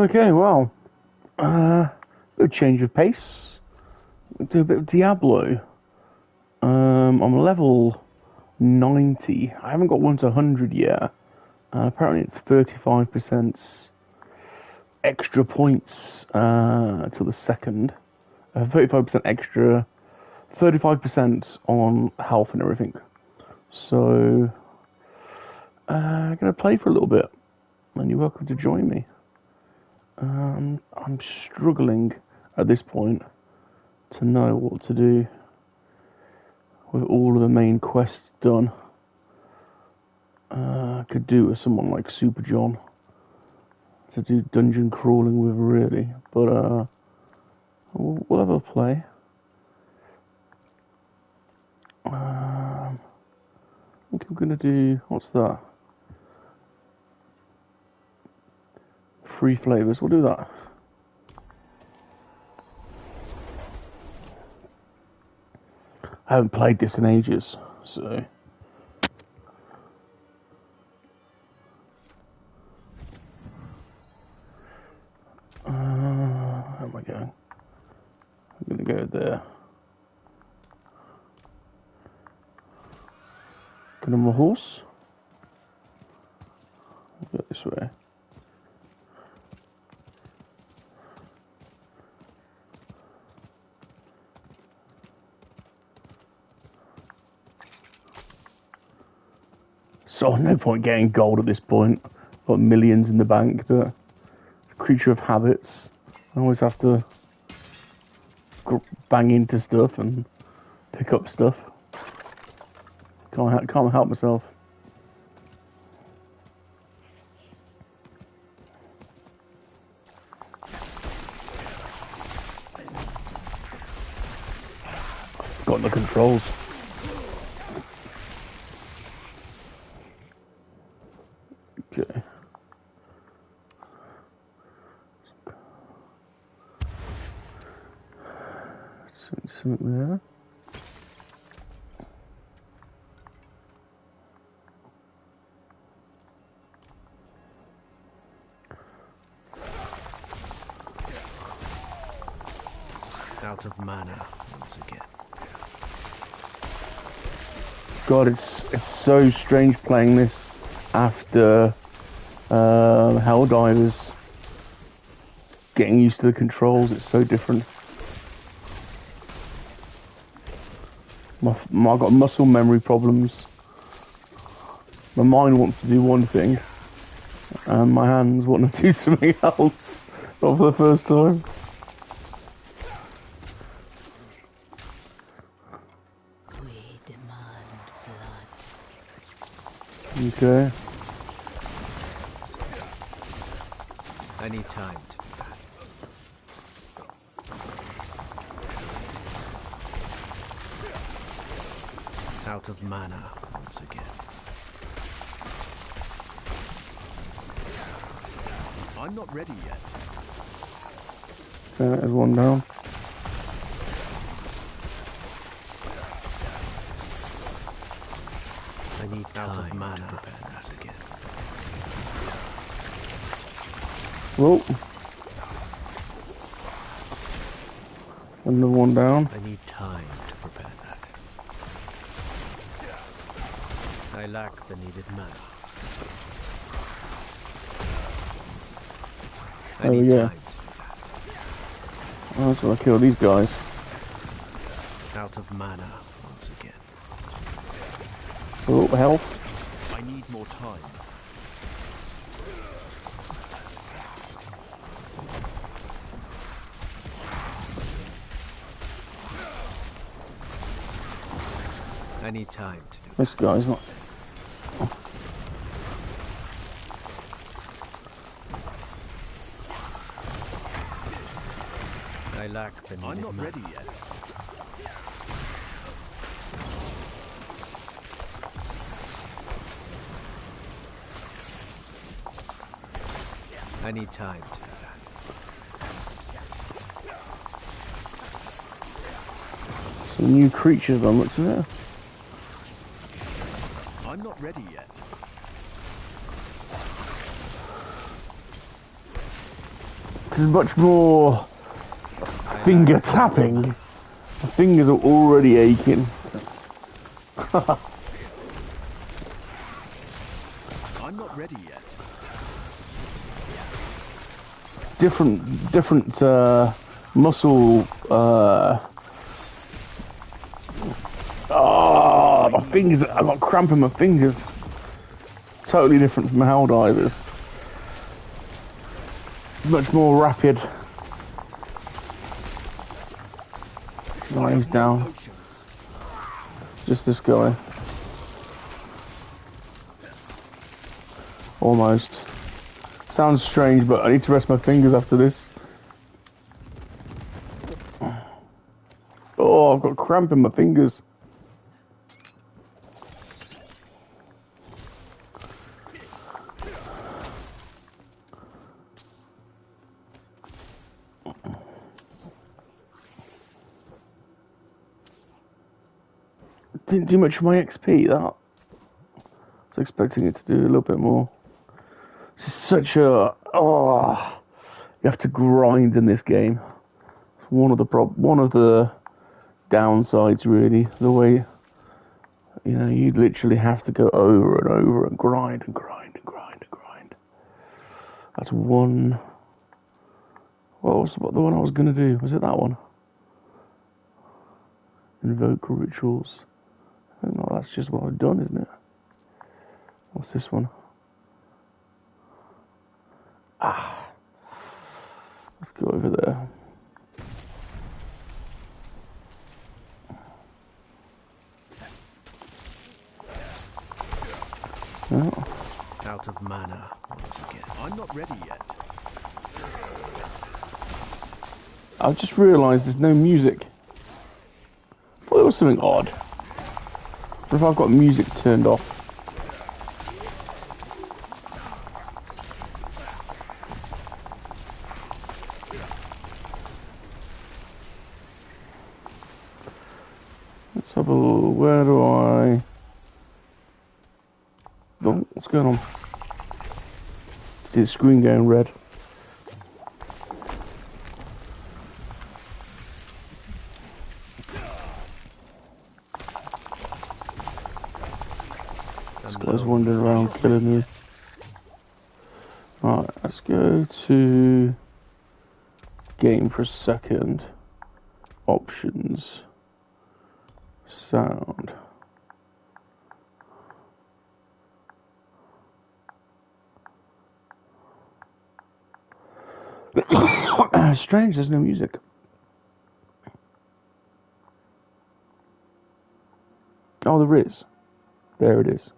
Okay, well, a change of pace. Do a bit of Diablo. I'm level 90. I haven't got one to 100 yet. Apparently it's 35% extra points till the second. 35% extra, 35% on health and everything. So, I'm going to play for a little bit, and you're welcome to join me. I'm struggling at this point to know what to do with all of the main quests done. I could do with someone like Super John to do dungeon crawling with, really, but we'll have a play. I think I'm gonna do, what's that? Free flavors. We'll do that. I haven't played this in ages, so. How am I going? I'm gonna go there. Get on my horse. I'll go this way. So no point getting gold at this point. Got millions in the bank, but creature of habits. I always have to bang into stuff and pick up stuff. Can't help myself. Got the controls. Okay. Something there. Out of mana once again. God, it's so strange playing this after Helldivers. Getting used to the controls, it's so different. I've got muscle memory problems. My mind wants to do one thing, and my hands want to do something else. Not for the first time. We demand blood. Okay. I need time to do that. Out of mana once again. I'm not ready yet. Okay, there's one down. I need time out of mana to prepare that again. Whoa. Another one down. I need time to prepare that. I lack the needed mana. I Oh, need yeah. time to do that. I just want to kill these guys. Out of mana once again. Oh, health. I need more time. I need time to do This guy's not. I lack the needed I'm not mana. ready yet. I need time to do that. Some new creatures on looks of it. I'm not ready yet. This is much more finger tapping. My fingers are already aching. I'm not ready yet. Different muscle. Oh, my fingers! I got cramp in my fingers. Totally different from Helldivers. Much more rapid. Oh, he's down. Just this guy. Almost. Sounds strange, but I need to rest my fingers after this. Oh, I've got cramp in my fingers. Didn't do much of my XP, that. I was expecting it to do a little bit more. This is such a... Oh, you have to grind in this game. It's one of the downsides, really. The way, you know, you literally have to go over and over and grind and grind and grind and grind. That's one... What the one I was going to do? Was it that one? Invoke rituals. I don't know, that's just what I've done, isn't it? What's this one? Ah. Let's go over there. Oh. Out of mana once again. I'm not ready yet. I've just realised there's no music. I thought there was something odd. What if I've got music turned off? Let's have a look. Where do I... Oh, what's going on? See the screen going red. This guy's wandering around killing me. Alright, let's go to game for a second. Options. Sound. Strange, there's no music. Oh, there is. There it is.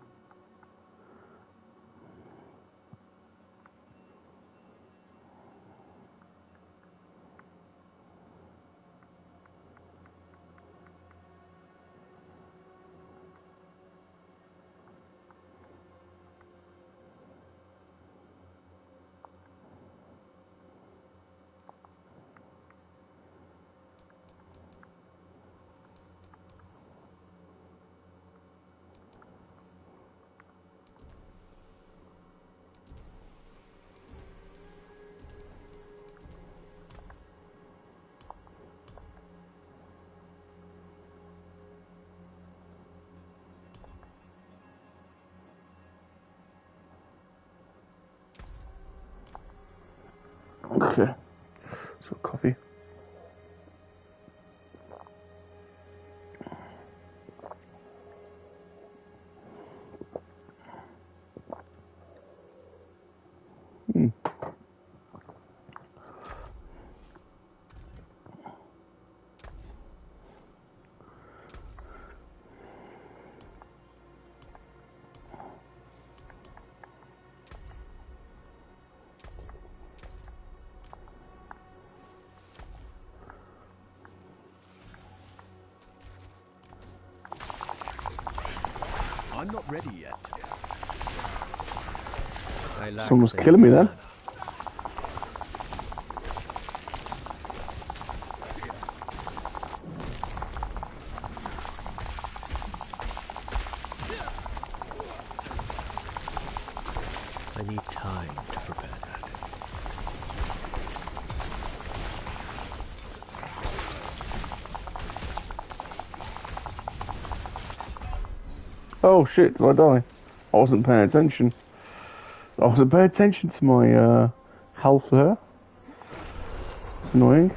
Okay. So coffee. I'm not ready yet. Someone's killing me then. I need time to prepare that. Oh shit, did I die? I wasn't paying attention. I wasn't paying attention to my health there. It's annoying.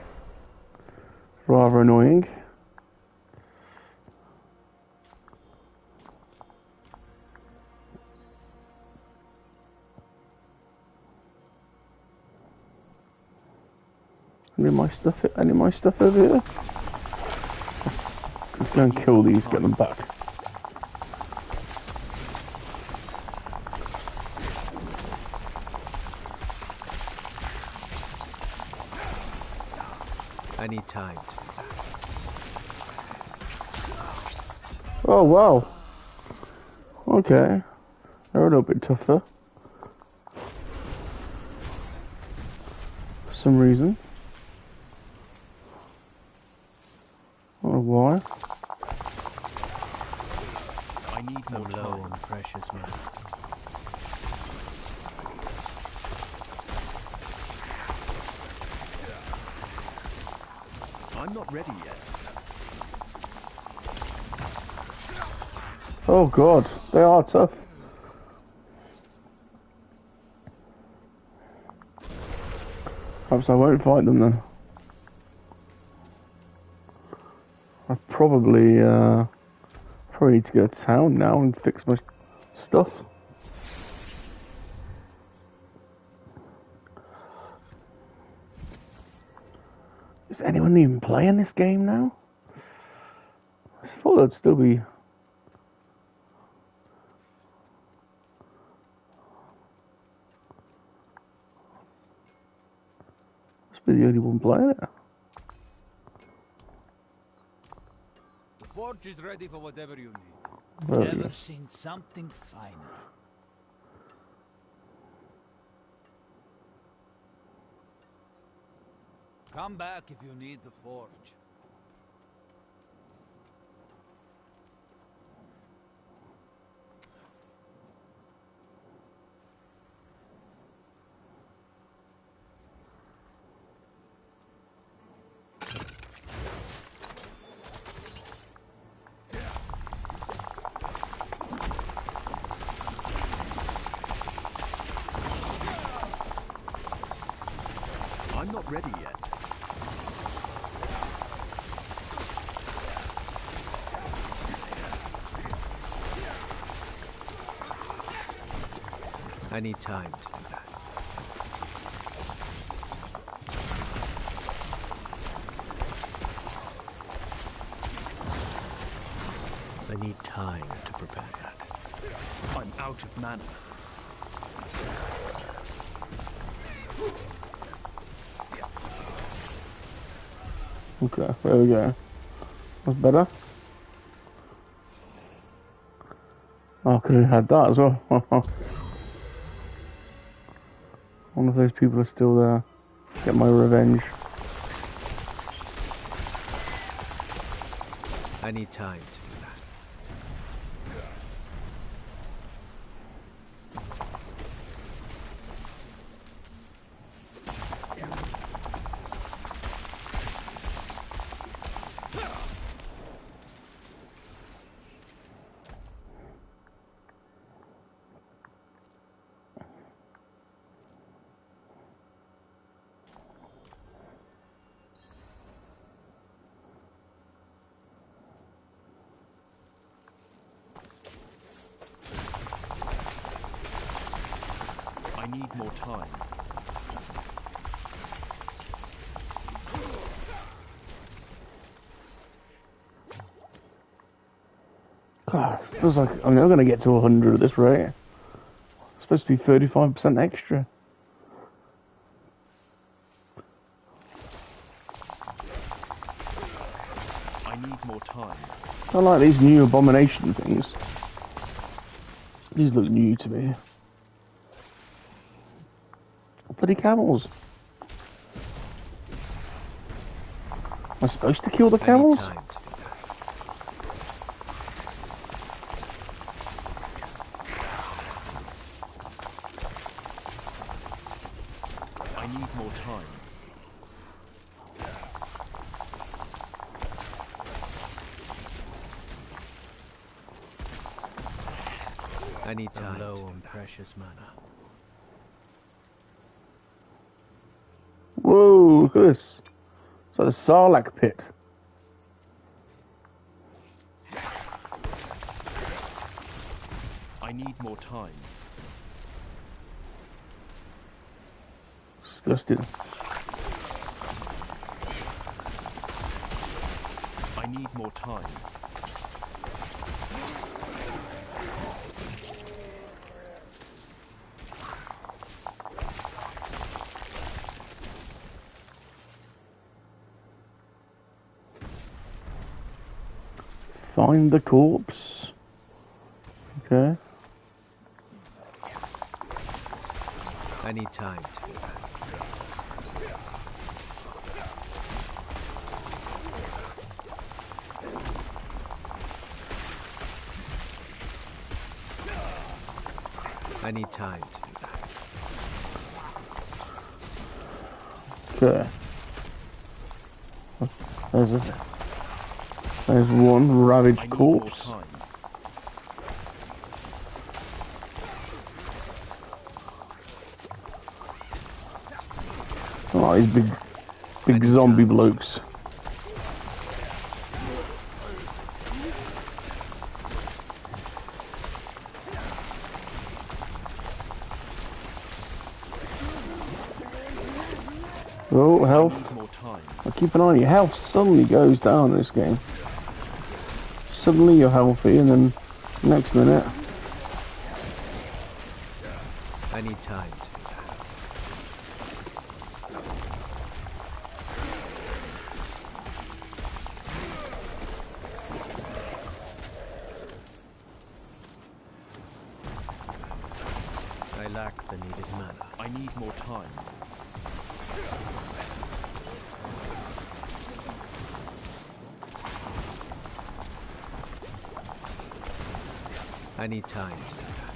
Rather annoying. Any of my stuff over here? Let's go and kill these, get them back. I need time to... Oh wow. Okay. They're a little bit tougher. For some reason. I don't know why. I need more low on precious man. I'm not ready yet. Oh god, they are tough. Perhaps I won't fight them then. I probably need to go to town now and fix my stuff. Is anyone even playing this game now? I thought there'd still be... Must be the only one playing it. The forge is ready for whatever you need. Very Never good. seen something finer. Come back if you need the forge. I'm not ready yet. I need time to do that. I need time to prepare that. I'm out of mana. Okay, there we go. That's better. Oh, I could have had that as well. One of those people are still there. Get my revenge. I need time to do that. I need more time. God, it feels like I'm not going to get to 100 at this rate. It's supposed to be 35% extra. I need more time. I like these new abomination things. These look new to me. Bloody camels. Am I supposed to kill the I need camels? time to do that. I need more time. I need time. I'm low on precious mana. Whoa, look at this. It's like the Sarlacc pit. I need more time. Disgusting. I need more time. Find the corpse. Okay. I need time to do that. I need time to do that. Okay. There's one ravaged corpse. Oh, these big zombie blokes. Oh, health. Well, keep an eye on your health. Suddenly goes down in this game. Suddenly you're healthy, and then next minute. I need time to do that. I lack the needed mana. I need more time. I need time to do that.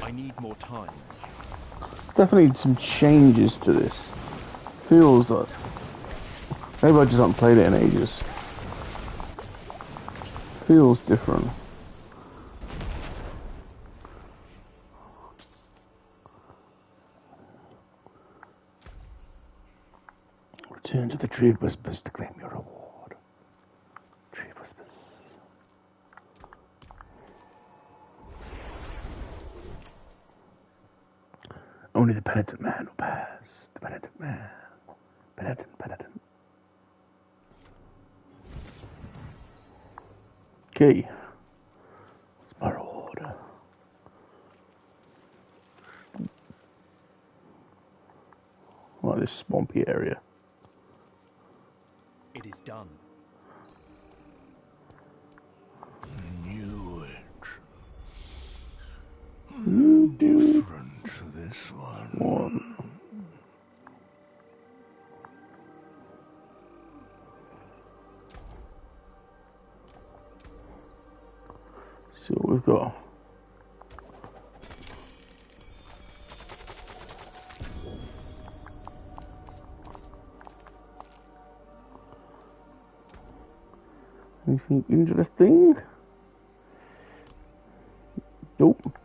I need more time. Definitely some changes to this. Feels like maybe I just haven't played it in ages. Feels different. Return to the Tree of Whispers to claim your reward. Tree of Whispers. Only the penitent man will pass. The penitent man. Penitent. Okay. What's my reward? Like this swampy area. It is done. Knew it. You Different to this one. See what we've got. Anything interesting? Nope.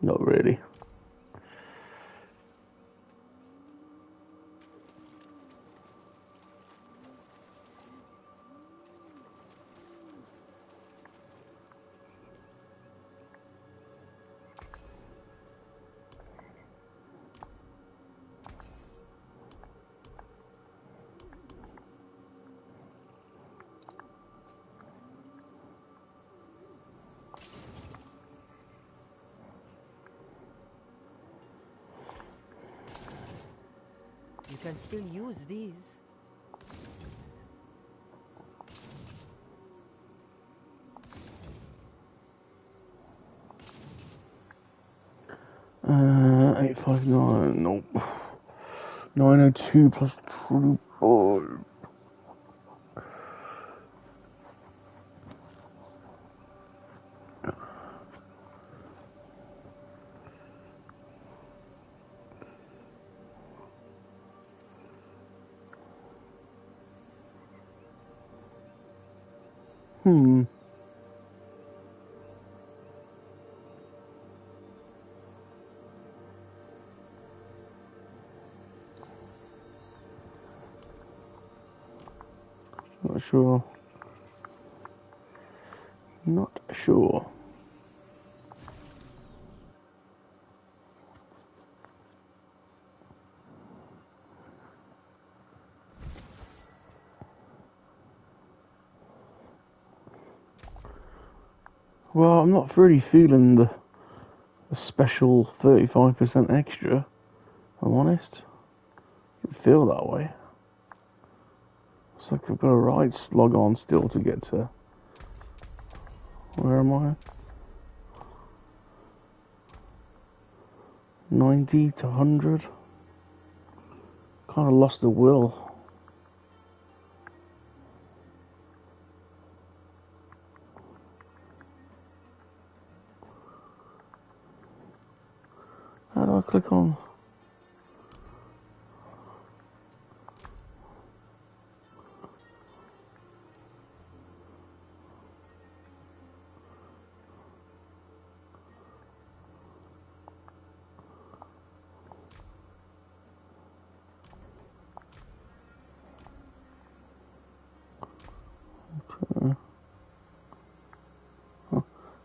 Not really. You can still use these. Uh, 859, nope. 902 plus 25. Not sure. Not sure. Well, I'm not really feeling the special 35% extra, if I'm honest. I feel that way. It's like I've got a right slog on still to get to... Where am I? 90 to 100. Kind of lost the will. How do I click on?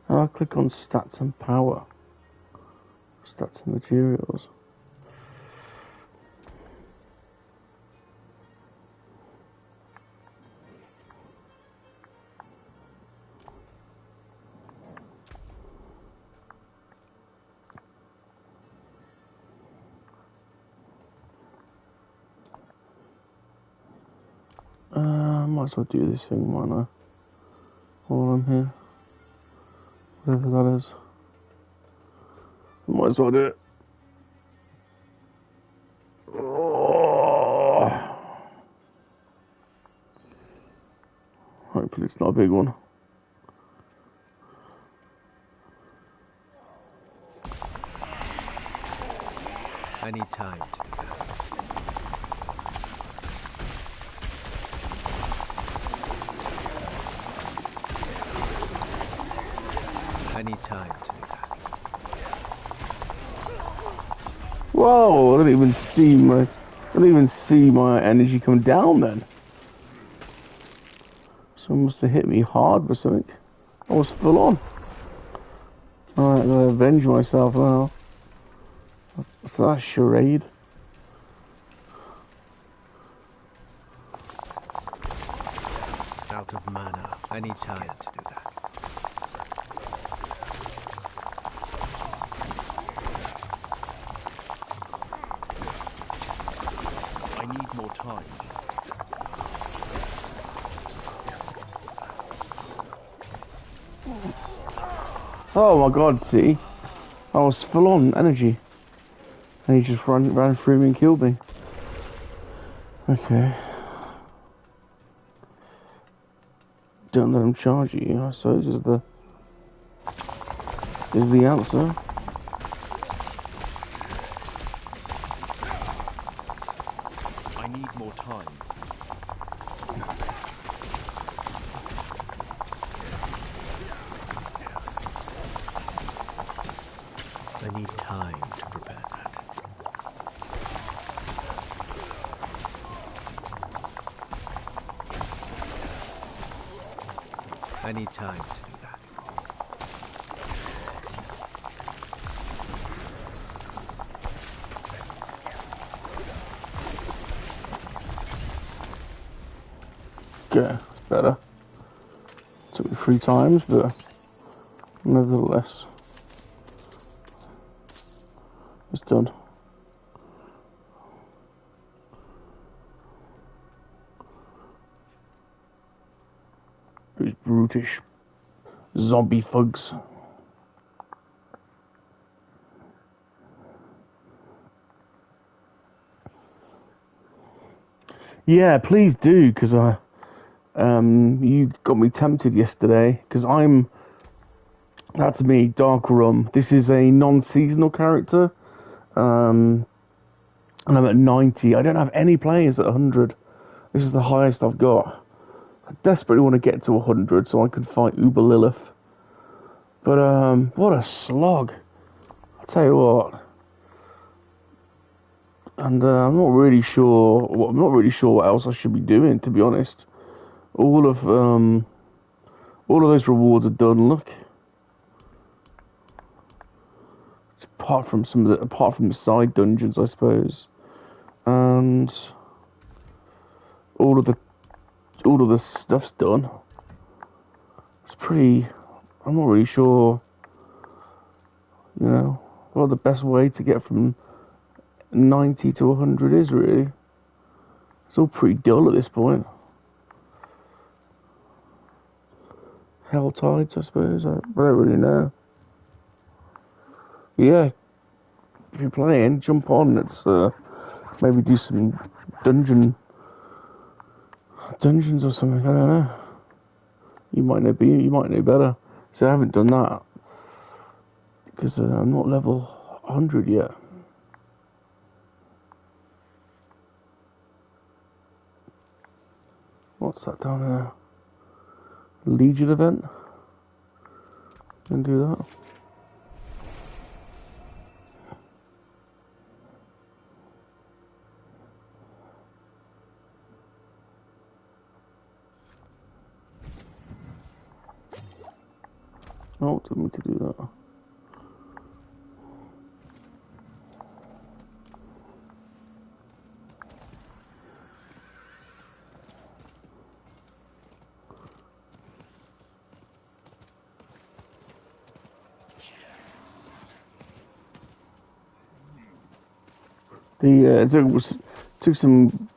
How do I click on stats and power? Stats and materials. Might as well do this thing, might I? While I'm here. Whatever that is. Might as well do it. Oh. Hopefully it's not a big one. I need time to do that. I need time to do that. Whoa! I didn't even see my energy come down then. Someone must have hit me hard for something. I was full on. Alright, I'm gonna avenge myself now. What's that charade? Out of mana. I need time to do that. I need more time. Oh my god, see? I was full on energy. And he just ran through me and killed me. Okay. Don't let him charge you, I suppose, is the answer. I need more time. I need time to prepare that. I need time to do that. Okay, it's better. Took me 3 times, but nevertheless, it's done. These brutish zombie thugs. Yeah, please do, because you got me tempted yesterday, because that's me, Dark Rum. This is a non-seasonal character, and I'm at 90. I don't have any players at 100. This is the highest I've got. I desperately want to get to 100 so I can fight Uber Lilith. But what a slog! I tell you what. And I'm not really sure. Well, I'm not really sure what else I should be doing, to be honest. All of those rewards are done. Look, apart from the side dungeons, I suppose, and all of the stuff's done. It's pretty. I'm not really sure. You know, what the best way to get from 90 to 100 is really. It's all pretty dull at this point. Hell tides, I suppose. I don't really know. Yeah, if you're playing, jump on. Let's maybe do some dungeons or something. I don't know. You might know better. So I haven't done that because I'm not level 100 yet. What's that down there? Legion event? Can do that. Oh, took me to do that. Took some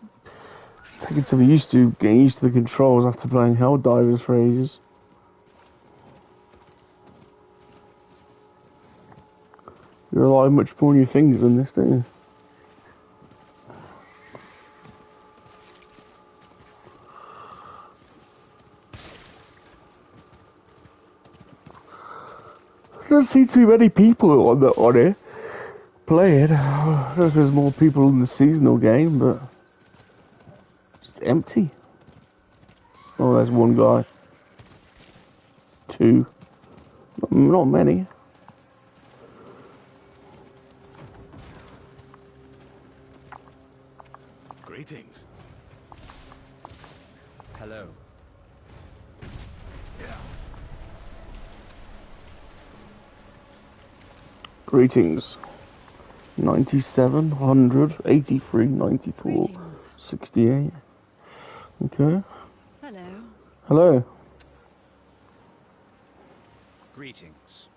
getting used to the controls after playing Helldivers for ages. You rely much more on your fingers than this, don't you? There don't seem to be many people on it playing. I don't know if there's more people in the seasonal game, but it's empty. Oh, there's one guy. Two. Not many. Greetings. Hello. Greetings. 97, 100, 83, 94, Greetings. 68. Okay. Hello. Hello. Greetings.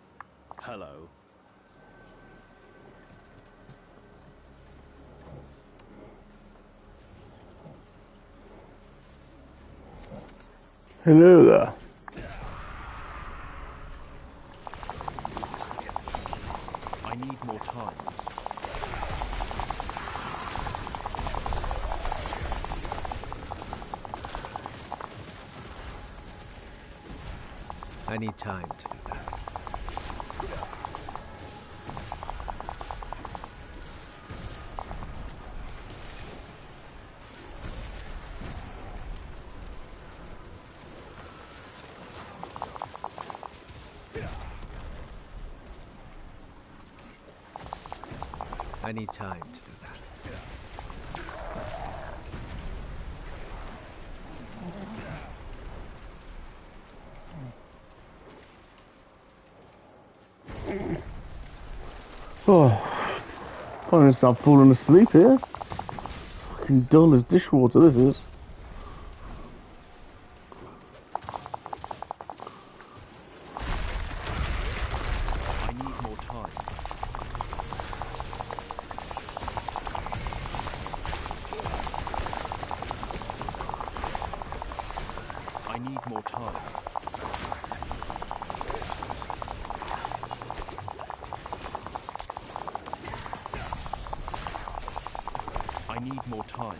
Hello. Hello there. I need more time. I need time to do that. I need time to do that. Oh, I'm gonna start falling asleep here. Fucking dull as dishwater this is. I need more time. I need more time. I need more time.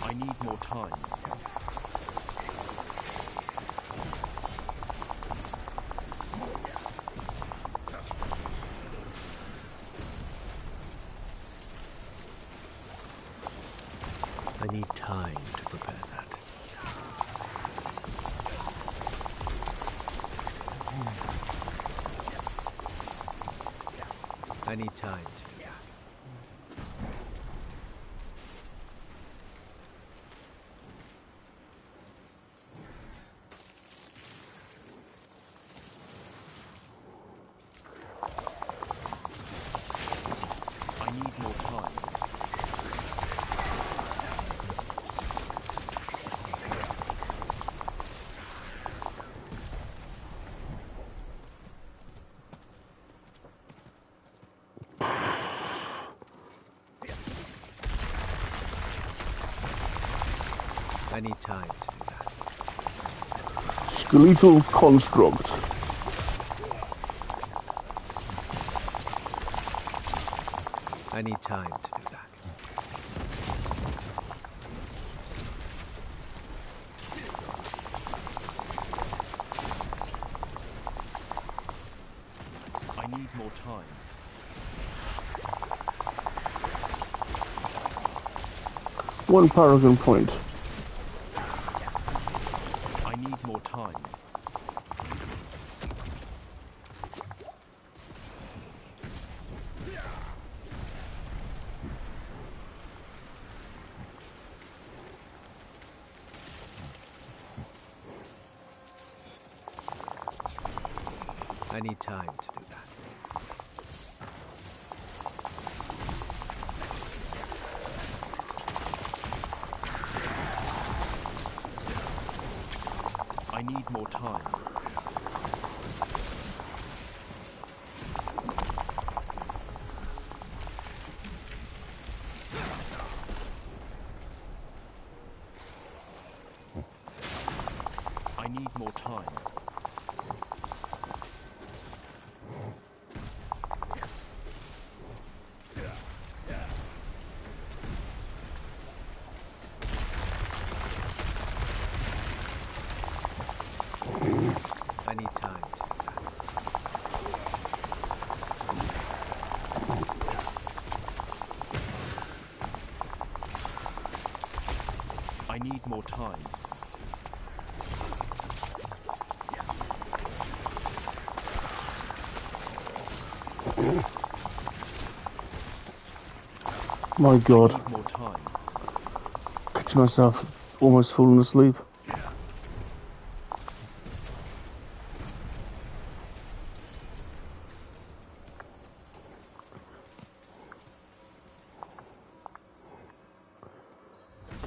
I need more time. I need time to prepare that. I need time to do that. I need more time. I need time to do that. Skeletal construct. I need time to do that. I need more time. One paragon point. I need more time. I need time to do that. I need more time. I need more time. I need time to do that. I need more time. My I God, need more time. catch myself almost falling asleep.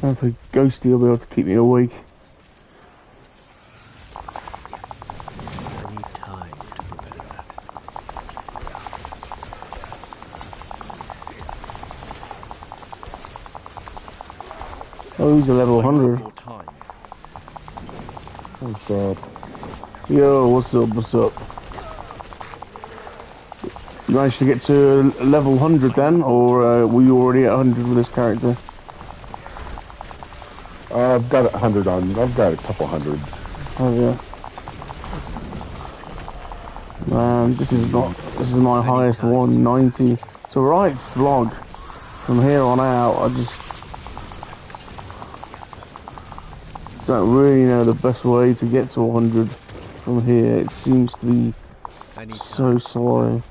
Time for Ghosty will be able to keep me awake. I need time to prepare that. Oh, he's a level I need 100. more time. What's up? Yo, what's up, what's up? You managed to get to level 100 then, or were you already at 100 with this character? I've got 100 on. I've got a couple hundreds. Oh yeah. Man, this is my highest one, 90. It's alright slog. From here on out, I just don't really know the best way to get to 100 from here. It seems to be I need so time. slow.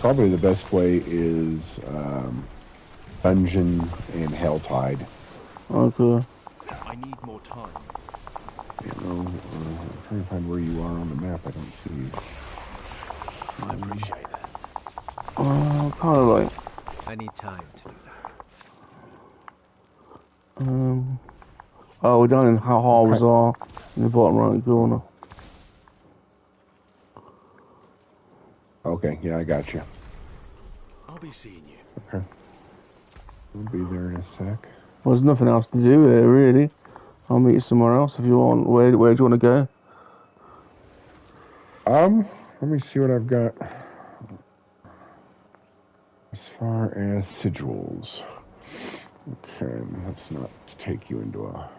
Probably the best way is Dungeon and Helltide. Okay. I need more time. You know, I'm trying to find where you are on the map. I don't see you. I appreciate that. Kind of like, I need time to do that. oh, we're down in Harvard's are in the bottom right corner. Okay, yeah, I got you. I'll be seeing you. Okay. We'll be there in a sec. Well, there's nothing else to do here, really. I'll meet you somewhere else if you want. Where do you want to go? Let me see what I've got. As far as sigils. Okay, let's not take you into a...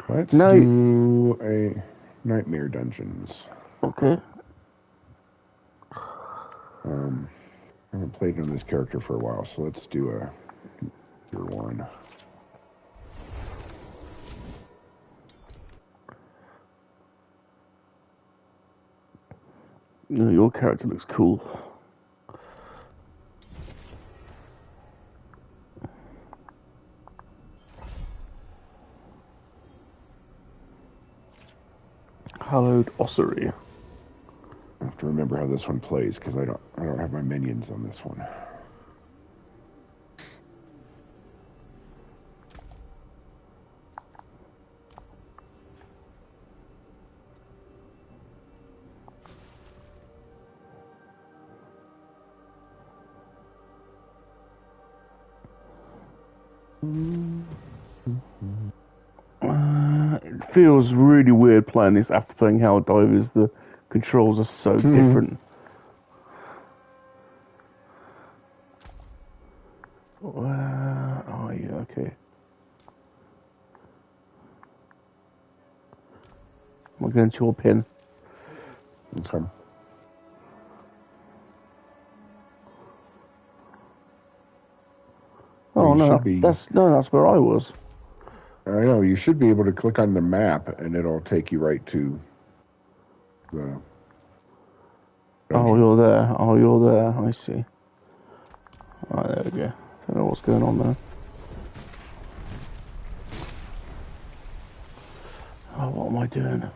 Let's do a Nightmare Dungeons. Okay. I haven't played on this character for a while, so let's do a tier 1. Your character looks cool. Hallowed Ossuary. I have to remember how this one plays because I don't have my minions on this one. It feels really weird playing this after playing Helldivers. The controls are so different. Oh yeah, okay. I'm going to a pin. Okay. Oh no, that's where I was. I know, you should be able to click on the map and it'll take you right to the Oh, you're there. Oh, you're there. I see. Right, there we go. Don't know what's going on there. Oh, what am I doing?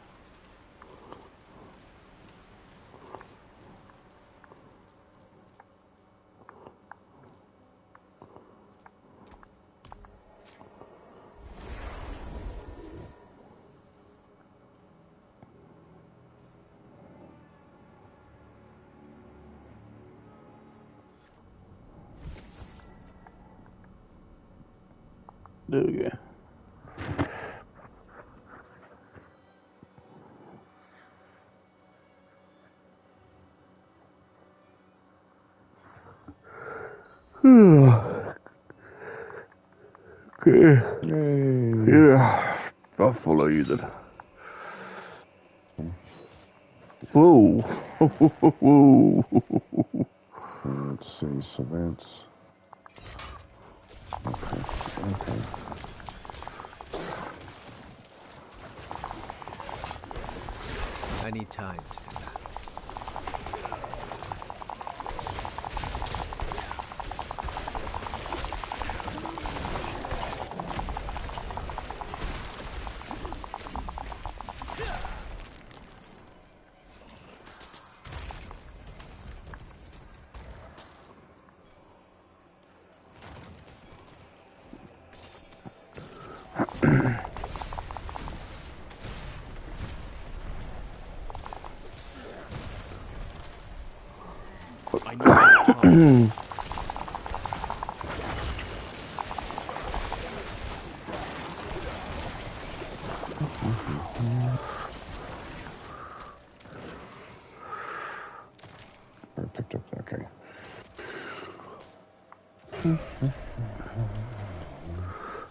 There we go. Okay. Yeah. I'll follow you then. Whoa. Whoa. Let's see, so that's okay. I need time to do that. I need more time. I picked up, okay.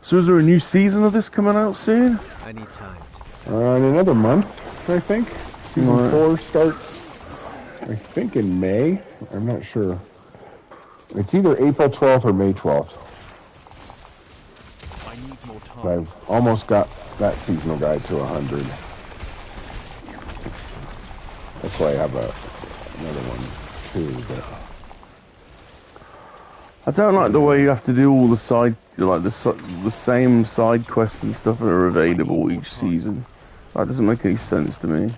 So is there a new season of this coming out soon? I need time. In another month, I think. Season 4 starts, I think, in May. I'm not sure. It's either April 12th or May 12th. I need more time. I've almost got that seasonal guide to 100. That's why I have another one, too. But I don't like the way you have to do all the side, like the same side quests and stuff that are available each season. That doesn't make any sense to me.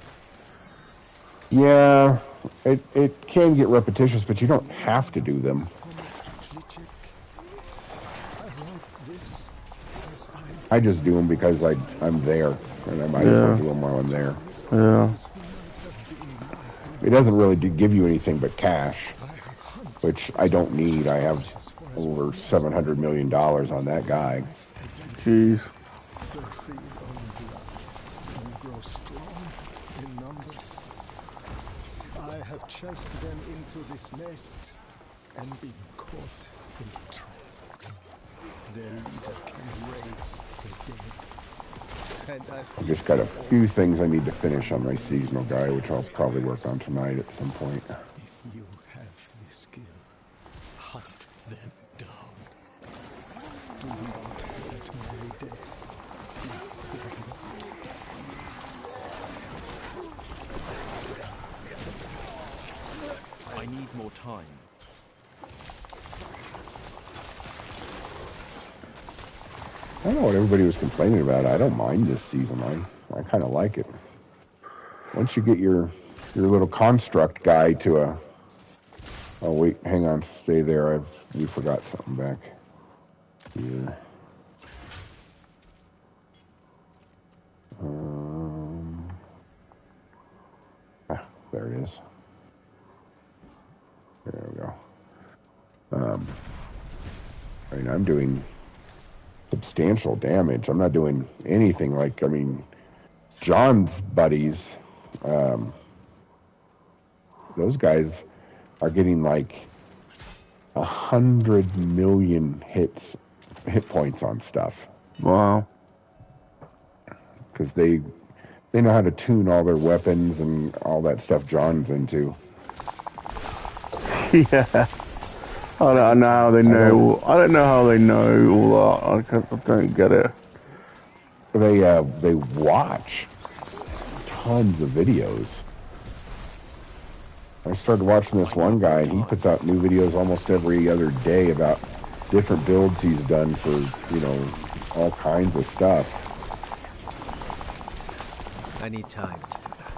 yeah, it can get repetitious, but you don't have to do them. I just do them because I'm there, and I might as well do them while I'm there. Yeah. It doesn't really give you anything but cash, which I don't need. I have over $700 million on that guy. Jeez. I have chased them into this nest and been caught in the trap. Their leader can raise the dead. And I've just got a few things I need to finish on my seasonal guy, which I'll probably work on tonight at some point. if you have more time. I don't know what everybody was complaining about. I don't mind this season. I kind of like it. Once you get your little construct guy to a... Oh, wait, hang on. Stay there. We forgot something back here. There it is. There we go. I mean, I'm doing substantial damage. I'm not doing anything like, I mean, John's buddies, those guys are getting like 100 million hit points on stuff. Wow. Because they know how to tune all their weapons and all that stuff John's into. Yeah. I don't know how they know. I don't know how they know all that. I don't get it. They watch tons of videos. I started watching this one guy, and he puts out new videos almost every other day about different builds he's done for, you know, all kinds of stuff. I need time to do that.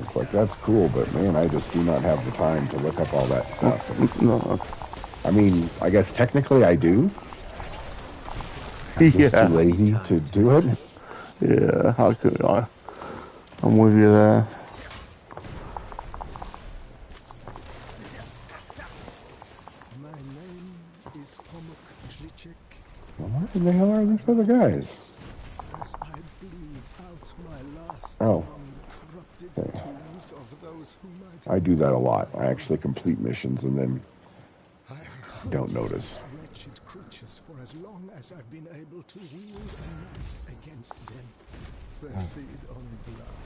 It's like, that's cool, but man, I just do not have the time to look up all that stuff. No. I mean, I guess technically I do. I'm just too lazy to do it. Yeah, I'm with you there. My name is MoNKeY-LiZarD. Well, what the hell are these other guys? As I bleed out my last Oh. among the corrupted tombs of those who might I do that a lot. I actually complete missions and then I have don't hunted notice. these wretched creatures for as long as I've been able to wield a knife against them. They feed on blood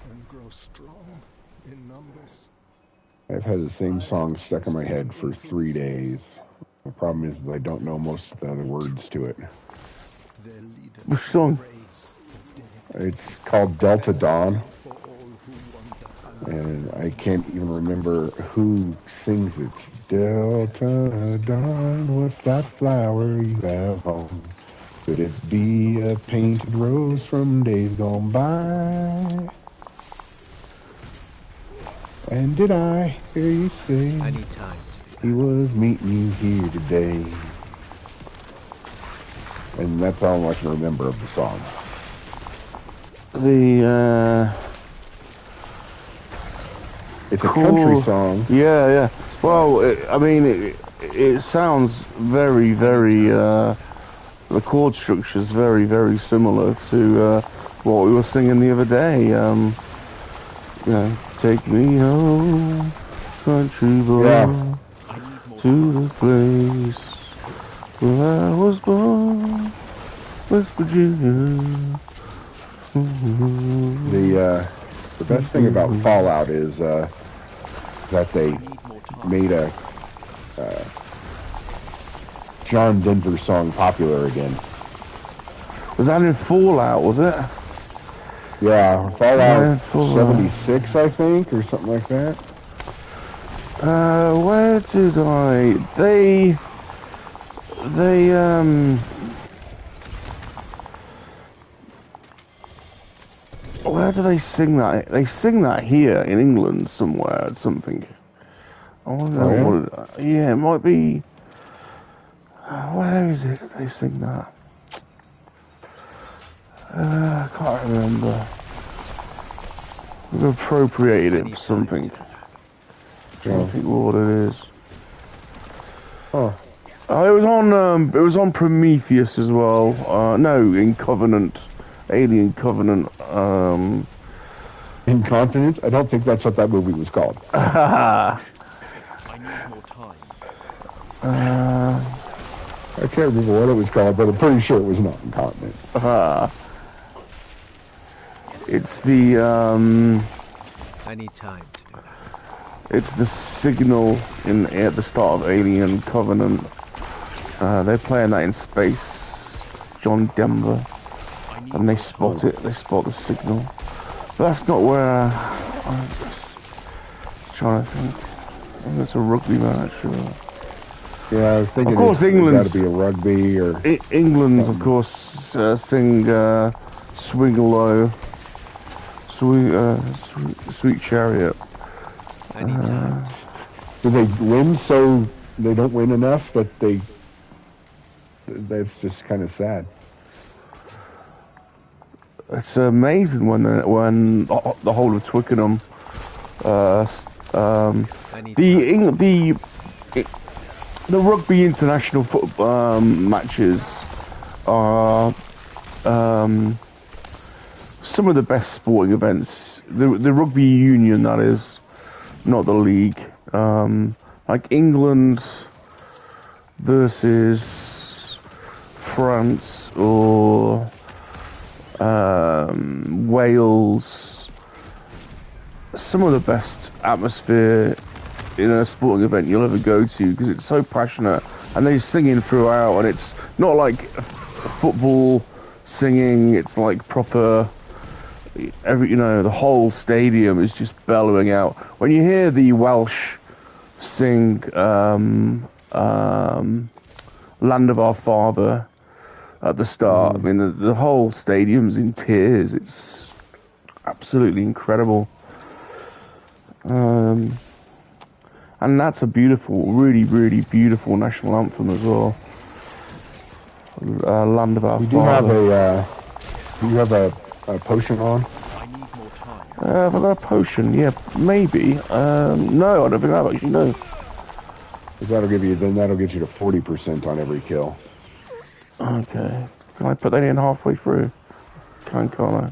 and grow strong in numbers. I've had the same song stuck in my head for 3 days. The problem is I don't know most of the other words to it. Their leader Which song? prays the dead It's called Delta Dawn, for all who wander. and I can't even remember who sings it. Delta Dawn, what's that flower you have on? Could it be a painted rose from days gone by? And did I hear you say I need time to do he was meeting you here today? And that's all I can remember of the song. It's a country song. Yeah. Well, it sounds very, very. The chord structure is very, very similar to what we were singing the other day. Take me home, country boy, Yeah. to the place where I was born, West Virginia. The best thing about Fallout is that they made a John Denver song popular again. Was that in Fallout, was it? Yeah, Fallout Fallout. 76, I think, or something like that. Where did I... They, where do they sing that? They sing that here in England somewhere or something. I wonder what it might be... where is it they sing that? I can't remember. We've appropriated it for something. I don't think what it is. Oh. It was on Prometheus as well. No, in Covenant. Alien Covenant. Incontinent? I don't think that's what that movie was called. I need more time. I can't remember what it was called, but I'm pretty sure it was not Incontinent. It's the I need time to do that. it's the signal at the start of Alien Covenant. They're playing that in space. John Denver. And they spot it. They spot the signal. But that's not where. trying to think. I think it's a rugby match. Yeah, I was thinking Of course, it's got England's to be a rugby or England's, of something. course, sing "Swing Low," Sweet Chariot. I need time. Do they win so they don't win enough that that's just kind of sad. It's amazing when the whole of Twickenham, I need time. the rugby international matches are some of the best sporting events. The rugby union, that is, not the league. Like England versus France or Wales. Some of the best atmosphere in a sporting event you'll ever go to, because it's so passionate and they're singing throughout, and it's not like football singing. It's like proper. The whole stadium is just bellowing out. When you hear the Welsh sing "Land of Our Father" at the start, I mean, the whole stadium's in tears. It's absolutely incredible. And that's a beautiful, really, really beautiful national anthem as well. "Land of Our Father." Do you have a potion on? I need more time. Have I got a potion? Yeah, maybe. No, I don't think I have actually. No. 'Cause that'll get you to 40% on every kill. Okay. Can I put that in halfway through? Can't I?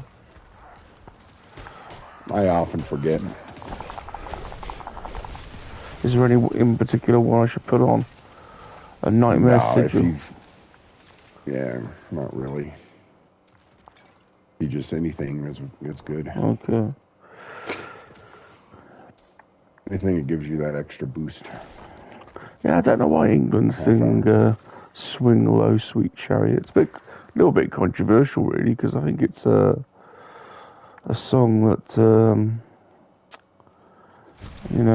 I often forget. Is there any in particular one I should put on? A nightmare sigil? Yeah, not really. You just anything is good. Okay. Anything that gives you that extra boost. Yeah, I don't know why England sing "Swing Low, Sweet Chariot." It's a little bit controversial, really, because I think it's a song that the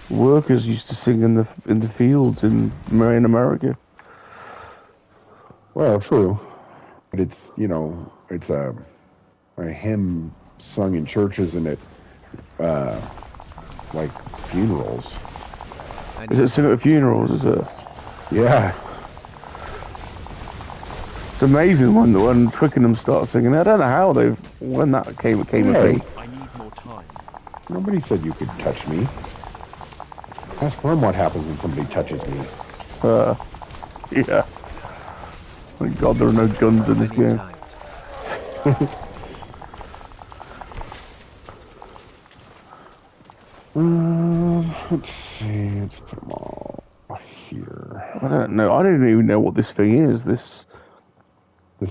workers used to sing in the fields in America. Well, true, but it's it's a hymn sung in churches and like funerals. Is it sung at funerals? Is it? Yeah. It's amazing when Twickenham starts singing. I don't know when that came a thing. I need more time. Nobody said you could touch me. Ask Worm what happens when somebody touches me. Yeah. Thank God there are no guns in this I need game. time. Let's see. Let's put them all here. I don't know. I don't even know what this thing is. This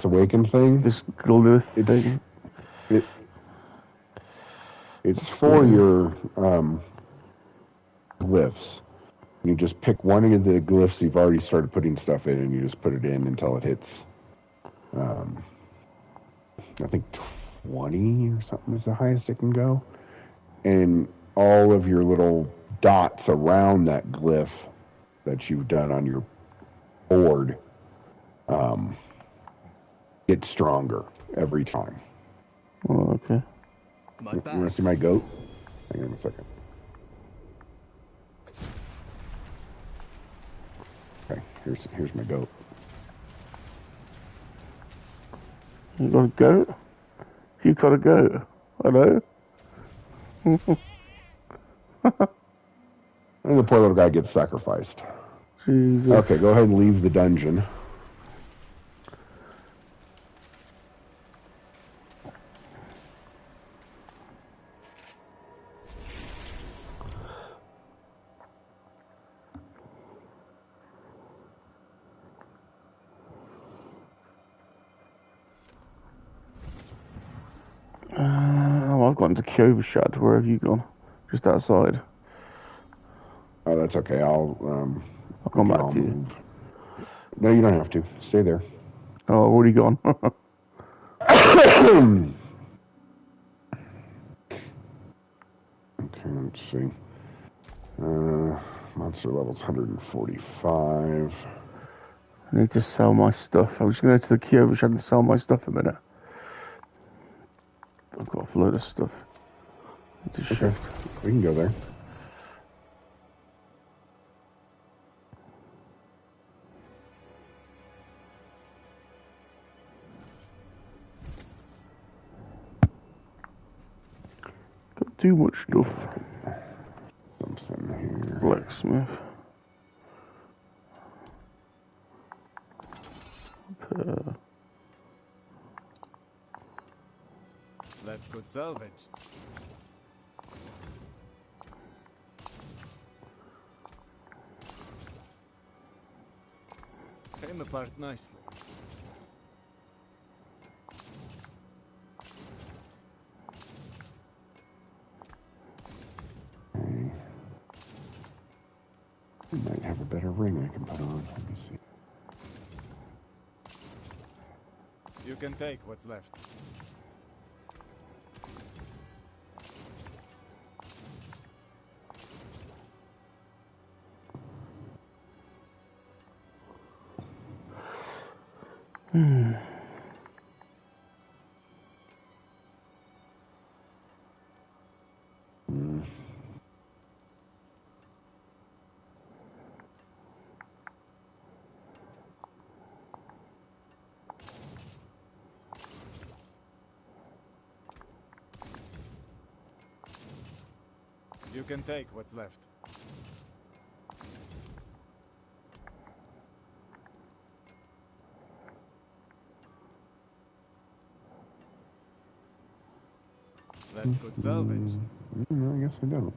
awakened thing. This glyph thing. It's for your glyphs. You just pick one of the glyphs you've already started putting stuff in, and you just put it in until it hits, I think 20 or something is the highest it can go. And all of your little dots around that glyph that you've done on your board get stronger every time. Oh, okay. My You back. want to see my goat? Hang on a second. Okay, here's my goat. You got a goat? You got a goat? Hello? And the poor little guy gets sacrificed. Jesus. Okay, go ahead and leave the dungeon. I've gone to Kyovershad. Where have you gone? Just outside. Oh, that's okay. I'll come back I'll to you. move. No, you don't have to. Stay there. Oh, I've already gone. let's see. Monster level's 145. I need to sell my stuff. I'm just going to go to the queue, which I can sell my stuff a minute. I've got a load of stuff. Need to shift. We can go there. Got too much stuff. Something here. Blacksmith. That's good salvage. Came apart nicely. I might have a better ring I can put on. Let me see. You can take what's left. You can take what's left. That's good salvage. No, I guess I don't.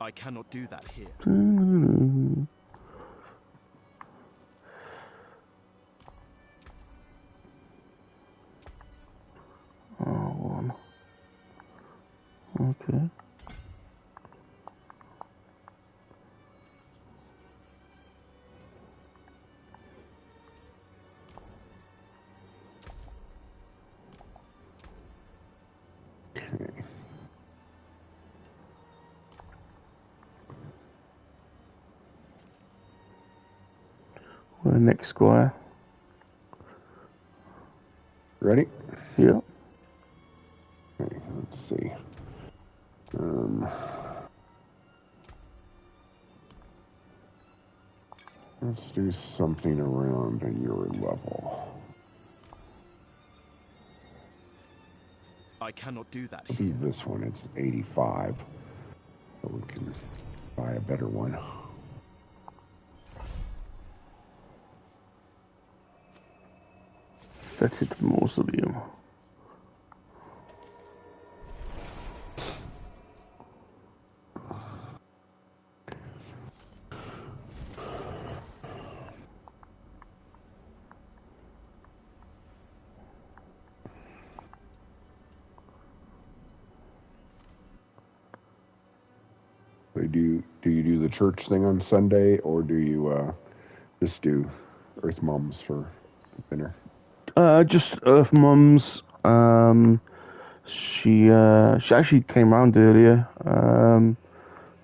I cannot do that here. R1. Okay. We're next square. Ready? Yeah. Okay, let's see. Let's do something around your level. I cannot do that Do here. this one, it's 85. So we can buy a better one. Fetid mausoleum. Do you do the church thing on Sunday, or do you just do Earth Moms for dinner? Just Earth Mums. She actually came round earlier.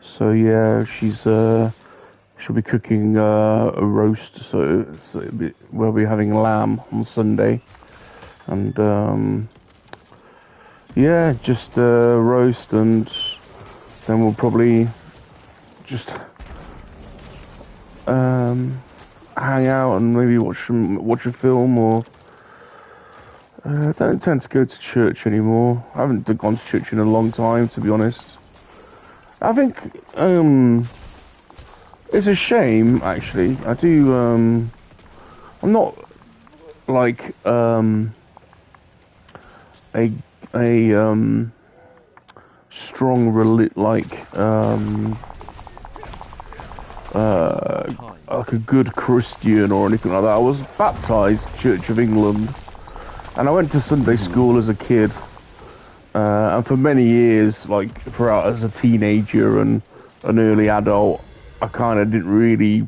So yeah, she'll be cooking a roast. So we'll be having lamb on Sunday, and yeah, just roast, and then we'll probably just hang out and maybe watch a film, or I don't tend to go to church anymore. I haven't gone to church in a long time, to be honest. I think it's a shame, actually. I do. I'm not like a strong like a good Christian or anything like that. I was baptized Church of England, and I went to Sunday school as a kid, and for many years, like throughout as a teenager and an early adult, I kind of didn't really,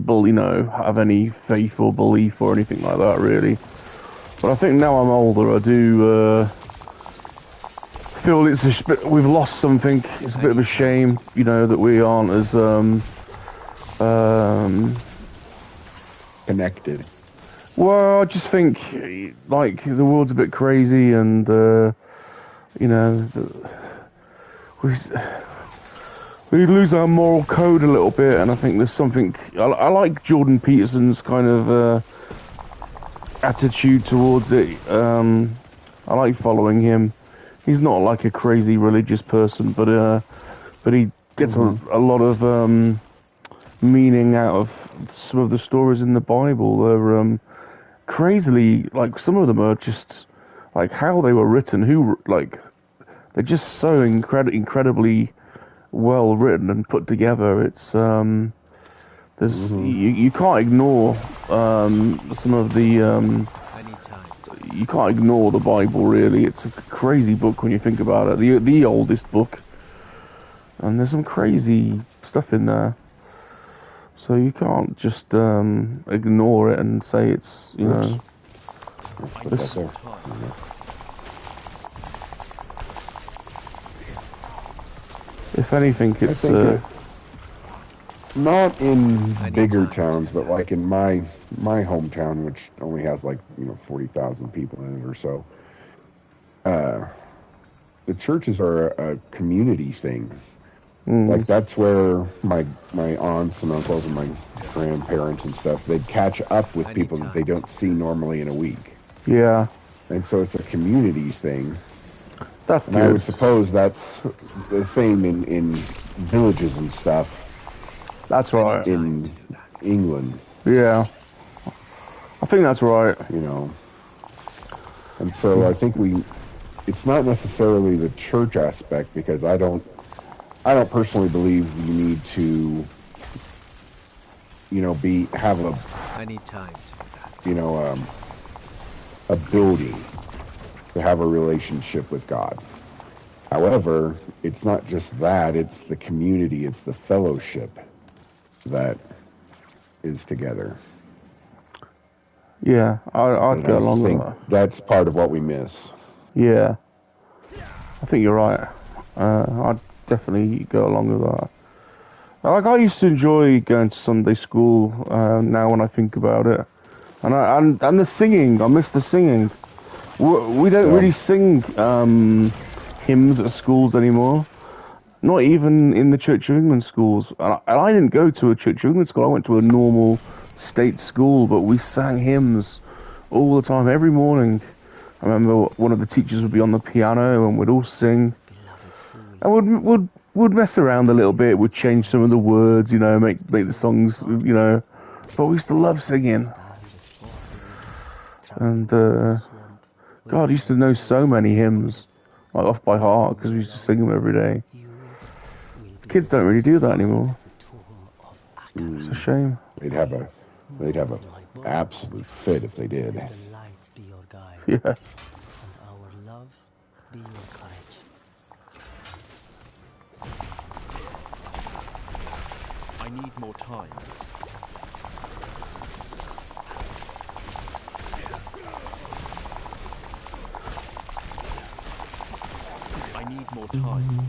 have any faith or belief or anything like that, really. But I think now I'm older, I do feel we've lost something. It's a bit of a shame, that we aren't as connected. Well, I just think like the world's a bit crazy, and we lose our moral code a little bit, and I think there's something. I like Jordan Peterson's kind of attitude towards it. I like following him. He's not like a crazy religious person, but he gets a lot of meaning out of some of the stories in the Bible. They're crazily, like, some of them are just like how they were written. They're just so incredibly well written and put together. It's there's you can't ignore some of the you can't ignore the Bible, really. It's a crazy book when you think about it. The oldest book, and there's some crazy stuff in there. So you can't just ignore it and say it's, if anything, it's not in bigger towns, but like in my hometown, which only has 40,000 people in it or so. The churches are a community thing. Like, that's where my aunts and uncles and my grandparents and stuff, they'd catch up with people that they don't see normally in a week. Yeah. And so it's a community thing. That's and good. I would suppose that's the same in villages and stuff. That's right. In England. Yeah. I think that's right. And so I think it's not necessarily the church aspect, because I don't personally believe you need to, have I need time to do that. A building to have a relationship with God. However, it's not just that, it's the community, it's the fellowship that is together. Yeah, I'd go along with that. That's part of what we miss. Yeah. I think you're right. I'd definitely go along with that. Like, I used to enjoy going to Sunday school. Now when I think about it, and the singing, I miss the singing. We don't really sing hymns at schools anymore. Not even in the Church of England schools. And I didn't go to a Church of England school. I went to a normal state school, but we sang hymns all the time, every morning. I remember one of the teachers would be on the piano, and we'd all sing. And we'd mess around a little bit. We'd change some of the words, make the songs, But we used to love singing. And God, I used to know so many hymns, like off by heart, because we used to sing them every day. Kids don't really do that anymore. It's a shame. They'd have a absolute fit if they did. Yeah. And our love be your courage. I need more time. I need more time.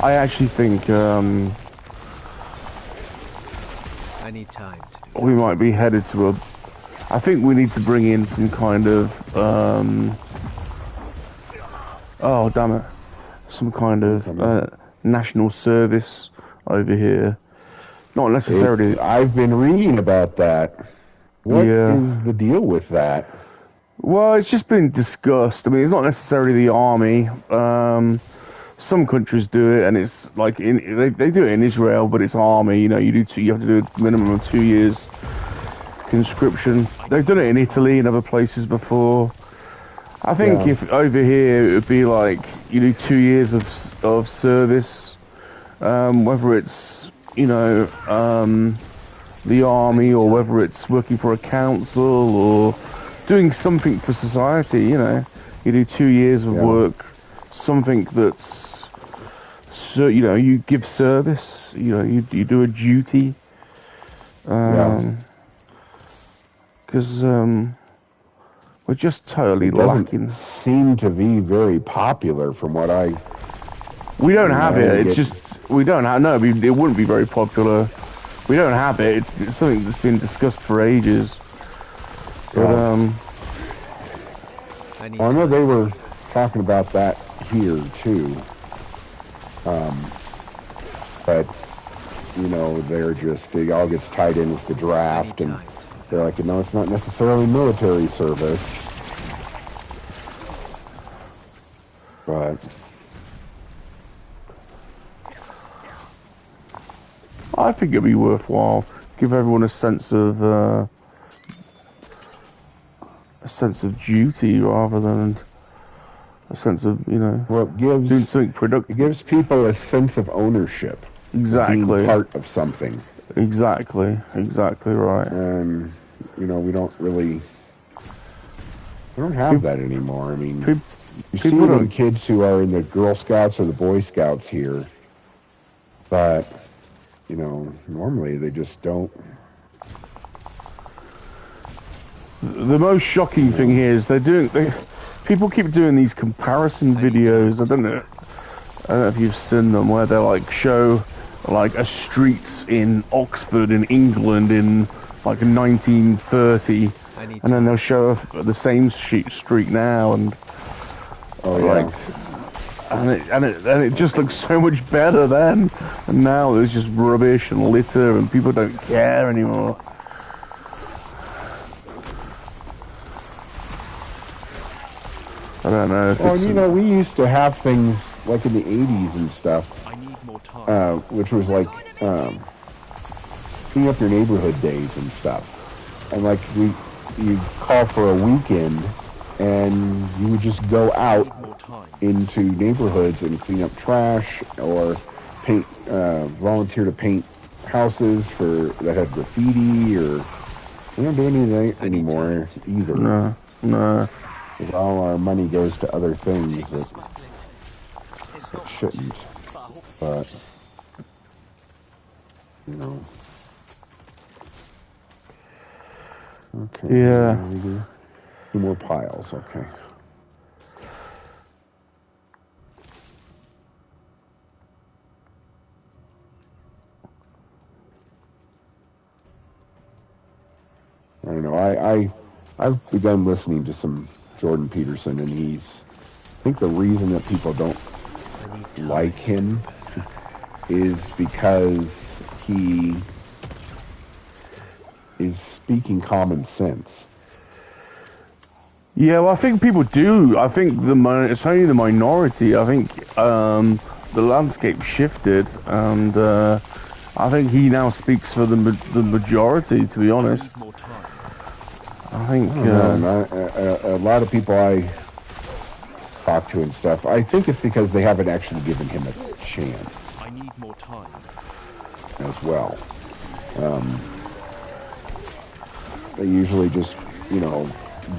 I actually think I need time to do we might be headed to I think we need to bring in some kind of oh damn it, some kind of national service over here. Not necessarily. I've been reading about that. What is the deal with that? Well, it's just been discussed. I mean, it's not necessarily the army. Some countries do it, and it's like they do it in Israel, but it's army. You have to do a minimum of 2 years conscription. They've done it in Italy and other places before. I think if over here it would be like you do 2 years of service, whether it's the army or whether it's working for a council or doing something for society. You do 2 years of Yeah. work, something that's, so you know, you give service. You know, you do a duty. Yeah. Because we're just totally It doesn't lacking. seem to be very popular from what I... We don't have I it. only It's get- just we don't have. No, it wouldn't be very popular. We don't have it. It's something that's been discussed for ages. But Yeah. I need Well, I know time. they were talking about that here too. But you know, it all gets tied in with the draft, and Anytime. they're like, no, it's not necessarily military service. But I think it'd be worthwhile. Give everyone a sense of duty rather than a sense of, you know, well, it doing gives something productive. people a sense of ownership, of Exactly. being part of something. Exactly right. You know, we don't have that anymore. I mean, you see people it in don't- kids who are in the Girl Scouts or the Boy Scouts here, but you know, normally they just don't. The most shocking thing here is people keep doing these comparison videos. I don't know if you've seen them, where they like show like a street in Oxford in England in like 1930, and then they'll show the same street now, and Oh yeah. like, and it just looks so much better then, and now there's just rubbish and litter, and people don't care anymore. I don't know. If Well, it's you know, we used to have things like in the 80s and stuff, I need more time. which was like clean up your neighborhood days and stuff. And like you call for a weekend, and you would just go out More time. into neighborhoods and clean up trash or paint, volunteer to paint houses that had graffiti, or we don't do any of that anymore either. no. 'Cause all our money goes to other things that shouldn't. But you know. Okay. Yeah. we do 2 more piles. Okay. I don't know. I've begun listening to some Jordan Peterson, and I think the reason that people don't like him is because he is speaking common sense. Yeah, well, I think people do. I think it's only the minority. I think the landscape shifted, and I think he now speaks for the majority. To be honest, More time. I think A lot of people I talk to and stuff, I think it's because they haven't actually given him a chance I need more time. as well. They usually just, you know,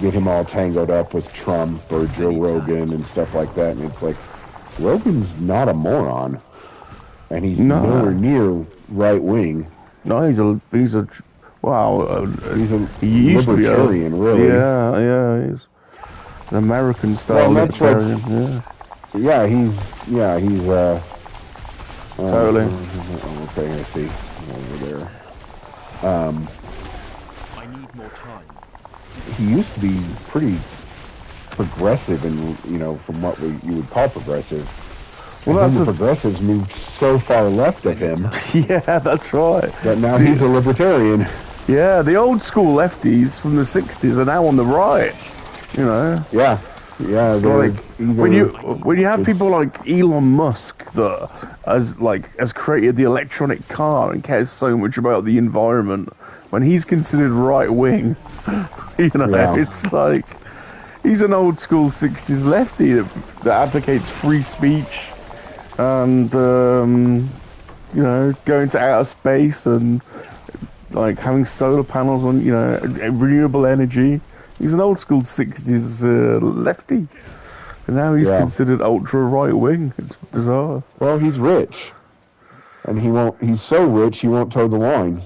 get him all tangled up with Trump or Joe Rogan and stuff like that, and it's like, Rogan's not a moron, and he's nowhere near right wing. no, he's a He's a he used to be libertarian, really. Yeah, he's an American style Well, that's libertarian. Yeah, he's Totally. okay, I see over there. I need more time. He used to be pretty progressive, and you know, from what you would call progressive. Well, And that's then the progressives moved so far left of him Yeah, that's right. that now he's a libertarian. Yeah, the old school lefties from the 60s are now on the right. You know, Yeah, it's they're like when you have it's- people like Elon Musk that has created the electronic car and cares so much about the environment, when he's considered right wing, you know, Yeah. it's like he's an old school 60s lefty that advocates free speech and you know, going to outer space and like having solar panels on, you know, renewable energy, He's an old school 60s lefty. And now he's Yeah. considered ultra right wing. It's bizarre. Well, he's rich. And he's so rich he won't toe the line.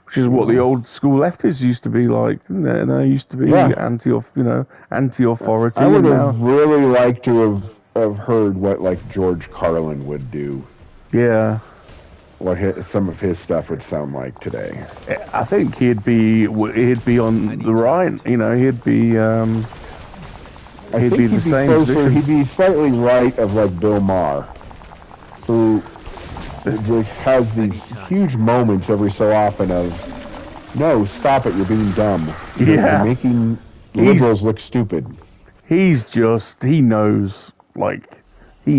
Which is what the old school leftists used to be like, didn't they? They used to be Yeah. anti-authority. I would and have now, really liked to have heard what like George Carlin would do. yeah, What some of his stuff would sound like today. I think he'd be on the right. You know, he'd be I he'd think be the same position. He'd be slightly right of like Bill Maher, who just has these huge moments every so often of, no, stop it, you're being dumb. You're making liberals look stupid. He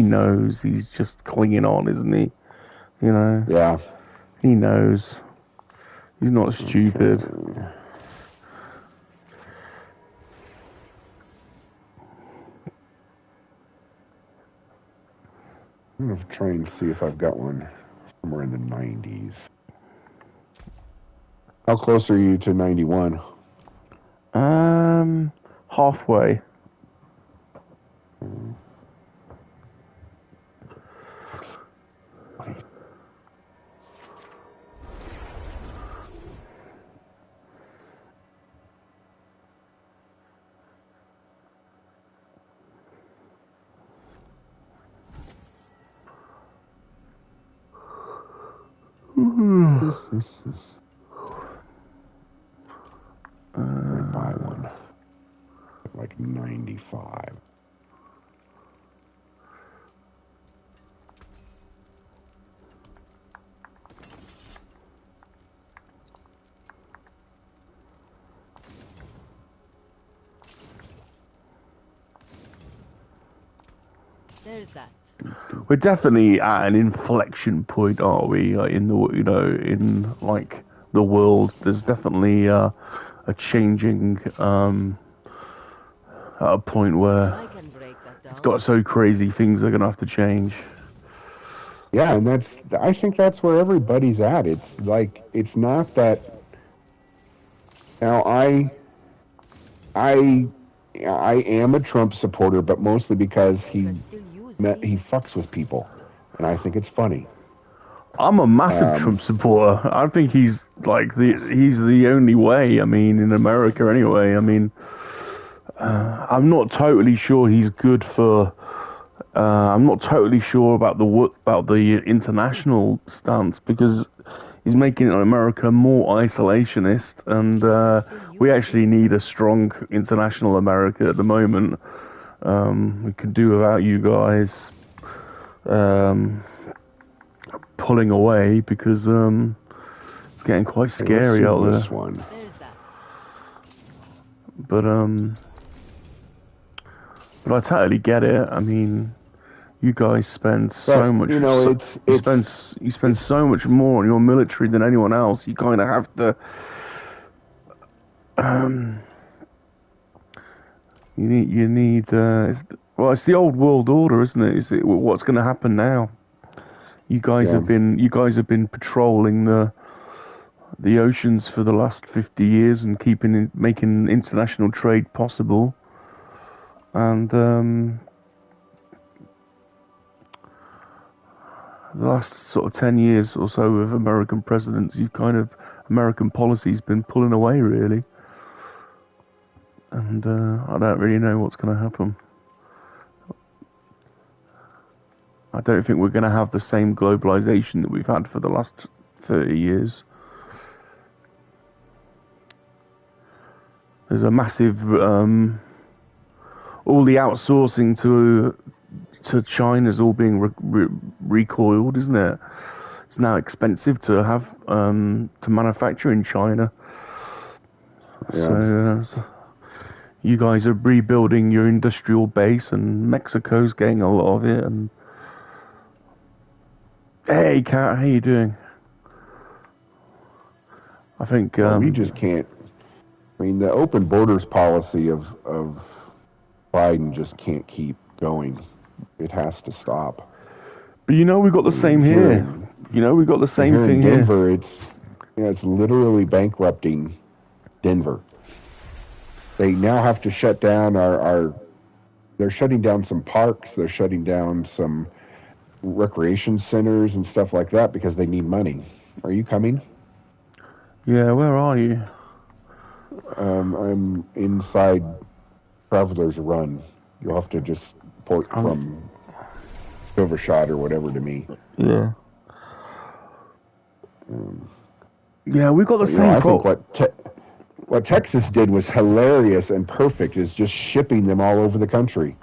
knows he's just clinging on, isn't he? You know? Yeah. He knows. He's not stupid. I'm going to try and see if I've got one somewhere in the 90s. How close are you to 91? Halfway. Buy one. Like 95. There's that. We're definitely at an inflection point, aren't we? In the world, there's definitely a changing at a point where I can break that down. it's got so crazy things are gonna have to change. Yeah, and I think that's where everybody's at. It's like, it's not that. Now, I am a Trump supporter, but mostly because he fucks with people, and I think it's funny. I'm a massive Trump supporter. I think he's the only way. I mean, in America anyway. I mean, I'm not totally sure he's good for. I'm not totally sure about the international stance, because he's making America more isolationist, and we actually need a strong international America at the moment. We could do without you guys pulling away, because it's getting quite scary out there. This one. But I totally get it. I mean, you guys spend so much. You know, you spend so much more on your military than anyone else. You kind of have to. You need. Well, it's the old world order, isn't it? Is it what's going to happen now? You guys have been patrolling the oceans for the last 50 years and making international trade possible. And the last sort of 10 years or so of American presidents, American policy's been pulling away, really. And I don't really know what's going to happen. I don't think we're going to have the same globalization that we've had for the last 30 years. There's a massive, all the outsourcing to China's all being recoiled, isn't it? It's now expensive to have to manufacture in China. Yeah. So you guys are rebuilding your industrial base, and Mexico's getting a lot of it. And hey, Kat, how you doing? I think we just can't. I mean, the open borders policy of Biden just can't keep going. It has to stop. But you know, we've got the same here. You know, we've got the same thing in Denver, here. It's literally bankrupting Denver. They now have to shut down they're shutting down some parks, they're shutting down some recreation centers and stuff like that because they need money. Are you coming? Yeah, where are you? I'm inside Traveler's Run. You'll have to just port from Overshot or whatever to me. Yeah. Yeah, we got the same I think what Texas did was hilarious and perfect, is just shipping them all over the country.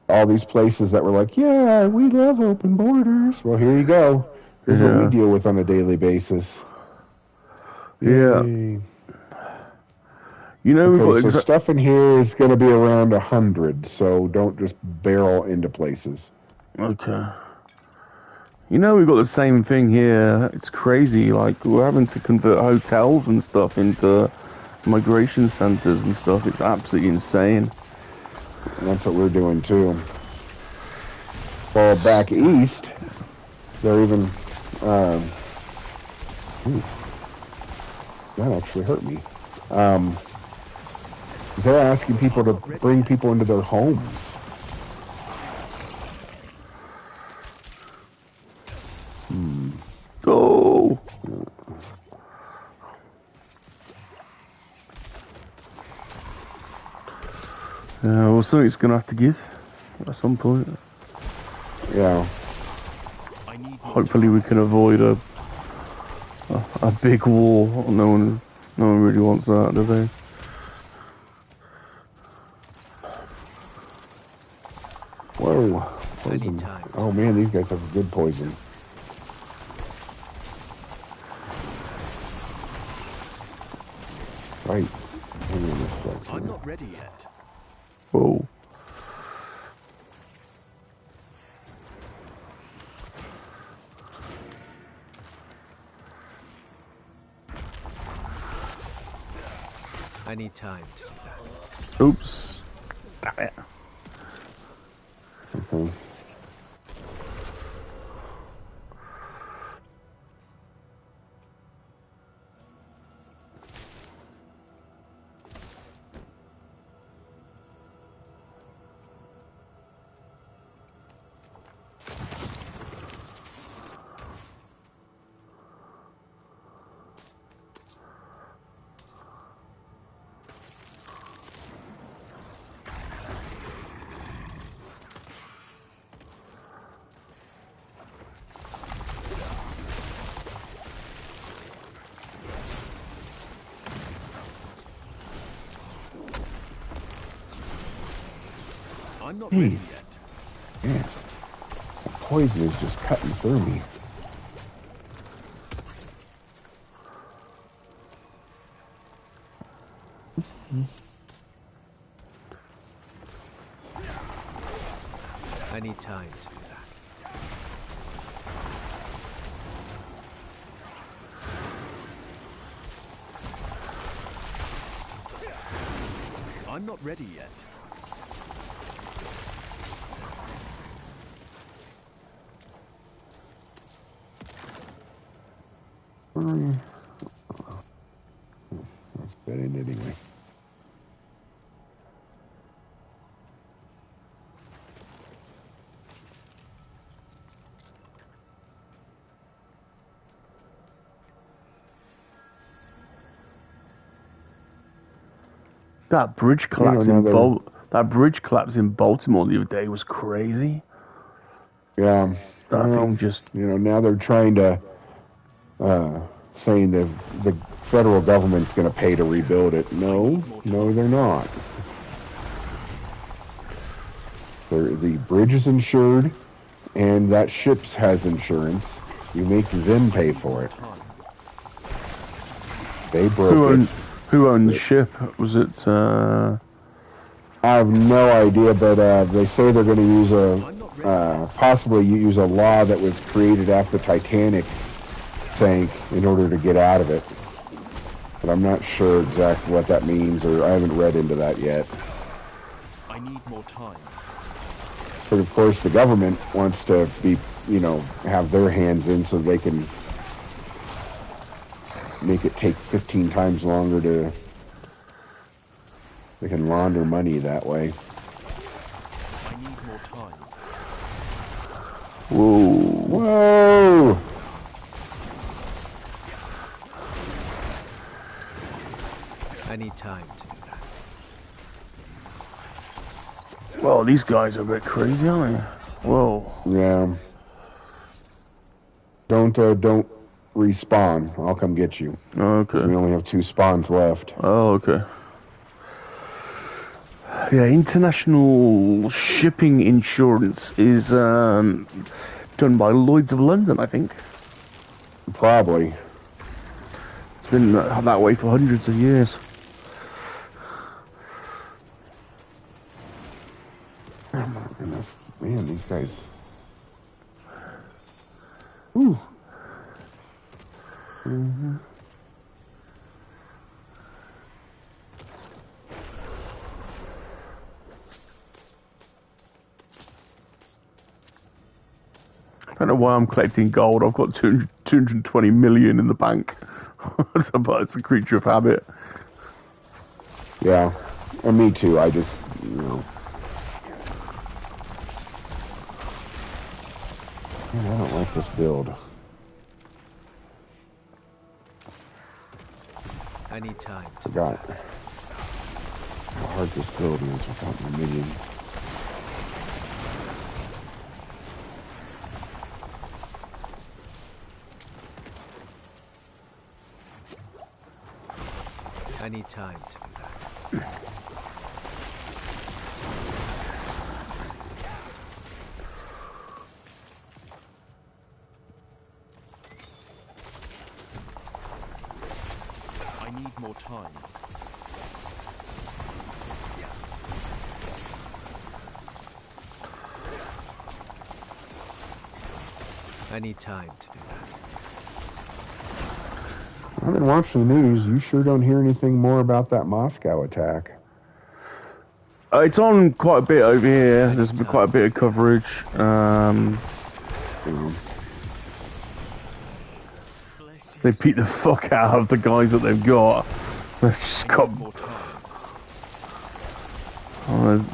All these places that were like, yeah, we love open borders. Well, here you go. Here's what we deal with on a daily basis. Yeah. Yay. You know, okay, so stuff in here is going to be around 100, so don't just barrel into places. Okay. You know, we've got the same thing here. It's crazy. Like, we're having to convert hotels and stuff into migration centers and stuff. It's absolutely insane. And that's what we're doing, too. Well, back east, they're even... that actually hurt me. They're asking people to bring people into their homes. Oh! Well, something's gonna have to give at some point. Yeah. Hopefully we can avoid a big war. No one really wants that, do they? Whoa. Poison. Oh man, these guys have good poison. Right. Hang on a second. I'm not ready yet. Whoa. I need time to do that. Oops. Damn it. Okay. I'm not ready yet. Yeah. The poison is just cutting through me. I need time to do that. I'm not ready yet. Let's get in anyway. That bridge collapse in Baltimore the other day was crazy. Yeah. That thing just... now they're trying to, saying the federal government's going to pay to rebuild it. No, they're not. The bridge is insured, and that ship has insurance. You make them pay for it. They broke it. Who owned the ship? Was it, I have no idea, but they say they're going to use possibly use a law that was created after Titanic sank in order to get out of it. But I'm not sure exactly what that means, or I haven't read into that yet. I need more time. But of course, the government wants to be, have their hands in so they can make it take 15 times longer to They can launder money that way. I need more time. Whoa. Whoa! I need time to do that. Well, these guys are a bit crazy, aren't they? Whoa. Yeah. Don't respawn. I'll come get you. Okay. We only have 2 spawns left. Oh, okay. Yeah, international shipping insurance is done by Lloyd's of London, I think. Probably. It's been that way for hundreds of years. Oh my goodness. Man, these guys. Ooh. Mm-hmm. I don't know why I'm collecting gold. I've got 220 million in the bank. It's a creature of habit. Yeah. And me too. I just, you know. Man, I don't like this build. I need time to Forgot how hard this build is without my minions. I need time to do that. I need more time. I need time to do that. I've been watching the news. You sure don't hear anything more about that Moscow attack. It's on quite a bit over here. There's been quite a bit of coverage. They beat the fuck out of the guys that they've got. They've just got.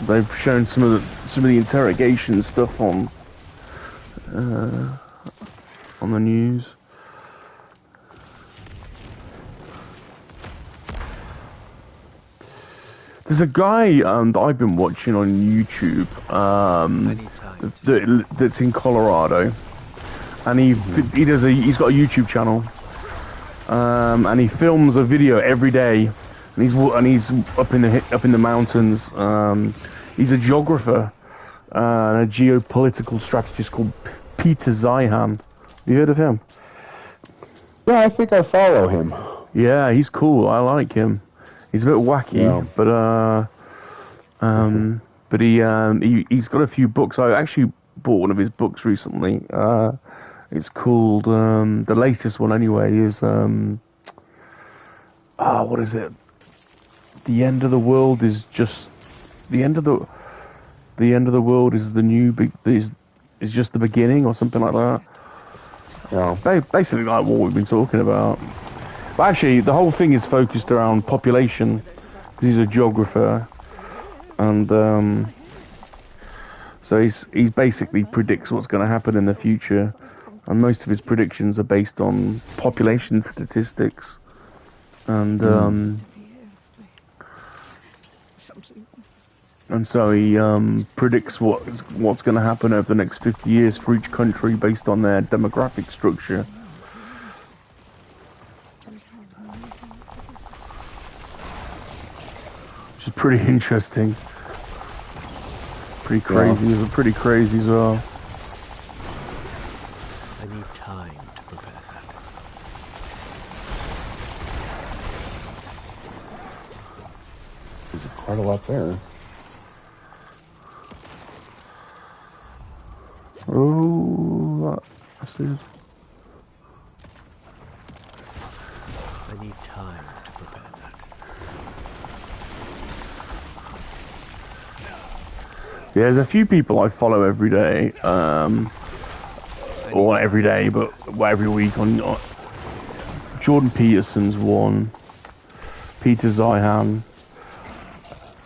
They've shown some of the interrogation stuff on the news. There's a guy that I've been watching on YouTube that's in Colorado, and he's got a YouTube channel, and he films a video every day, and he's up in the mountains. He's a geographer and a geopolitical strategist called Peter Zeihan. You heard of him? Yeah, I think I follow him. Yeah, he's cool. I like him. He's a bit wacky, yeah. but he's got a few books. I actually bought one of his books recently. It's called the latest one anyway is what is it? The end of the world is just the end of the world is the new is just the beginning or something like that. Yeah. Basically like what we've been talking about. But actually, the whole thing is focused around population, because he's a geographer, and so he basically predicts what's going to happen in the future, and most of his predictions are based on population statistics, and so he predicts what's going to happen over the next 50 years for each country based on their demographic structure. Which is pretty interesting. Pretty crazy. Yeah. Pretty crazy as well. I need time to prepare that. There's quite a lot there. Oh, I see. I need time to prepare that. Yeah, there's a few people I follow every day, or not every day, but every week on Jordan Peterson's one, Peter Zeihan,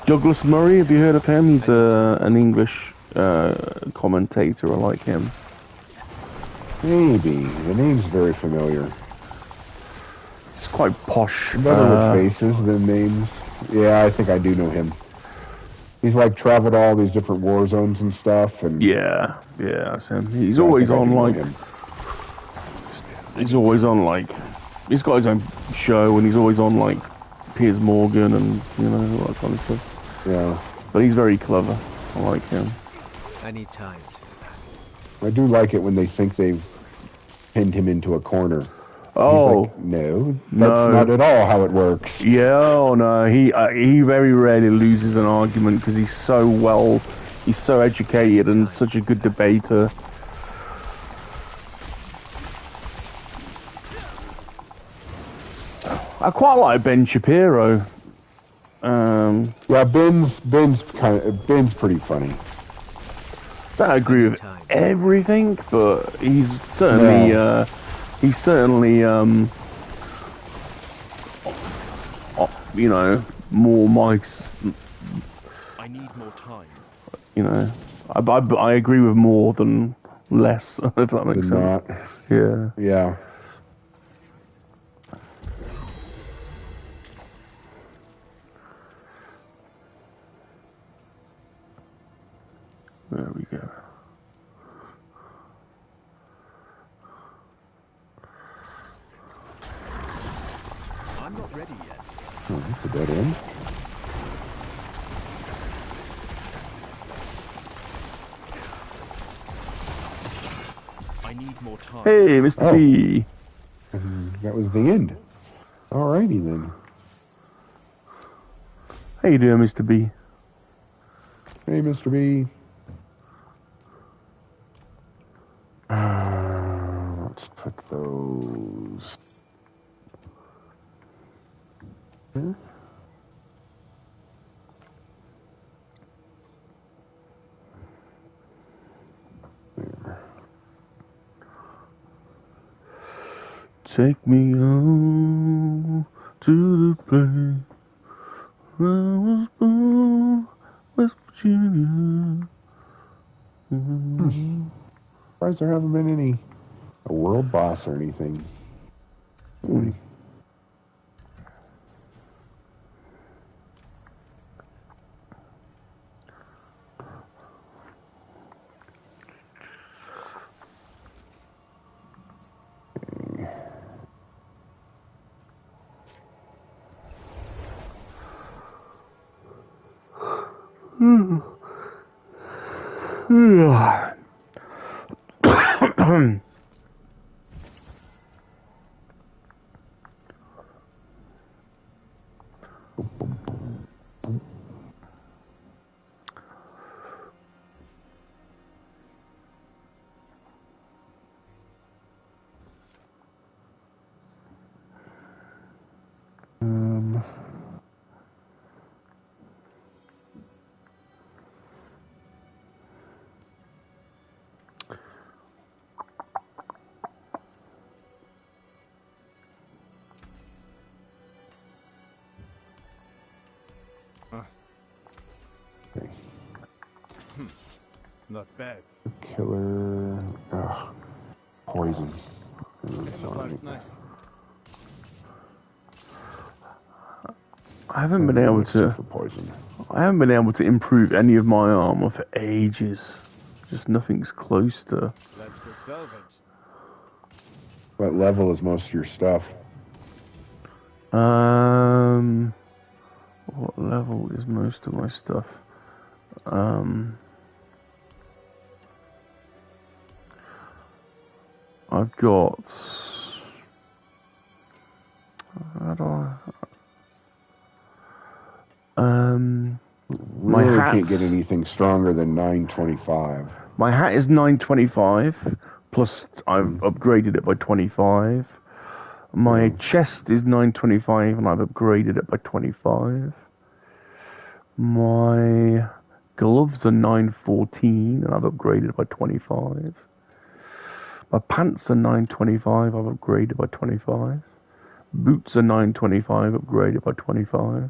Douglas Murray, have you heard of him? He's an English commentator. I like him. Maybe. The name's very familiar. He's quite posh. Better with faces than names. Yeah, I think I do know him. He's like traveled all these different war zones and stuff. And yeah, that's him. He's always on like. He's always on like. He's got his own show, and he's always on like Piers Morgan and all that kind of stuff. Yeah. But he's very clever. I like him. I need time. I do like it when they think they've pinned him into a corner. Oh like, no, that's not at all how it works. Yeah, no, he very rarely loses an argument because he's so educated and such a good debater. I quite like Ben Shapiro. Yeah, Ben's pretty funny. I don't agree with everything, but he's certainly more Mike's. I need more time. I agree with more than less, if that makes sense. Yeah. Yeah. There we go. I'm not ready yet. Oh, is this a dead end? I need more time. Hey, Mr. B. That was the end. Alrighty then. How you doing, Mr. B? Hey, Mr. B. Let's put those. Here. There. Take me home to the place where I was born, West Virginia. Surprised there haven't been any a world boss or anything. Not bad. Killer. Poison. Nice. I haven't been able to. I haven't been able to improve any of my armor for ages. Just nothing's close to. That's good salvage. What level is most of your stuff? What level is most of my stuff? I've got. How do I? My really hat can't get anything stronger than 925. My hat is 925, plus I've upgraded it by 25. My chest is 925, and I've upgraded it by 25. My gloves are 914, and I've upgraded by 25. My pants are 925, I've upgraded by 25. Boots are 925, upgraded by 25.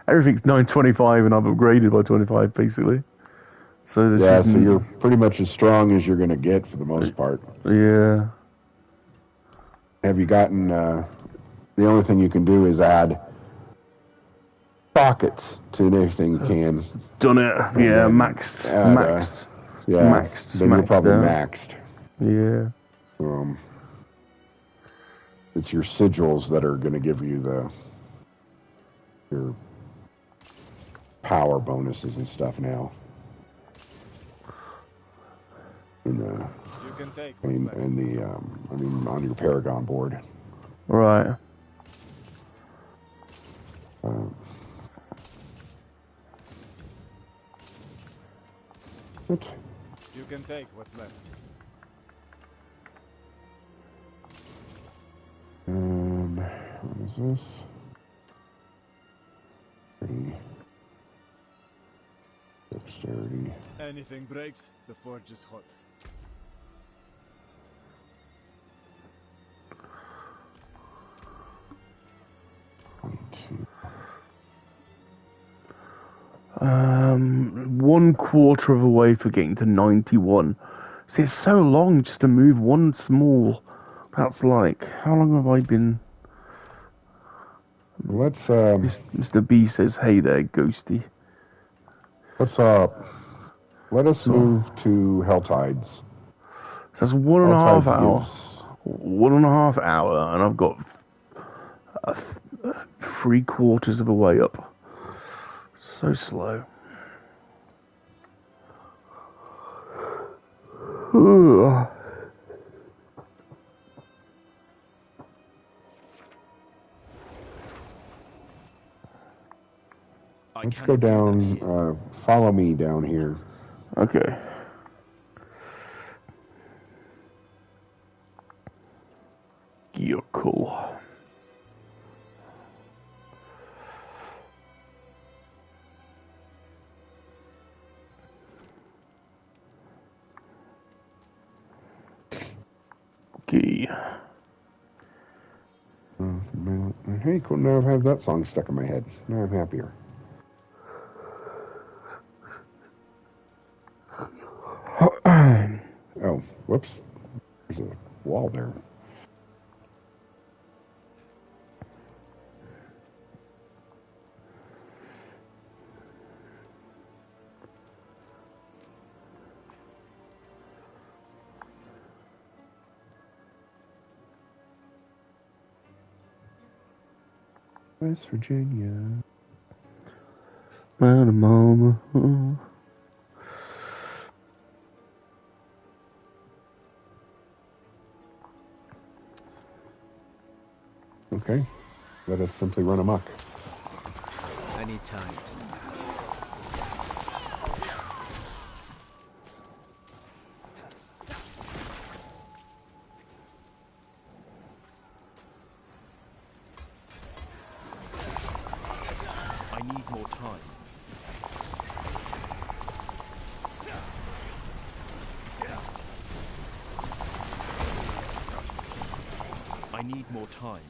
everything's 925, and I've upgraded by 25 basically. So Yeah, so you're pretty much as strong as you're going to get for the most part. Yeah. Have you gotten? The only thing you can do is add sockets to anything you can. Done it. Yeah, maxed. Yeah, Maxed. then you're probably out. maxed. Yeah. It's your sigils that are going to give you your power bonuses and stuff now. On your Paragon board. Right. What? You can take what's left. What is this? Dexterity. Anything breaks, the forge is hot. One quarter of a way for getting to 91. See, it's so long just to move one small. That's like, how long have I been? Let's Mr. B says, "Hey there, Ghosty." Let us move to Helltides. So that's 1.5 hours. Gives... 1.5 hours, and I've got 3/4 of a way up. So slow. Let's go down. Follow me down here. Okay. You're cool. Okay. Hey, cool. Now I have that song stuck in my head. Now I'm happier. Oh, whoops. There's a wall there. West Virginia. Mama. Okay. Let us simply run amok. I need time. I need more time. I need more time.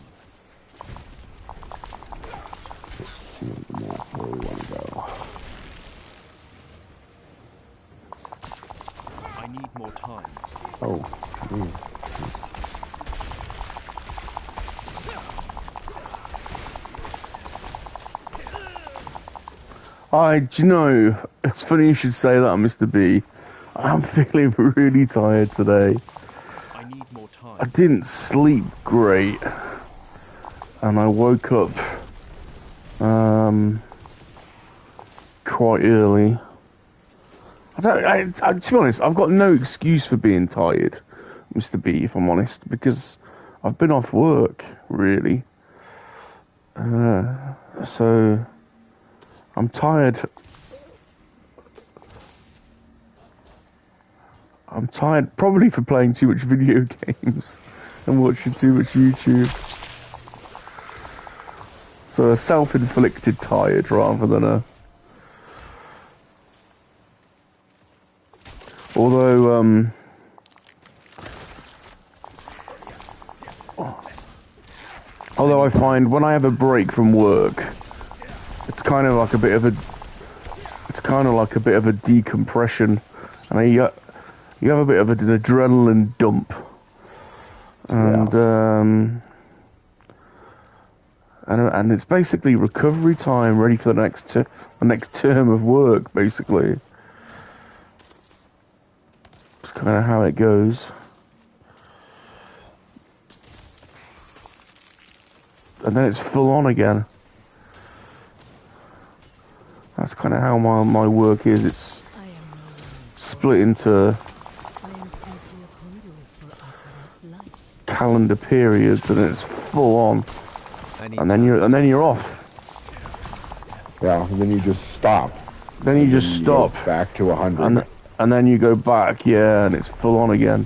Let's see on the map where we want to go. I need more time. Oh. Do you know, it's funny you should say that, Mr. B. I'm feeling really tired today. I need more time. I didn't sleep great. And I woke up quite early. To be honest, I've got no excuse for being tired, Mr. B, if I'm honest, because I've been off work, really. So I'm tired. I'm tired probably for playing too much video games and watching too much YouTube. So a self-inflicted tired rather than a... Although, I find when I have a break from work, it's kind of like a bit of a, it's kind of like a bit of a decompression, and you have a bit of an adrenaline dump, and and it's basically recovery time, ready for the next term of work, basically. It's kind of how it goes. And then it's full on again. That's kind of how my work is. It's split into calendar periods, and it's full on. And then you're off. Yeah, and then you just stop. Then you just stop. Back to 100. And then you go back, yeah, and it's full on again.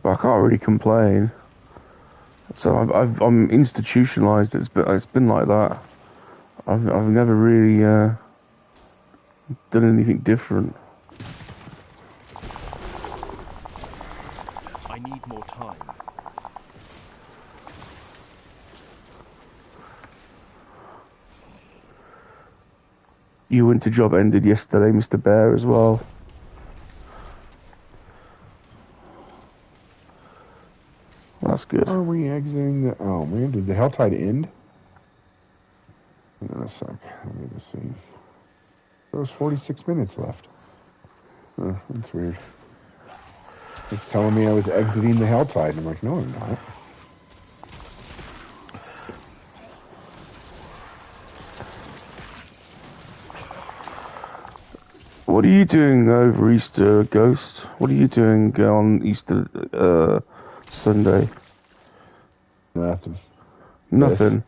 But I can't really complain. So I'm institutionalized. It's been like that. I've never really done anything different. I need more time. Your winter job ended yesterday, Mr. Bear, as well. That's good. Are we exiting the... Oh, man, did the Helltide end? Hang on a sec. Let me just see. There was 46 minutes left. Oh, that's weird. It's telling me I was exiting the Helltide. I'm like, no, I'm not. What are you doing over Easter, Ghost? What are you doing on Easter Sunday? Nothing. Nothing.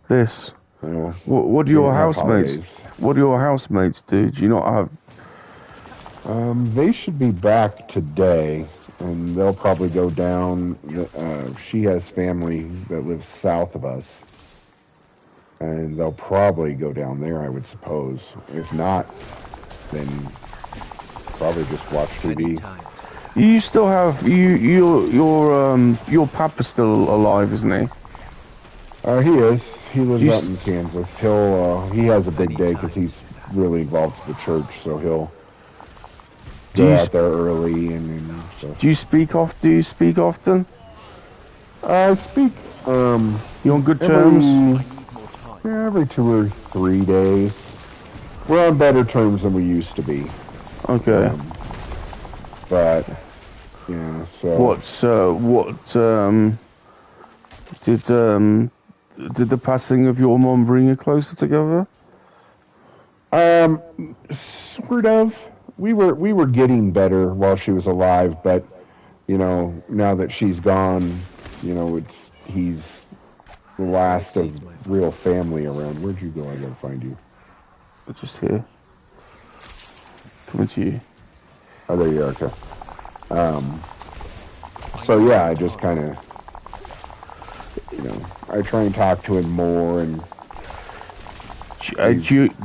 This. No. What do your housemates? What do your housemates do? Do you not have? They should be back today, and they'll probably go down. She has family that lives south of us, and they'll probably go down there, I would suppose. If not, then probably just watch TV. You still have your papa's still alive, isn't he? He is. He lives out in Kansas. He has a big day because he's really involved with the church, so he'll go out there early and stuff. Do you speak often? I speak. You on good terms? Every 2 or 3 days. We're on better terms than we used to be. Okay. But yeah. So did the passing of your mom bring you closer together? Sort of. We were getting better while she was alive, but you know, now that she's gone, you know, he's the last of real family around. Where'd you go? I gotta find you. Just here. Coming to you. Oh, there you are. Okay. So yeah, I just kind of, you know, I try and talk to him more and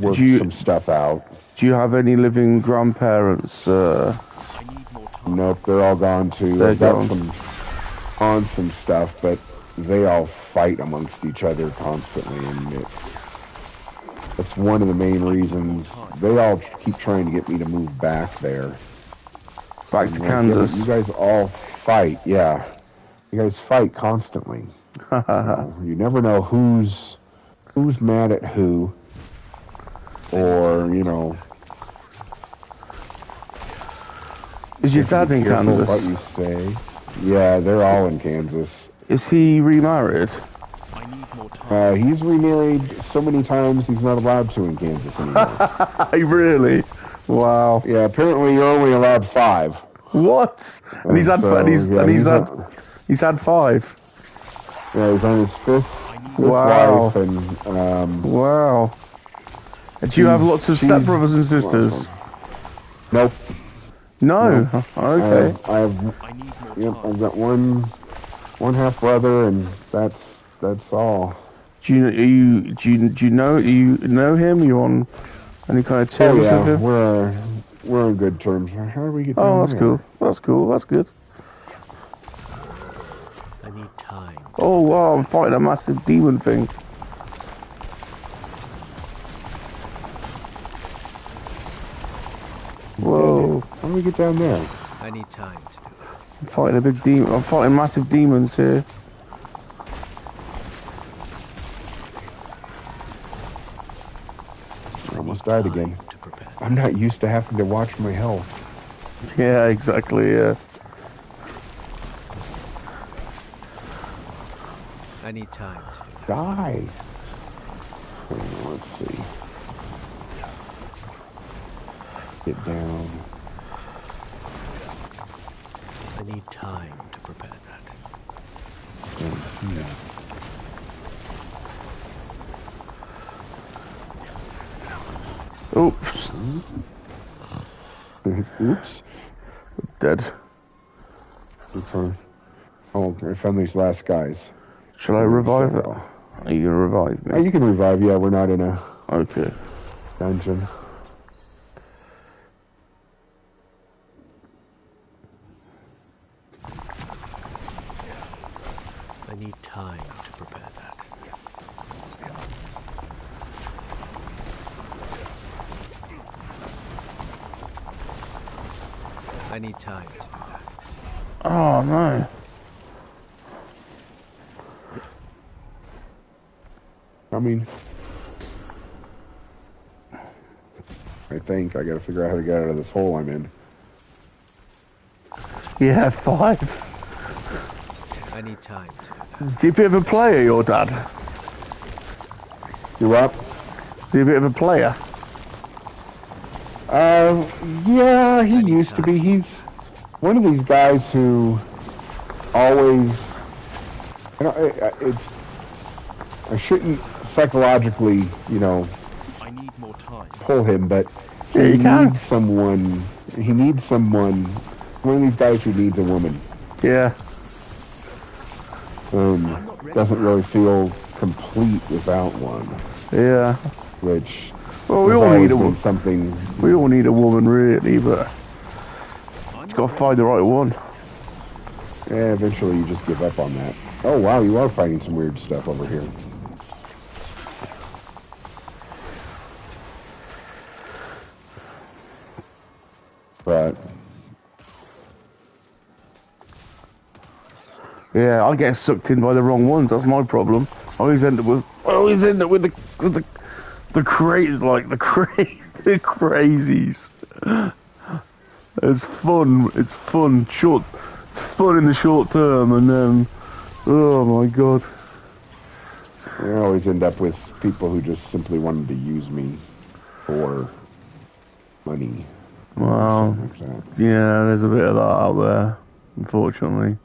work some stuff out. Do you have any living grandparents? Nope, they're all gone too. They've got some aunts and stuff, but they all fight amongst each other constantly, and it's one of the main reasons they all keep trying to get me to move back there. Back to Kansas. You guys all fight, yeah. You guys fight constantly. You never know who's mad at who, or you know. Is your dad in Kansas? What you say? Yeah, they're all in Kansas. Is he remarried? He's remarried so many times he's not allowed to in Kansas anymore. Really? Wow. Yeah, apparently you're only allowed 5. What? And he's had he's had 5. Yeah, he's on his 5th wow. wife, and wow. And do you have lots of stepbrothers and sisters? Nope. No. Okay. I've got one half brother, and that's all. Do you know him? You on any kind of terms with him? We're on good terms. How do we get? Oh, that's cool. That's cool. That's good. I need time Oh wow, I'm fighting a massive demon thing. Whoa. How do we get down there? I need time to do that. I'm fighting a big demon. I'm fighting massive demons here. I almost died again. To prepare. I'm not used to having to watch my health. Yeah, exactly, yeah. I need time to do that. Die. Let's see. Get down. I need time to prepare that. Down here. Oops. Oops. Dead. Okay. Oh, I found these last guys. Shall I revive it? Are you gonna revive Oh, me? you can revive. Yeah, we're not in a Okay. dungeon. I need time to prepare that. I need time to do that. Oh no. I think I gotta figure out how to get out of this hole I'm in. Yeah, 5. I need time to do that. Is he a bit of a player, your dad? You up? Is he a bit of a player? Yeah, he used to be. He's one of these guys who always, I shouldn't psychologically, I need more time. pull him, but Yeah, he you can. needs someone, one of these guys who needs a woman. Yeah. Doesn't really feel complete without one, Yeah. which Well, we has all always need a been woman. something. We all need a woman, really, but you got to find the right one. Yeah, eventually you just give up on that. Oh wow, you are finding some weird stuff over here. But Yeah, I get sucked in by the wrong ones. That's my problem. I always end up with the crazy, like the the crazies. It's fun. It's fun. It's fun in the short term, and then, oh my god. I always end up with people who just simply wanted to use me for money. Wow. Something like that. Yeah, there's a bit of that out there, unfortunately.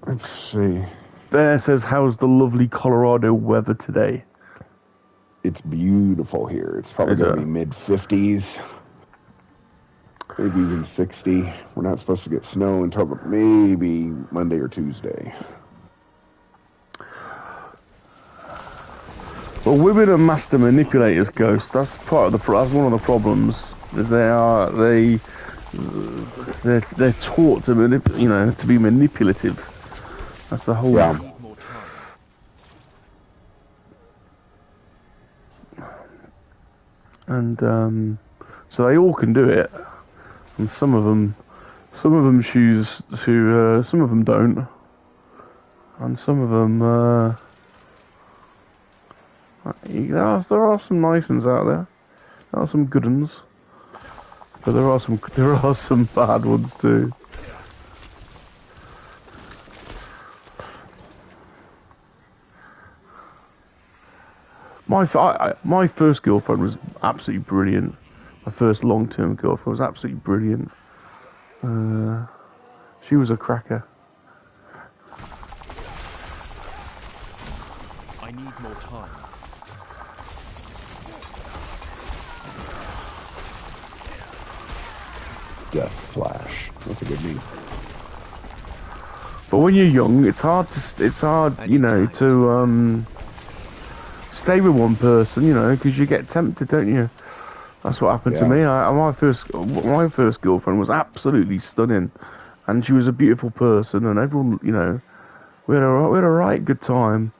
Let's see. Bear says, "How's the lovely Colorado weather today?" It's beautiful here. It's probably Is going to it? be mid-50s. Maybe even 60. We're not supposed to get snow until maybe Monday or Tuesday. Well, women are master manipulators, Ghost. That's part of the. That's one of the problems. Is they're taught to to be manipulative. That's the whole. Yeah. I need more time. And so they all can do it, and some of them choose to. Some of them don't, and some of them. There are some nice ones out there. There are some good ones, but there are some bad ones too. My first girlfriend was absolutely brilliant. My first long-term girlfriend was absolutely brilliant. She was a cracker. I need more time. Death Flash. That's a good name. But when you're young, it's hard, to stay with one person, because you get tempted, don't you? That's what happened to Yeah. me. My first girlfriend was absolutely stunning, and she was a beautiful person, and everyone, we had a right good time.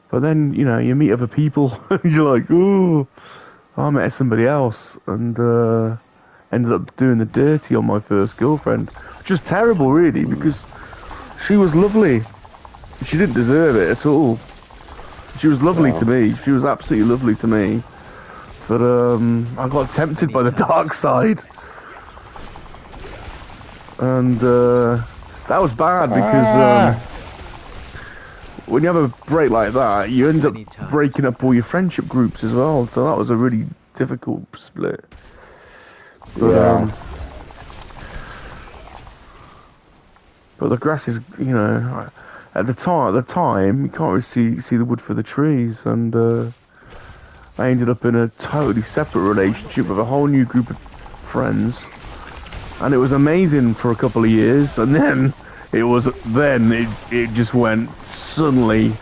But then, you know, you meet other people and you're like, ooh, I met somebody else and ended up doing the dirty on my first girlfriend. Which was terrible, really, because she was lovely. She didn't deserve it at all. She was lovely to me. She was absolutely lovely to me. But I got tempted by the dark side. And that was bad because when you have a break like that, you end up breaking up all your friendship groups as well. So that was a really difficult split. But, but the grass is, you know, at the time you can't really see the wood for the trees, and I ended up in a totally separate relationship with a whole new group of friends, and it was amazing for a couple of years, and then it just went suddenly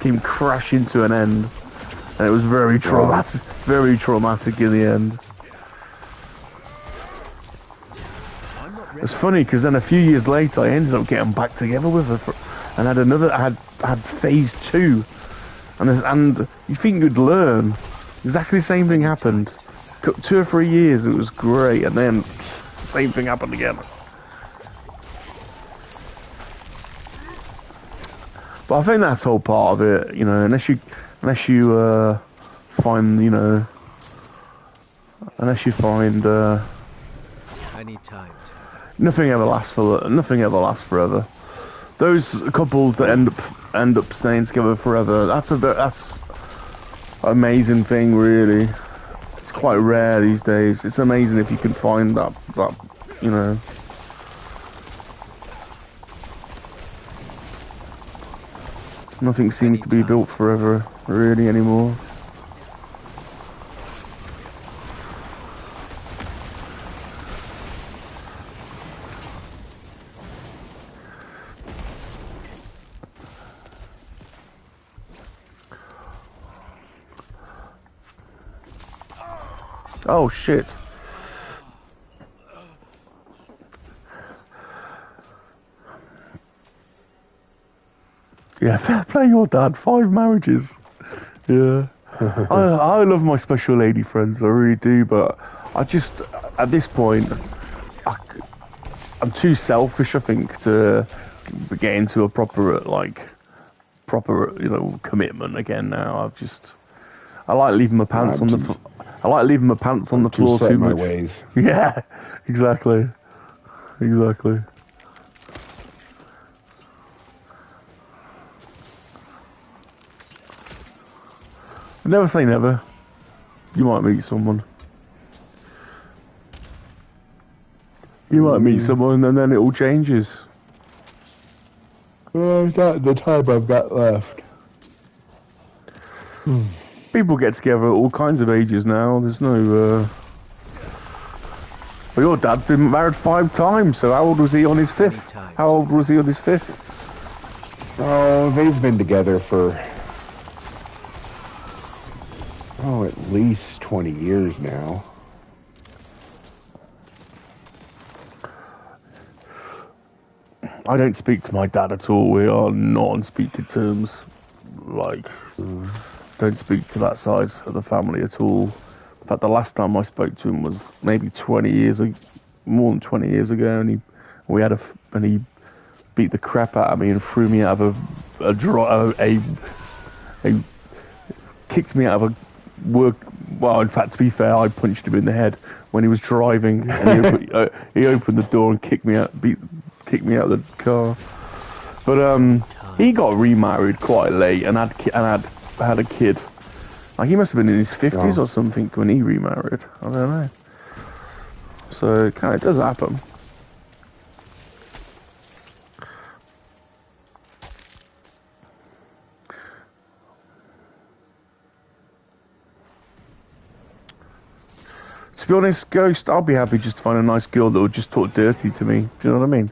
came crashing to an end, and it was very traumatic in the end. It's funny because then a few years later, I ended up getting back together with her, and I had phase 2, and you think you'd learn. Exactly the same thing happened. 2 or 3 years, it was great, and then the same thing happened again. But I think that's all part of it, you know. Unless you find, you know, I need time. Nothing ever lasts forever. Those couples that end up staying together forever, that's an amazing thing, really. It's quite rare these days. It's amazing if you can find that, you know. Nothing seems to be built forever, really, anymore. Oh shit. Yeah, fair play your dad. 5 marriages. Yeah. I love my special lady friends, I really do, but I just, at this point, I'm too selfish, I think, to get into a proper, you know, commitment again now. I like leaving my pants on the floor too much. Ways. Yeah, exactly. Never say never. You might meet someone. And then it all changes. Not the time I've got left. People get together at all kinds of ages now. There's no... Well, your dad's been married 5 times, so how old was he on his 5th? How old was he on his 5th? Oh, they've been together for... at least 20 years now. I don't speak to my dad at all. We are not on speaking terms. Don't speak to that side of the family at all. In fact, the last time I spoke to him was maybe more than 20 years ago, and he beat the crap out of me and threw me out of kicked me out of a work. Well, in fact, to be fair, I punched him in the head when he was driving, and he opened the door and kicked me out of the car. But he got remarried quite late and had a kid. Like, he must have been in his 50s or something when he remarried. I don't know. So it kind of does happen. To be honest, Ghost, I'll be happy just to find a nice girl that will just talk dirty to me. Do you know what I mean?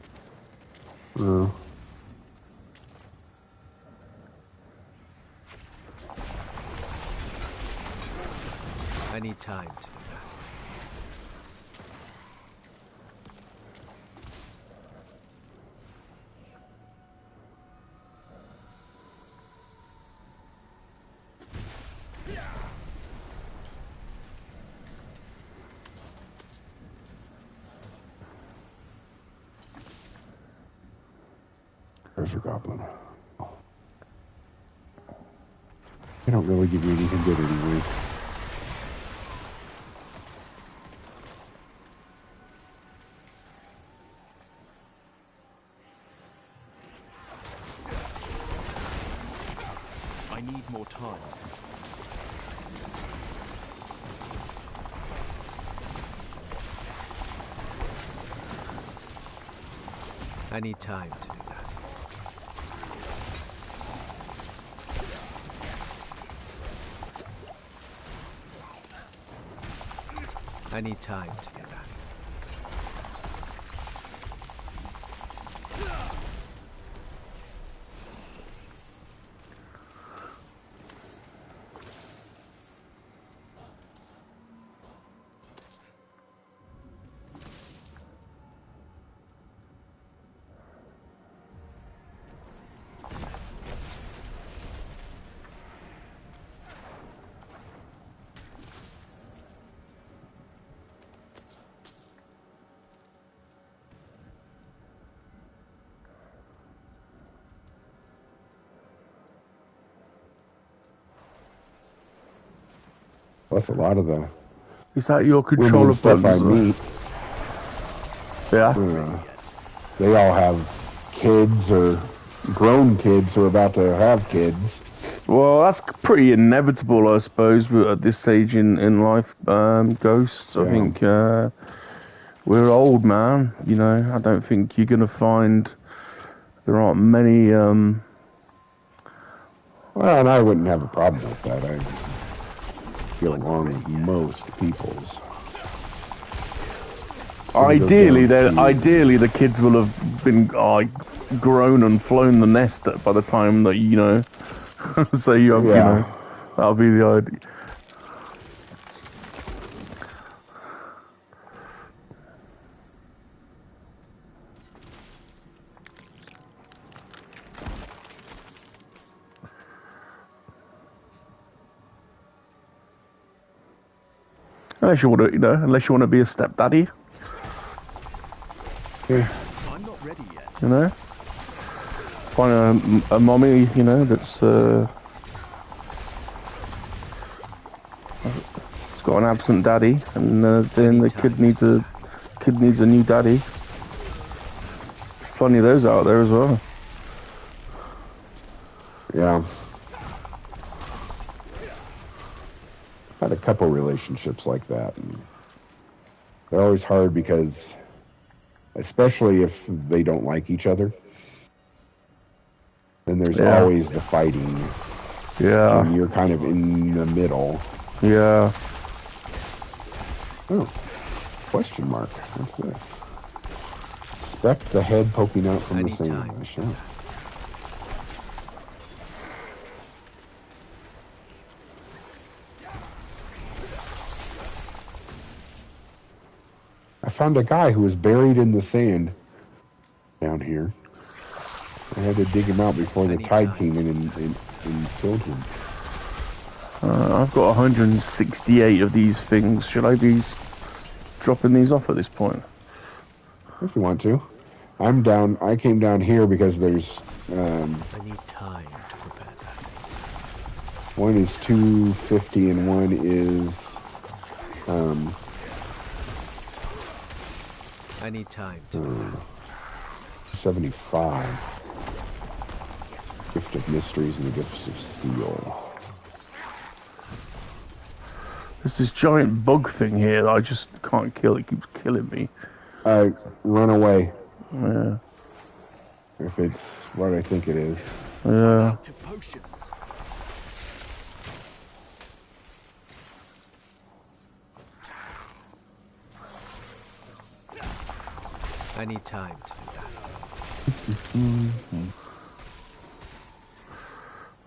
I need time to do that. treasure goblin. They don't really give you anything good anyway. I need more time. I need time to do that. I need time to get that. Plus, a lot of the Is that your women controller and stuff I buttons? meet, Yeah. they all have kids or grown kids who are about to have kids. Well, that's pretty inevitable, I suppose, but at this stage in life, Ghosts, I Yeah. think we're old, man. You know, I don't think you're going to find there aren't many... Well, and I wouldn't have a problem with that. I get along with most people's. Ideally, the kids will have been grown and flown the nest by the time that, you know... so you know, that'll be the idea. Unless you want to, you know, unless you want to be a stepdaddy, Yeah. I'm not ready yet. you know, find a mommy, you know, that's it's got an absent daddy, and then the kid needs a new daddy. Plenty of those out there as well. Yeah. Had a couple relationships like that. And they're always hard because, especially if they don't like each other, then there's always the fighting. Yeah. And you're kind of in the middle. Yeah. Oh, question mark. What's this? Inspect the head poking out from the sand. Sure. I found a guy who was buried in the sand down here. I had to dig him out before the tide came in and killed him. I've got 168 of these things. Should I be dropping these off at this point? If you want to. I'm down. I came down here because there's... I need time to prepare that. One is 250 and one is... I need time to 75. Gift of Mysteries and the Gifts of Steel. There's this giant bug thing here that I just can't kill. It keeps killing me. Run away. Yeah. If it's what I think it is. Yeah. I need time to do that.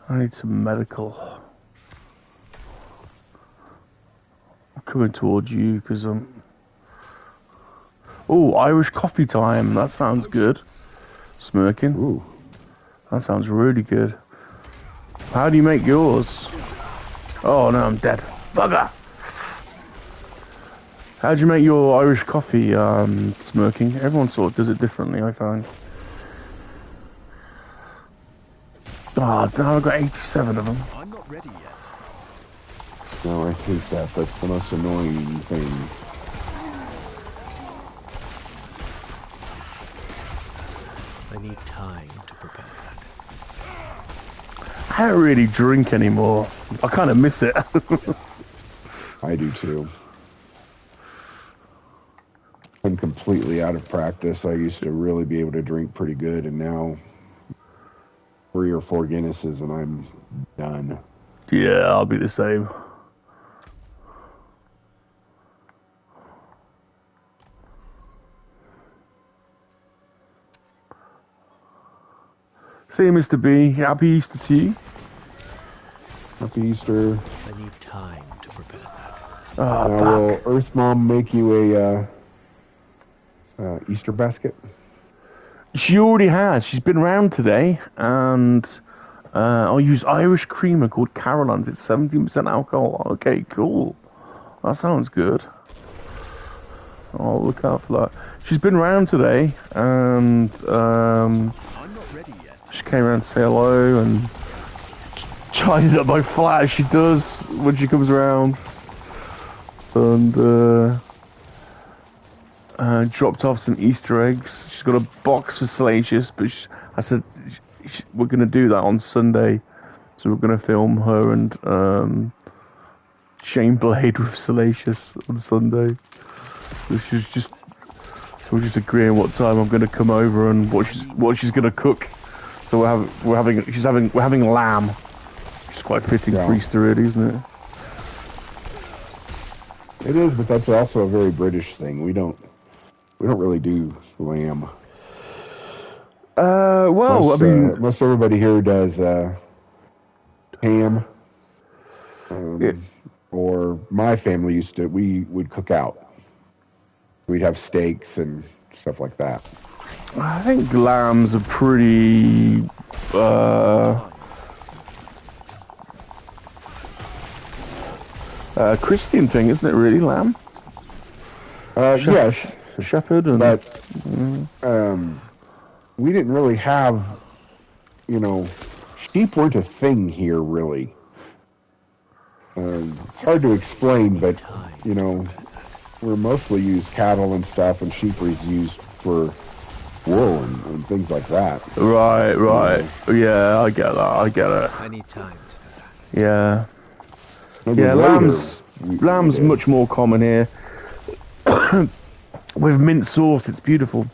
I need some medical. I'm coming towards you because I'm... Oh, Irish coffee time. That sounds good. Smirking. Ooh. That sounds really good. How do you make yours? Oh no, I'm dead. Bugger! How do you make your Irish coffee, Smirking? Everyone sort of does it differently, I find. Oh, no, I've got 87 of them. I'm not ready yet. No, I hate that. That's the most annoying thing. I need time to prepare that. I don't really drink anymore. I kind of miss it. I do too. I'm completely out of practice. I used to really be able to drink pretty good, and now 3 or 4 Guinnesses and I'm done. Yeah, I'll be the same. See you, Mr. B. Happy Easter to you. Happy Easter. I need time to prepare that. Oh, Now, fuck. will Earth Mom make you a Easter basket? She already has. She's been around today, and I'll use Irish creamer called Caroline's. It's 17% alcohol. Okay, cool. That sounds good. I'll look out for that. She's been around today, and I'm not ready yet. she came around to say hello and tidied up my flat as she does when she comes around. And dropped off some Easter eggs. She's got a box for Salacious, but I said we're going to do that on Sunday. So we're going to film her and Shane Blade with Salacious on Sunday. So we're just agreeing what time I'm going to come over and what she's going to cook. So we're having lamb. Which is quite fitting for Easter, really, isn't it? It is, but that's also a very British thing. We don't really do lamb. Well, I mean, most everybody here does ham. Or my family we would cook out. We'd have steaks and stuff like that. I think lamb's a pretty Christian thing, isn't it? Really, lamb. Yes, shepherd, and but we didn't really have, sheep weren't a thing here really. It's hard to explain, but we're mostly used cattle and stuff, and sheep was used for wool and things like that. Right. Yeah, I get it. I need time to do that. Yeah. Maybe Yeah, later lamb's we did. much more common here. With mint sauce, it's beautiful.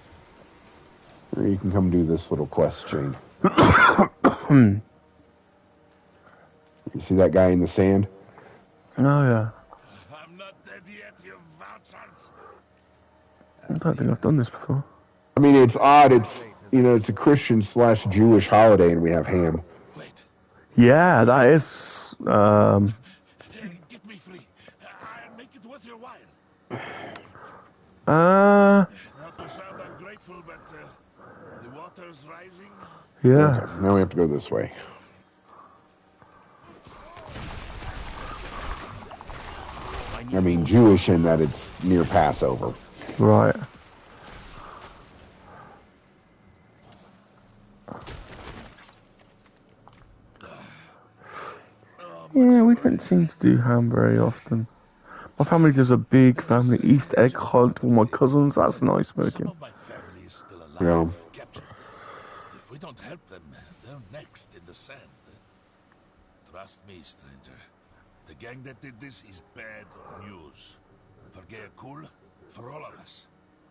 You can come do this little quest, Shane. You see that guy in the sand? Oh yeah. I'm not dead yet, you vouchers. I don't think I've done this before. I mean, it's odd. It's it's a Christian/Jewish holiday, and we have ham. Wait, Yeah, that is. get me free. I'll make it worth your while. Not to sound ungrateful, but the water's rising. Yeah. Okay, now we have to go this way. I mean, Jewish in that it's near Passover. Right. Yeah, we don't seem to do ham very often. My family does a big family Easter egg hunt with my cousins. That's nice, Some smoking. of my family is still alive. Yeah. Captured. If we don't help them, they're next in the sand. Trust me, stranger. The gang that did this is bad news. For Geakul, for all of us.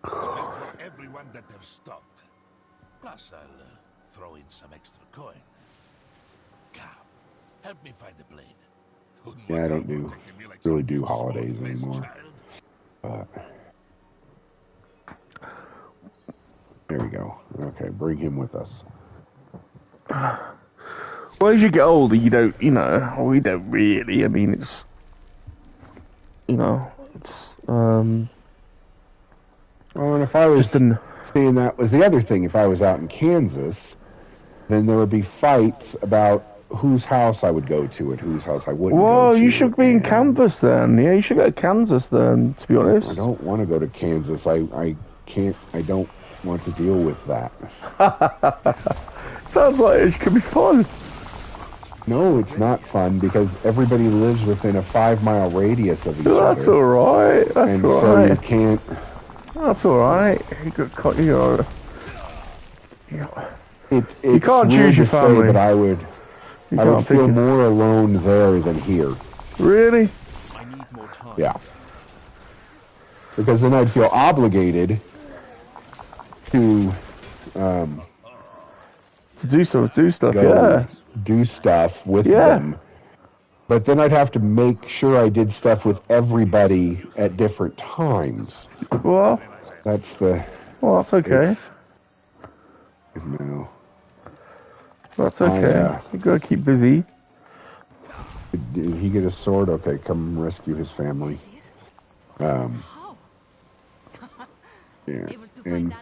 It's best for everyone that they're stopped. Plus, I'll throw in some extra coin. Come, help me find the blade. Wouldn't Yeah, want I don't you do protecting me like really some do holidays small-faced anymore. child. There we go. Okay, bring him with us. Well, as you get older, we don't really. I mean, it's, Well, and if I was Just seeing that was the other thing, if I was out in Kansas, then there would be fights about whose house I would go to and whose house I wouldn't go well, to. you should be in And Kansas then. Yeah, you should go to Kansas then, to be honest. I don't want to go to Kansas. I can't. I don't want to deal with that. Sounds like it could be fun. No, it's not fun because everybody lives within a 5-mile radius of each That's other. alright. That's And alright. so you can't... That's alright. You got caught, you know. It's You can't weird choose your to say, family. but I would feel pick it. more alone there than here. Really? I need more time. Yeah. Because then I'd feel obligated to Do stuff, go yeah. do stuff with Yeah. them. But then I'd have to make sure I did stuff with everybody at different times. Well, That's the... well, that's okay. No. That's okay. You gotta keep busy. Did he get a sword? Okay, come rescue his family. Yeah. And,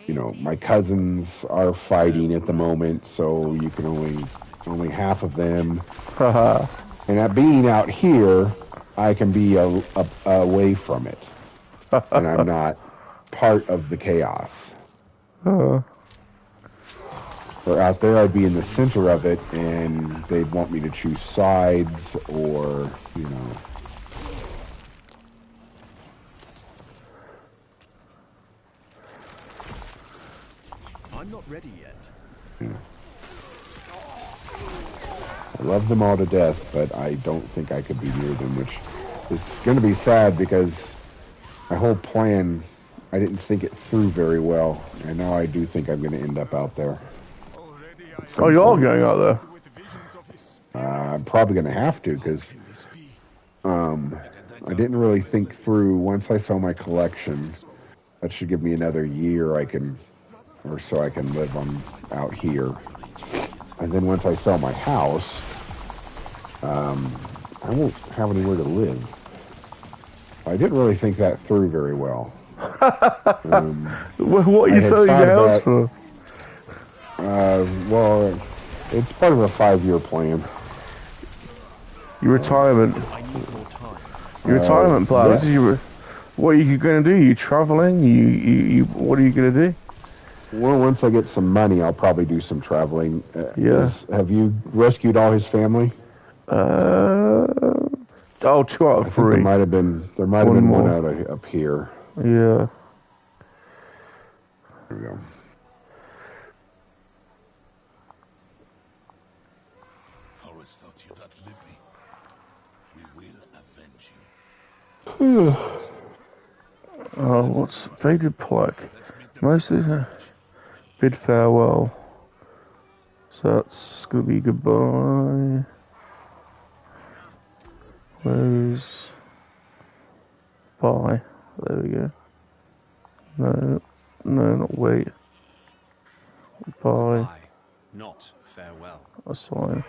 you know, my cousins are fighting at the moment, so you can only half of them. Haha. And at being out here, I can be away from it. And I'm not part of the chaos. Or out there, I'd be in the center of it, and they'd want me to choose sides, or, you know... I'm not ready yet. Yeah. I love them all to death, but I don't think I could be near them, which is going to be sad because my whole plan, I didn't think it through very well. And now I do think I'm going to end up out there. Oh, you are going out there? I'm probably going to have to because I didn't really think through. Once I saw my collection, that should give me another year I can live on out here. And then once I sell my house, I won't have anywhere to live. I didn't really think that through very well. What are you selling your house for? Well, it's part of a 5-year plan. Your retirement. I need more time. Your retirement plan. Yeah. This is your. What are you going to do? You traveling? You. What are you going to do? Well, once I get some money, I'll probably do some traveling. Yeah. Have you rescued all his family? 2 out of 3. There might have been one out up here. Yeah. There we go. Always thought you'd outlive me. We will avenge you. Oh, what's faded plaque? Mostly bid farewell. So that's gonna be goodbye. Close. Bye. There we go. No, not wait. Bye. Bye, not farewell. Assign.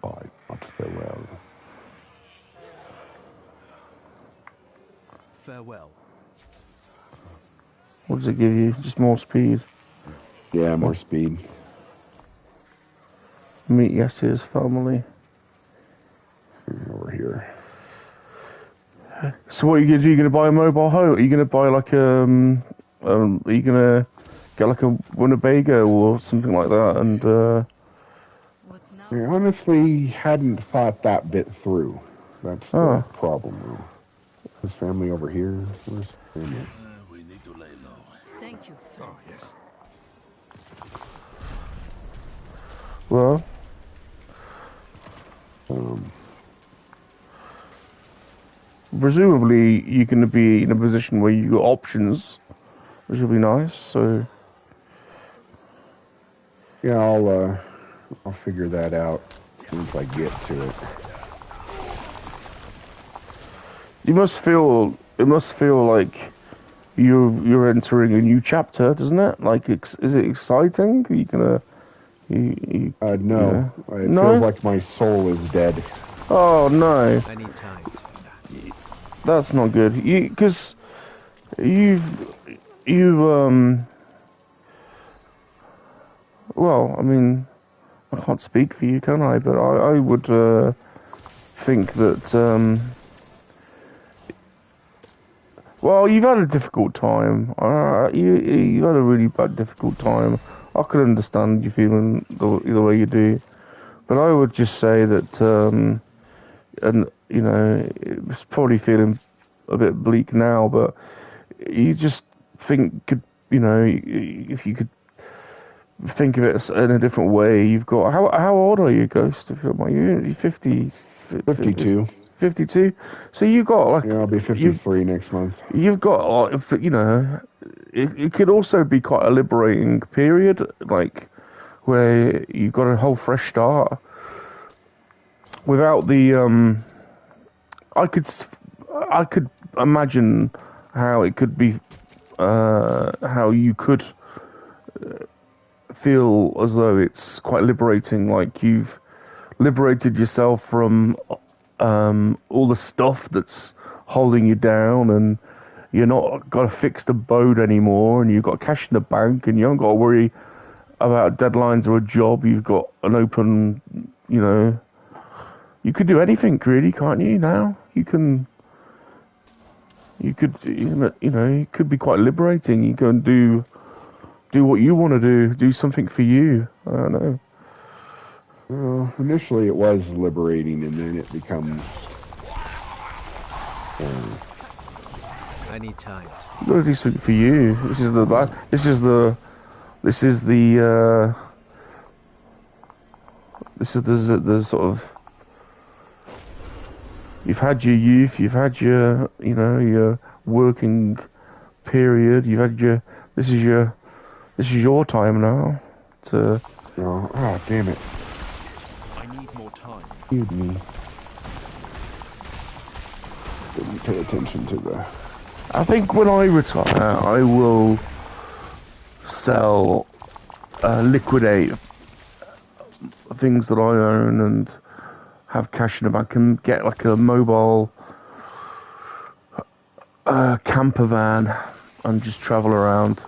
Bye, not farewell. Farewell. What does it give you? Just more speed. Yeah, more speed. Meet Yassir's family. Over here. So what are you gonna do? You gonna buy a mobile home? Are you gonna buy like are you gonna get like a Winnebago or something like that? And I honestly hadn't thought that bit through. That's the problem. His family over here. Where's his family? We need to lay low. Thank you. Oh, yes. well, presumably you're gonna be in a position where you got options, which will be nice. So Yeah, I'll figure that out once I get to it. it must feel like you're entering a new chapter, doesn't it? Like, is it exciting? Are you gonna? No. Yeah. It No? feels like my soul is dead. Oh no, I need time to do that. that's not good. Because well, I mean, I can't speak for you, can I? But I would think that well, you've had a difficult time. You've had a really bad, difficult time. I could understand you feeling the way you do. But I would just say that, and you know, it's probably feeling a bit bleak now, but you just think, you know, if you could think of it in a different way, you've got how old are you, Ghost? If you're 50, 52. 52. So you got like Yeah, I'll be 53 next month. you've got like, you know, it could also be quite a liberating period, like where you've got a whole fresh start without the I could imagine how it could be, how you could feel as though it's quite liberating, like you've liberated yourself from all the stuff that's holding you down, and you're not got to fix the boat anymore, and you've got cash in the bank, and you haven't got to worry about deadlines or a job. You've got an open, you know, you could do anything really, can't you? Now you could, you know, it could be quite liberating. You go and do what you want to do something for you. I don't know. Well, initially it was liberating, and then it becomes. I need time. You got to do something for you. This is the sort of. You've had your youth. You've had your, you know, your working period. You've had your. This is your time now. To. Oh, damn it! I need more time. Excuse me. Didn't pay attention to the. I think when I retire, I will sell, liquidate things that I own and have cash in the bank and get like a mobile camper van and just travel around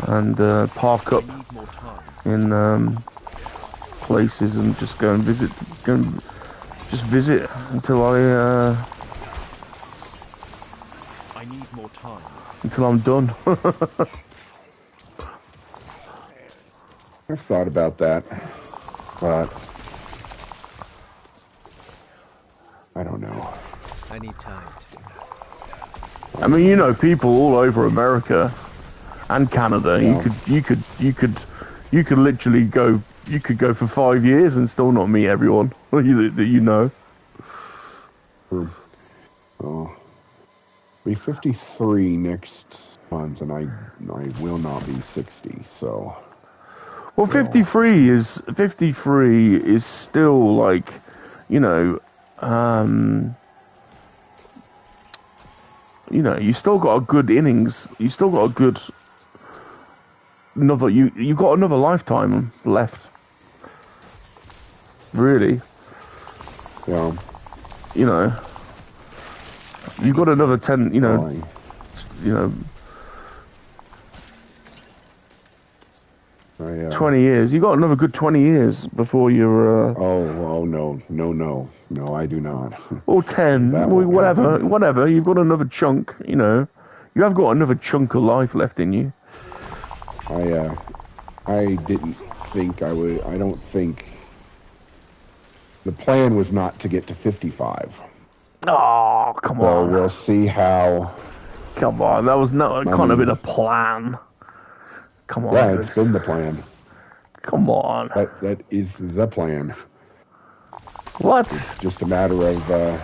and park up I need more time. in places and just go and visit, just visit until I need more time. until I'm done. I've thought about that, but I don't know. I need time to do that. I mean, you know, people all over America and Canada. Yeah. You could literally go. You could go for 5 years and still not meet everyone that you know. Oh, be 53 next month, and I will not be 60. So. Well, 53 is still like, you know, you still got a good innings. You still got a good another. You got another lifetime left. Really, Yeah. you know, you got another 10. You know, you know. 20 years. You got another good 20 years before you're. Oh no! I do not. Or 10, That won't whatever. You've got another chunk. You know, you have got another chunk of life left in you. I didn't think I would. I don't think the plan was not to get to 55. Oh, come So on. we'll see how. Come on. That was not kind of been a plan. Come on. Yeah, it's been the plan. Come on. That is the plan. What? It's just a matter of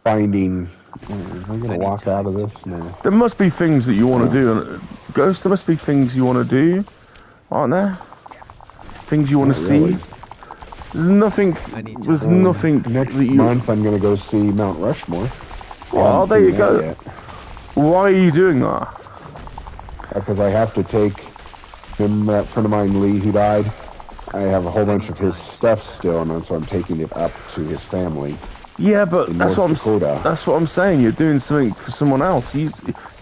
finding. Am I gonna walk out of this? No. There must be things that you want to do. Ghost, there must be things you want to do, aren't there? Things you want to Not see. really. There's nothing. There's nothing. Next that you... month, I'm gonna go see Mount Rushmore. Well, there you go. Yet. Why are you doing that? Because I have to take him, that friend of mine, Lee, who died. I have a whole bunch of his stuff still, and so I'm taking it up to his family. Yeah, but in that's North Dakota. That's what I'm saying. You're doing something for someone else. You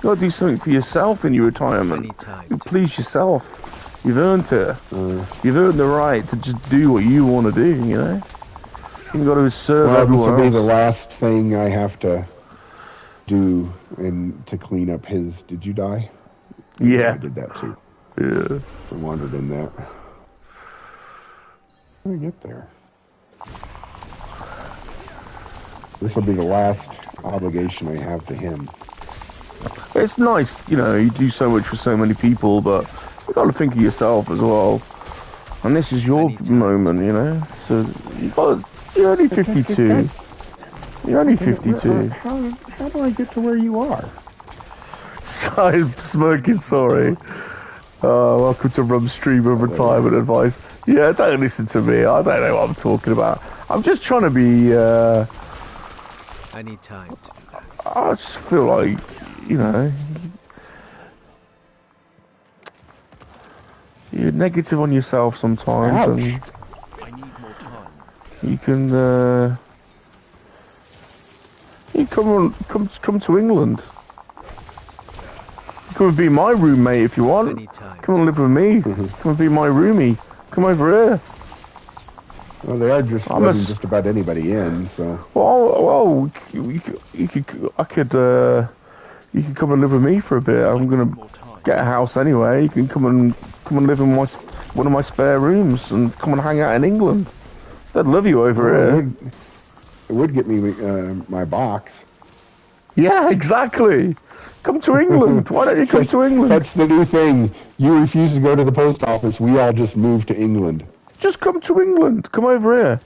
got to do something for yourself in your retirement. You please yourself. You've earned it. You've earned the right to just do what you want to do. You know. You've got to serve everyone This will be the else. last thing I have to do, and to clean up his. Did you die? Yeah. I did that too. Yeah. I wandered in that. Let me get there. This will be the last obligation I have to him. It's nice, you know, you do so much for so many people, but you got to think of yourself as well. And this is your moment, you know. So you're only 52. You're only 52. How do I get to where you are? I'm smoking, sorry. Welcome to Rum Stream of Retirement Advice. Yeah, don't listen to me. I don't know what I'm talking about. I'm just trying to be, I need time to do that. I just feel like, you know, you're negative on yourself sometimes. Ouch. And I need more time. you can, you come to England. Come and be my roommate if you I want. need time. Come and live with me. Come and be my roomie. Come over here. Well, they are just letting just about anybody in, so... Well, you could come and live with me for a bit. I'm gonna get a house anyway. You can come and live in one of my spare rooms and come and hang out in England. They'd love you over here. It would get me my box. Yeah, exactly. Come to England. Why don't you come to England? That's the new thing. You refuse to go to the post office. We all just move to England. Just come to England. Come over here.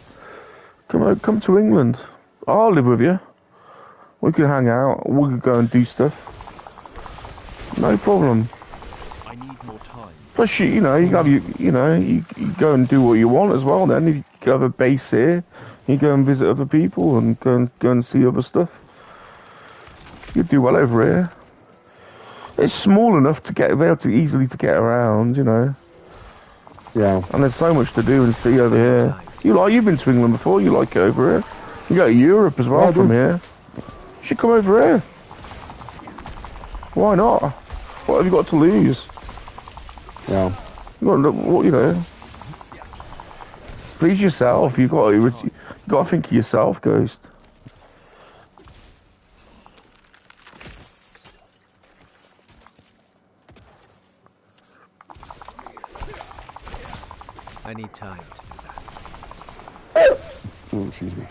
Come to England. I'll live with you. We can hang out. We could go and do stuff. No problem. I need more time. Plus, you know, you go and do what you want as well. Then you have a base here. You go and visit other people and go and see other stuff. You do well over here. It's small enough to be able to easily to get around, you know. Yeah. And there's so much to do and see over here. You've been to England before. You like it over here. You go to Europe as well from here. You should come over here. Why not? What have you got to lose? Yeah. You know. Please yourself. You got to think of yourself, Ghost. I need time to do that. Oh, excuse me.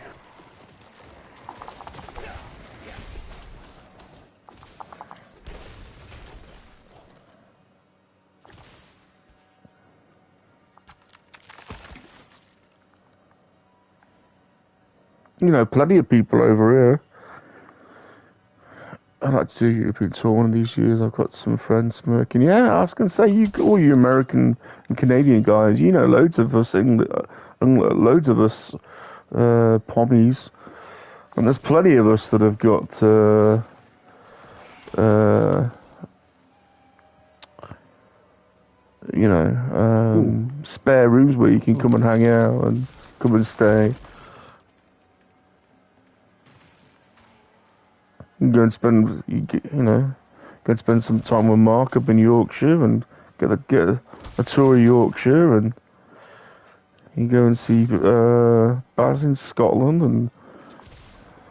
You know, plenty of people over here. I'd like to do a European tour one of these years. I've got some friends smirking. Yeah, I was going to say, all you American and Canadian guys, you know, loads of us, pommies. And there's plenty of us that have got, spare rooms where you can come and hang out and come and stay. Go and spend some time with Mark up in Yorkshire and get a tour of Yorkshire, and you go and see Baz in Scotland. And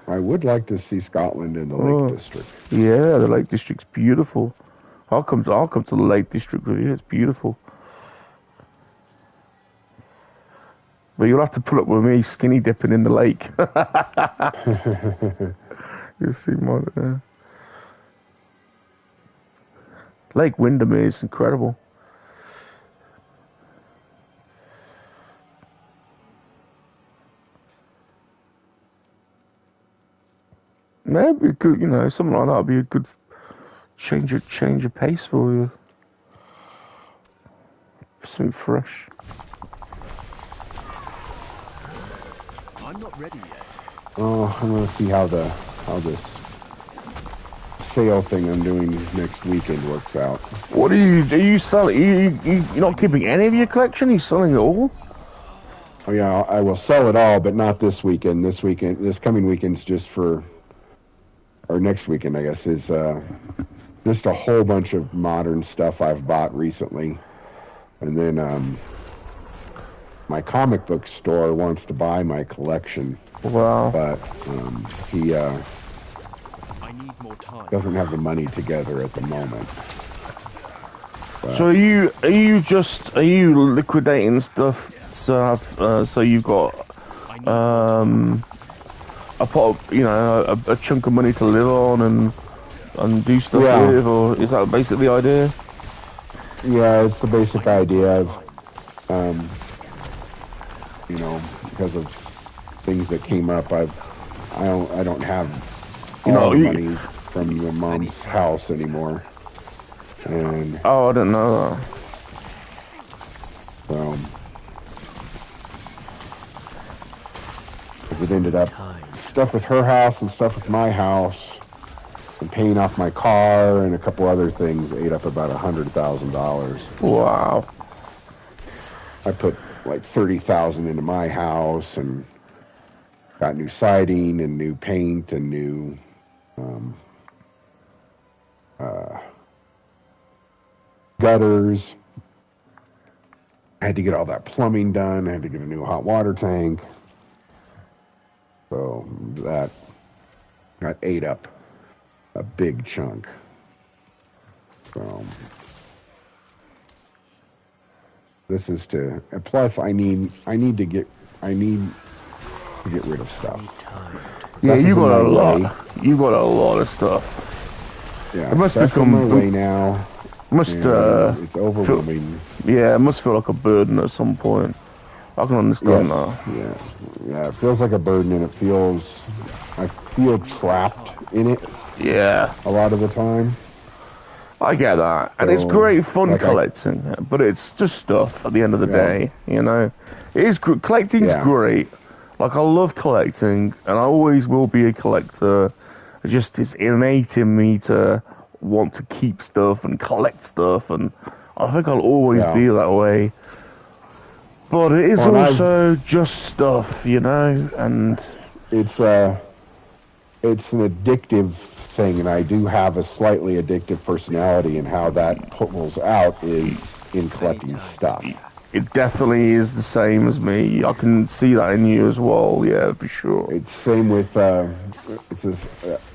I would like to see Scotland in the Lake District. Yeah, the Lake District's beautiful. I'll come to the Lake District with you. It's beautiful. But you'll have to put up with me skinny dipping in the lake. You see my Lake Windermere is incredible. Maybe good, you know, something like that would be a good change of pace for you. Something fresh. I'm not ready yet. Oh, I'm gonna see how this sale thing I'm doing next weekend works out. What are you selling? You're not keeping any of your collection? You're selling it all? Oh yeah, I will sell it all, but not this weekend. This coming weekend's just for, or next weekend, I guess, is just a whole bunch of modern stuff I've bought recently. And then my comic book store wants to buy my collection. Wow. But he I need more time. doesn't have the money together at the moment. But So are you liquidating stuff so you've got a pot of, a chunk of money to live on and do stuff Yeah. with, or is that basically the idea? Yeah, it's the basic idea of, because of things that came up, I don't have all the money from your mom's house anymore, and oh, I didn't know that. so because it ended up stuff with her house and stuff with my house, and paying off my car and a couple other things ate up about $100,000. Wow. I put like $30,000 into my house and got new siding and new paint and new gutters. I had to get all that plumbing done. I had to get a new hot water tank. So that ate up a big chunk. So this is to, and plus I need to get rid of stuff. Yeah, Stuff you is in got a my lot. way. You got a lot of stuff. Yeah, It must stuff's become in my way now. Must It's overwhelming. yeah, it must feel like a burden at some point. I can understand that. Yeah, it feels like a burden, and I feel trapped in it. Yeah, a lot of the time. I get that, and it's So, great fun like collecting, but it's just stuff at the end of the day, you know. It is collecting's great. Like I love collecting, and I always will be a collector. It's innate in me to want to keep stuff and collect stuff, and I think I'll always be that way. But it is also just stuff, you know, and it's an addictive thing, and I do have a slightly addictive personality, and how that pulls out is in collecting stuff. It definitely is the same as me. I can see that in you as well. Yeah, for sure. It's same with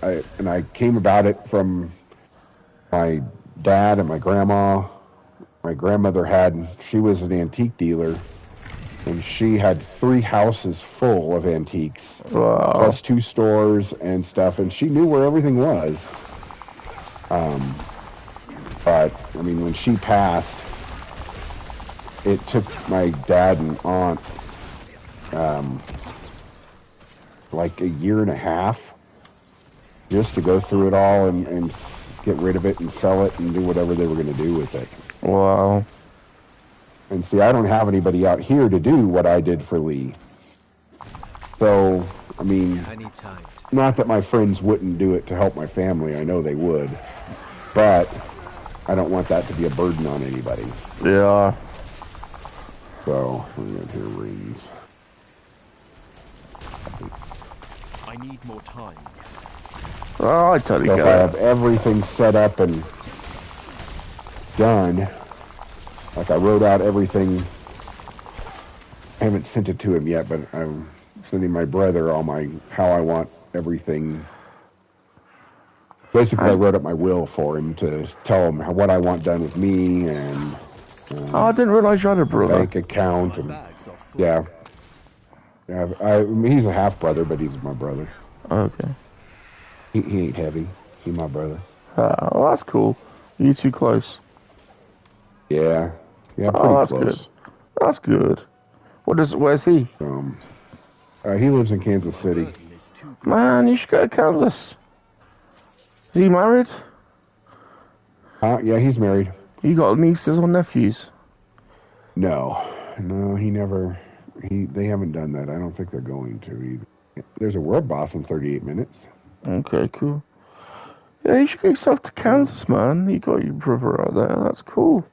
I came about it from my dad and my grandma. My grandmother she was an antique dealer, and she had 3 houses full of antiques, plus 2 stores and stuff, and she knew where everything was. But I mean, when she passed, it took my dad and aunt like a year and a half just to go through it all and get rid of it and sell it and do whatever they were going to do with it. Wow. And see, I don't have anybody out here to do what I did for Lee. So, I mean, not that my friends wouldn't do it to help my family. I know they would. But I don't want that to be a burden on anybody. Yeah. So, we're going to do rings. I need more time. Oh, I totally get it. If I have everything set up and done, like I wrote out everything. I haven't sent it to him yet, but I'm sending my brother how I want everything. Basically, I wrote up my will for him to tell him what I want done with me, and I didn't realize you had a brother. Bank account, and yeah. He's a half brother, but he's my brother. Okay. He ain't heavy. He's my brother. Well, that's cool. You two close. Yeah, pretty that's close. Good. That's good. Where's he? He lives in Kansas City. Man, you should go to Kansas. Is he married? Yeah, he's married. You got nieces or nephews? No, he never. They haven't done that. I don't think they're going to either. There's a World Boss in 38 minutes. Okay, cool. Yeah, you should get yourself to Kansas, man. You got your brother out there. That's cool.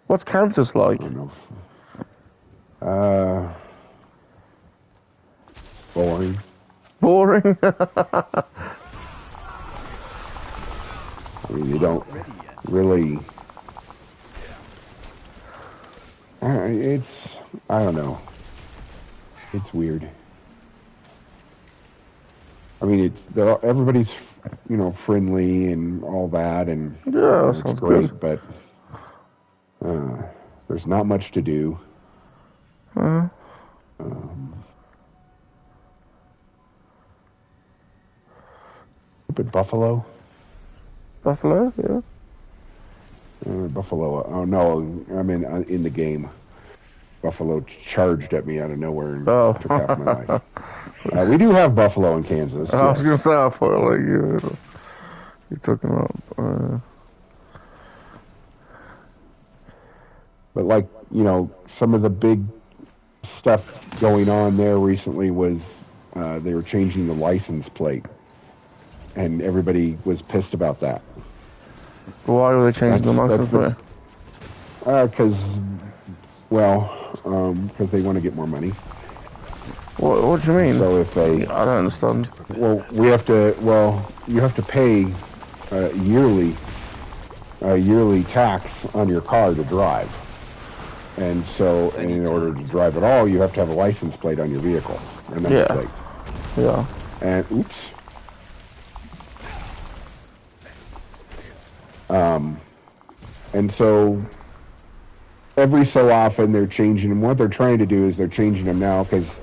What's Kansas like? I don't know. Boring. Boring? I mean, you don't really... I don't know. It's weird. I mean, everybody's, friendly and all that, and yeah, it's sounds great, good. but there's There's not much to do. Stupid buffalo. Buffalo, yeah. Buffalo. Oh no, I'm in the game. Buffalo charged at me out of nowhere and took half my life. We do have buffalo in Kansas. I was yes. gonna say, I thought like you're talking about. But like, you know, some of the big stuff going on there recently was they were changing the license plate, and everybody was pissed about that. Why were they changing the license plate? Because they want to get more money. What do you mean? So if they, I don't understand. well, you have to pay a yearly tax on your car to drive. And so, in order to drive at all, you have to have a license plate on your vehicle, a number plate. Yeah. And oops. And so, every so often they're changing them. What they're trying to do is they're changing them now because,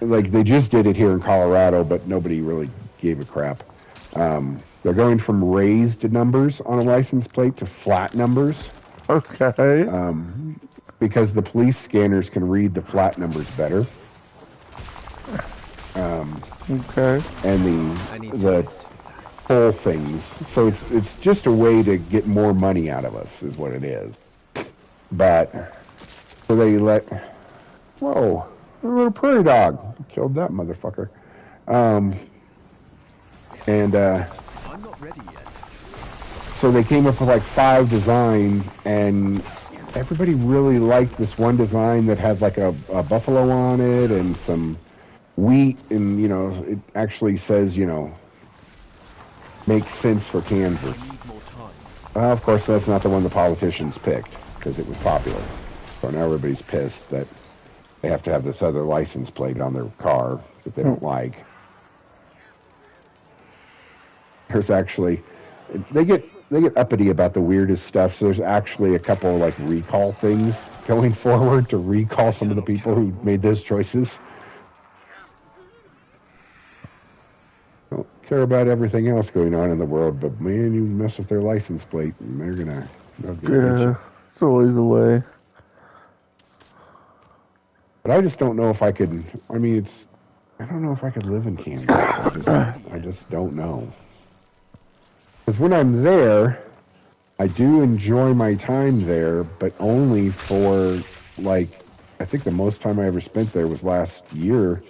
like they just did it here in Colorado, but nobody really gave a crap. They're going from raised numbers on a license plate to flat numbers. Okay. Because the police scanners can read the flat numbers better. Okay. And the whole things. So it's just a way to get more money out of us, is what it is. But so they let. Whoa! A little prairie dog killed that motherfucker. I'm not ready yet. So they came up with like 5 designs, and everybody really liked this one design that had like a buffalo on it and some wheat, and you know, it actually says, you know, makes sense for Kansas. Of course, that's not the one the politicians picked because it was popular. So now everybody's pissed that they have to have this other license plate on their car that they don't like. There's actually, they get uppity about the weirdest stuff. So there's actually a couple of like recall things going forward to recall some of the people who made those choices. Don't care about everything else going on in the world, but man, you mess with their license plate and they'll get you. It's always the way. But I just don't know if I could. I mean, I don't know if I could live in Kansas. I just don't know. Because when I'm there, I do enjoy my time there, but only for, like, I think the most time I ever spent there was last year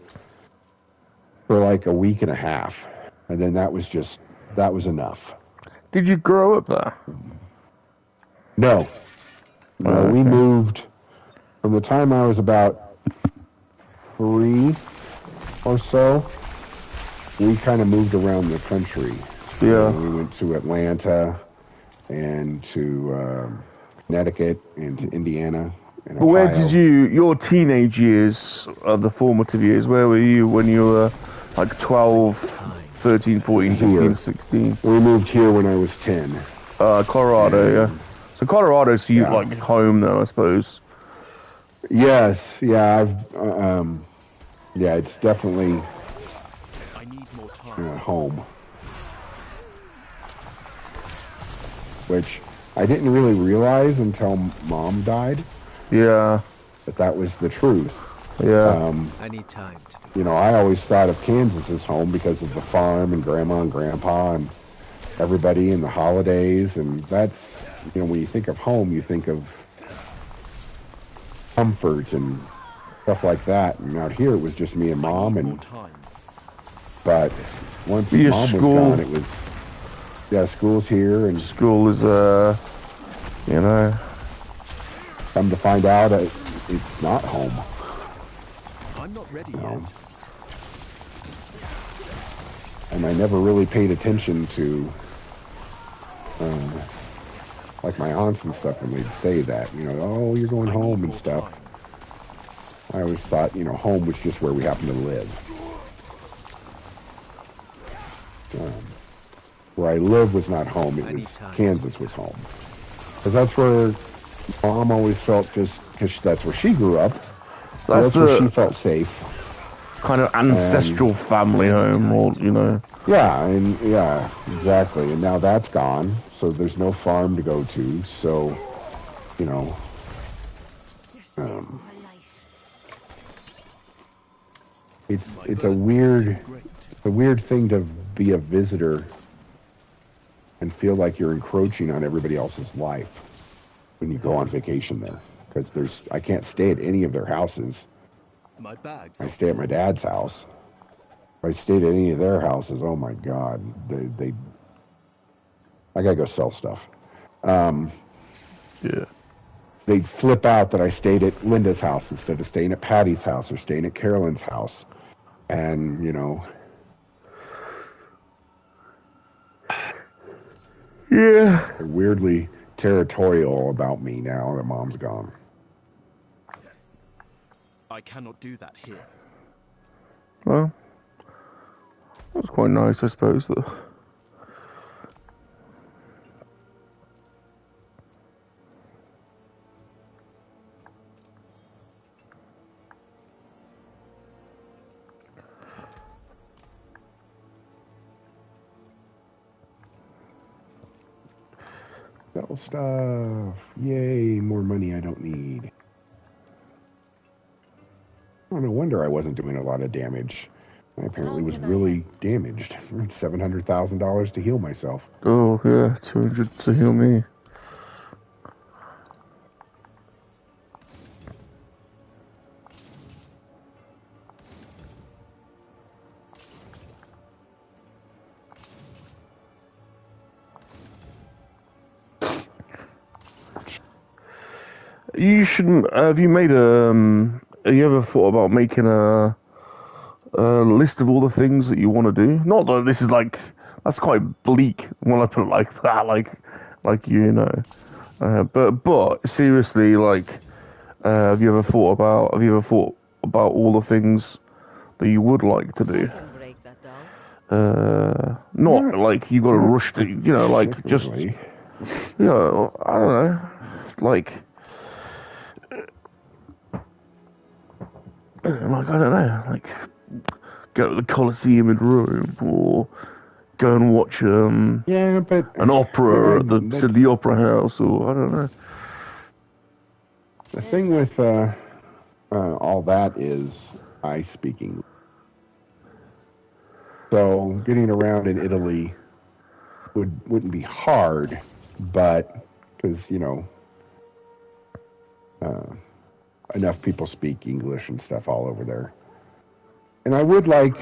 for like a week and a half. And then that was enough. Did you grow up there? No. No, we moved from the time I was about 3 or so. We kind of moved around the country. Yeah. We went to Atlanta and to Connecticut and to Indiana and Ohio. Where did your teenage years, the formative years, where were you when you were like 12, 13, 14, 15, 16? We moved here when I was 10. Colorado, yeah. So Colorado's like home though, I suppose. Yes, yeah, it's definitely home. Which I didn't really realize until Mom died. Yeah. That was the truth. Yeah. I need time to... You know, I always thought of Kansas as home because of the farm and Grandma and Grandpa and everybody and the holidays. And that's, you know, when you think of home, you think of comfort and stuff like that. And out here, it was just me and Mom. But once Mom was gone, it was... Yeah, school's here, and school is, you know, come to find out, it's not home. I'm not ready yet. And I never really paid attention to, like my aunts and stuff when they'd say that, you know, oh, you're going home and stuff. I always thought, you know, home was just where we happened to live. Where I lived was not home. It was Kansas was home, because that's where Mom always felt just because that's where she grew up. So So that's that's where she the felt safe. kind of And ancestral family home, or yeah, exactly. And now that's gone. So there's no farm to go to. So, you know, um, it's a weird thing to be a visitor and feel like you're encroaching on everybody else's life when you go on vacation there. Because I can't stay at any of their houses. My bags. I stay at my dad's house. If I stayed at any of their houses, oh my God, I gotta go sell stuff. yeah. They'd flip out that I stayed at Linda's house instead of staying at Patty's house or staying at Carolyn's house. And, you know. Yeah. They're weirdly territorial about me now that Mom's gone. I cannot do that here. Well, that was quite nice, I suppose, though. Sell stuff. Yay, more money I don't need. Oh, no wonder I wasn't doing a lot of damage. I apparently was really damaged. $700,000 to heal myself. Oh, yeah, 200 to heal me. You shouldn't. Have you made have you ever thought about making a list of all the things that you want to do? Not that this is like that's quite bleak when I put it like that, like you know. But seriously, like, have you ever thought about all the things that you would like to do? Not like you got to rush to, you know, like just, you know, I don't know, like I don't know, like go to the Colosseum in Rome or go and watch an opera at the Opera House, or I don't know. The thing with all that is I speak English. So getting around in Italy wouldn't be hard, but because, you know, enough people speak English and stuff all over there. And I would like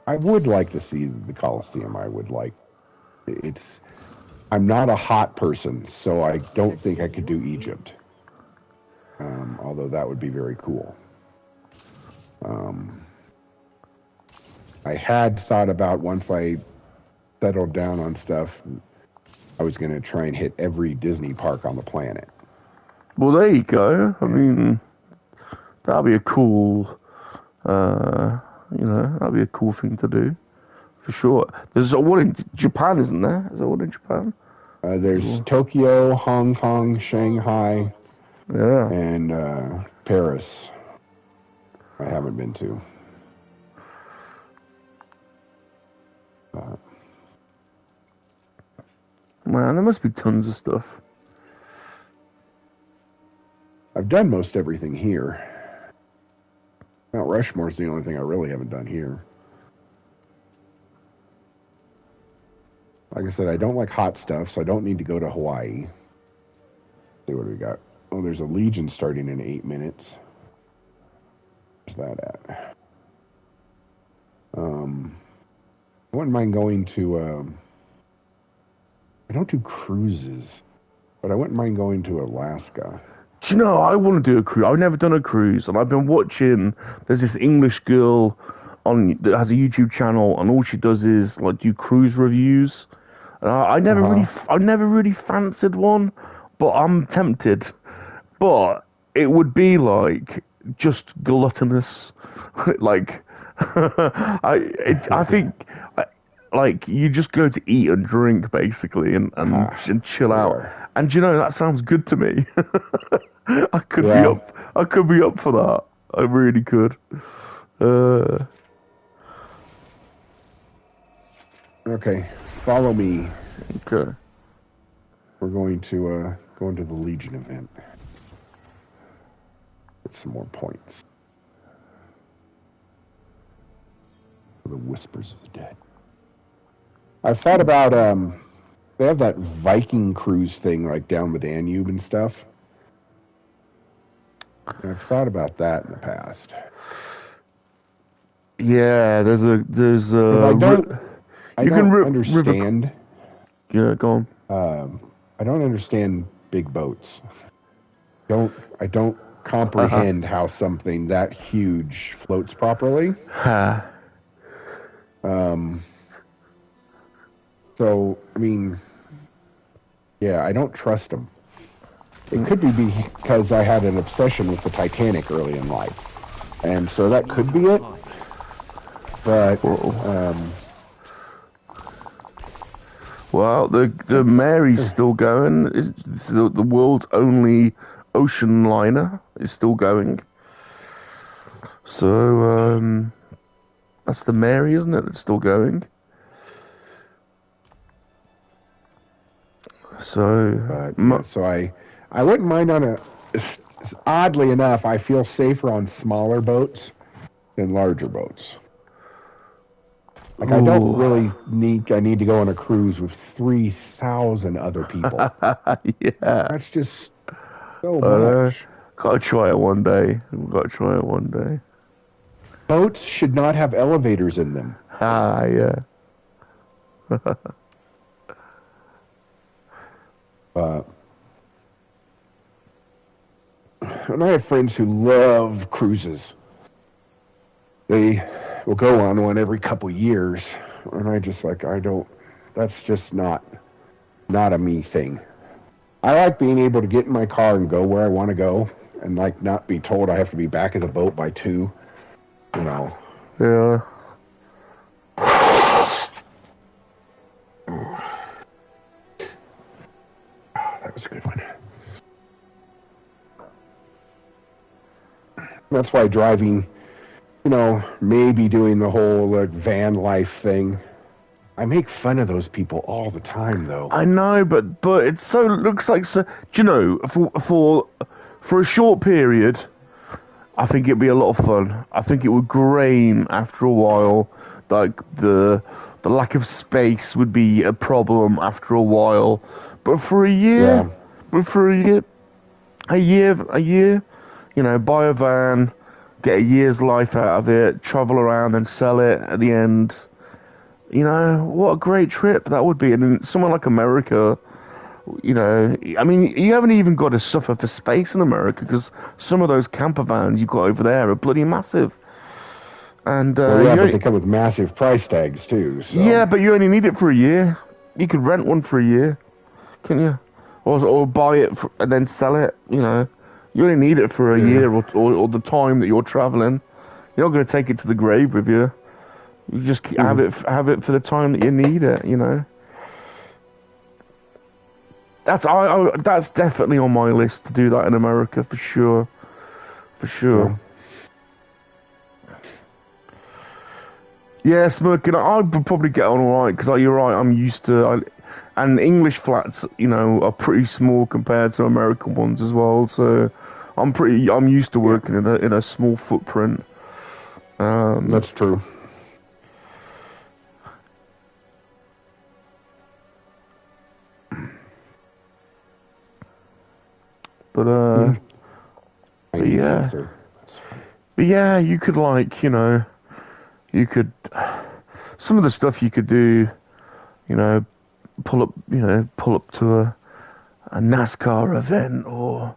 to see the Colosseum. I'm not a hot person, so I don't think I could do Egypt. Although that would be very cool. I had thought about once I settled down on stuff, I was going to try and hit every Disney park on the planet. Well, there you go. I mean, that'd be a cool, that'd be a cool thing to do, for sure. There's one in Japan, isn't there? Is there one in Japan? There's Tokyo, Hong Kong, Shanghai, and Paris. I haven't been to. Man, there must be tons of stuff. I've done most everything here. Mount Rushmore's the only thing I really haven't done here. Like I said, I don't like hot stuff, so I don't need to go to Hawaii. Let's see what we got. Oh, there's a Legion starting in 8 minutes. Where's that at? I wouldn't mind going to, I don't do cruises, but I wouldn't mind going to Alaska. Do you know, I want to do a cruise. I've never done a cruise, and I've been watching, there's this English girl that has a YouTube channel, and all she does is, like, do cruise reviews. And I never really fancied one, but I'm tempted. But it would be, like, just gluttonous. Like, I think... Like, you just go to eat and drink, basically, and chill out. And you know, that sounds good to me. I could be Yeah. up. I could be up for that. I really could. Okay, follow me. Okay. We're going to go into the Legion event. Get some more points. For the Whispers of the Dead. I've thought about they have that Viking cruise thing like down the Danube and stuff. And I've thought about that in the past. Yeah, there's a Because I don't understand. Yeah, go I don't understand big boats. I don't comprehend how something that huge floats properly. So, I mean, yeah, I don't trust them. It could be because I had an obsession with the Titanic early in life. And so that could be it. But, well, the Mary's still going. It's the world's only ocean liner is still going. So, that's the Mary, isn't it? That's still going. So, so I wouldn't mind on a. Oddly enough, I feel safer on smaller boats than larger boats. Like I don't really need. I need to go on a cruise with 3,000 other people. Yeah, that's just so much. Gotta try it one day. Gotta try it one day. Boats should not have elevators in them. Yeah. And I have friends who love cruises. They will go on one every couple years, and I just like I don't. That's just not a me thing. I like being able to get in my car and go where I want to go, and like not be told I have to be back at the boat by 2. You know. Yeah. That was a good one. That's why driving, you know, maybe doing the whole like, van life thing. I make fun of those people all the time, though. I know, but it looks like so. Do you know, for a short period, I think it'd be a lot of fun. I think it would grain after a while. Like the lack of space would be a problem after a while. But for a year, a year, you know, buy a van, get a year's life out of it, travel around and sell it at the end. You know, what a great trip that would be. And in somewhere like America, you know, I mean, you haven't even got to suffer for space in America because some of those camper vans you've got over there are bloody massive. And but they come with massive price tags too. So. Yeah, but you only need it for a year. You could rent one for a year, couldn't you? Or buy it and then sell it. You know, you only need it for a year or the time that you're traveling. You're not going to take it to the grave with you. You just have it for the time that you need it. You know. That's definitely on my list to do that in America for sure. For sure. Yeah, smoking. I'd probably get on all right because you're right. I'm used to, and English flats, you know, are pretty small compared to American ones as well. So I'm used to working in a small footprint. That's true. But yeah, you could some of the stuff you could do, you know, pull up to a NASCAR event or,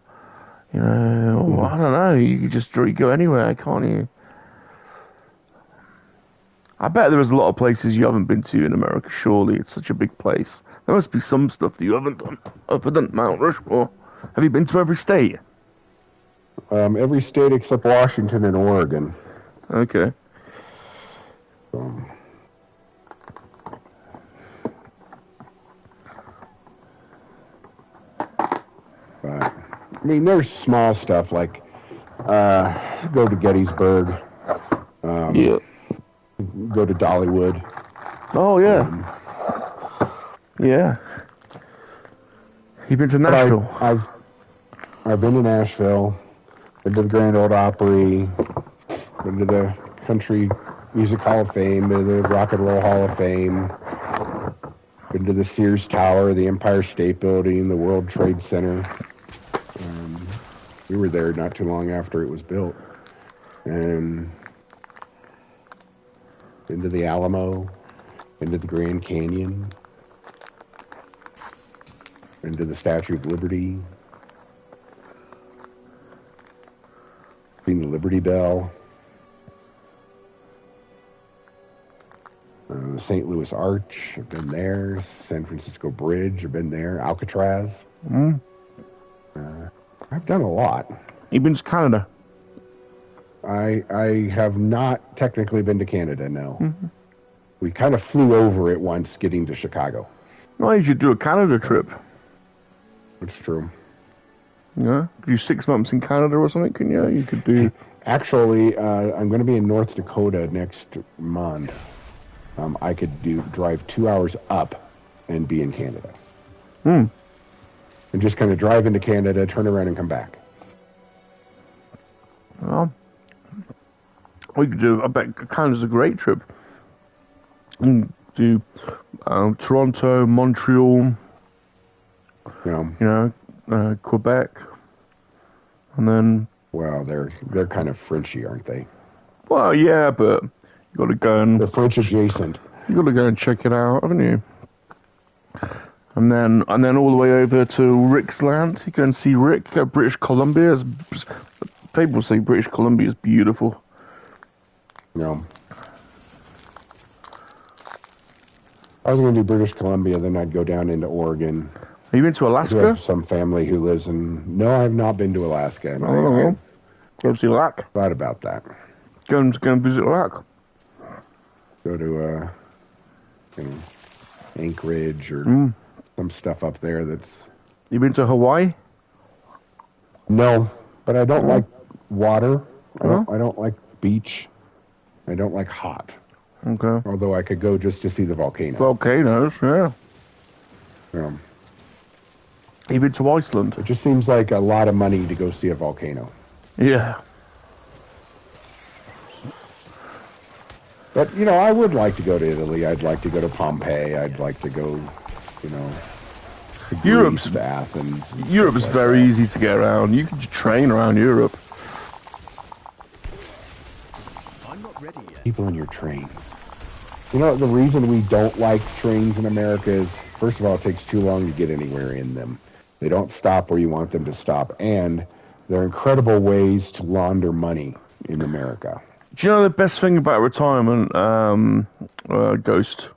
you know, or, I don't know, you could just go anywhere, can't you? I bet there's a lot of places you haven't been to in America, surely. It's such a big place. There must be some stuff that you haven't done other than Mount Rushmore. Have you been to every state? Every state except Washington and Oregon. Okay. mean, there's small stuff like go to Gettysburg, Yeah. go to Dollywood. Oh yeah. Yeah. You've been to Nashville? I've been to Nashville, been to the Grand Ole Opry, been to the Country Music Hall of Fame, been to the Rock and Roll Hall of Fame, been to the Sears Tower, the Empire State Building, the World Trade Center. We were there not too long after it was built. And been to the Alamo, been to the Grand Canyon, been to the Statue of Liberty, seen the Liberty Bell, the St. Louis Arch, I've been there, San Francisco Bridge, I've been there, Alcatraz. I've done a lot. You've been to Canada? I have not technically been to Canada, no. We kind of flew over it once getting to Chicago. Well, you should do a Canada trip. It's true. Yeah? Do 6 months in Canada or something, can you? You could do... Actually, I'm going to be in North Dakota next month. I could drive 2 hours up and be in Canada. And just kind of drive into Canada, turn around, and come back. Well, we could do... I bet Canada's a great trip. And do Toronto, Montreal, Quebec, and then... Well, they're kind of Frenchy, aren't they? Well, yeah, but you got to go and... They're French adjacent. You got to go and check it out, haven't you? And then all the way over to Rick's land. You go and see Rick at British Columbia. People say British Columbia is beautiful. No. I was going to do British Columbia, then I'd go down into Oregon. Have you been to Alaska? I have some family who lives in... No, I have not been to Alaska. And I go see Lac. Thought about that. Go and visit Lac. Go to Anchorage or some stuff up there that's... You been to Hawaii? No, but I don't like water. I don't like beach. I don't like hot. Okay. Although I could go just to see the volcano. Volcanoes, yeah. You been to Iceland? It just seems like a lot of money to go see a volcano. Yeah. But, I would like to go to Italy. I'd like to go to Pompeii. I'd like to go, to Greece, to Athens. Europe's very easy to get around. You can just train around Europe. I'm not ready yet. People in your trains. The reason we don't like trains in America is, first of all, it takes too long to get anywhere in them. They don't stop where you want them to stop. And there are incredible ways to launder money in America. Do you know the best thing about retirement, Ghost?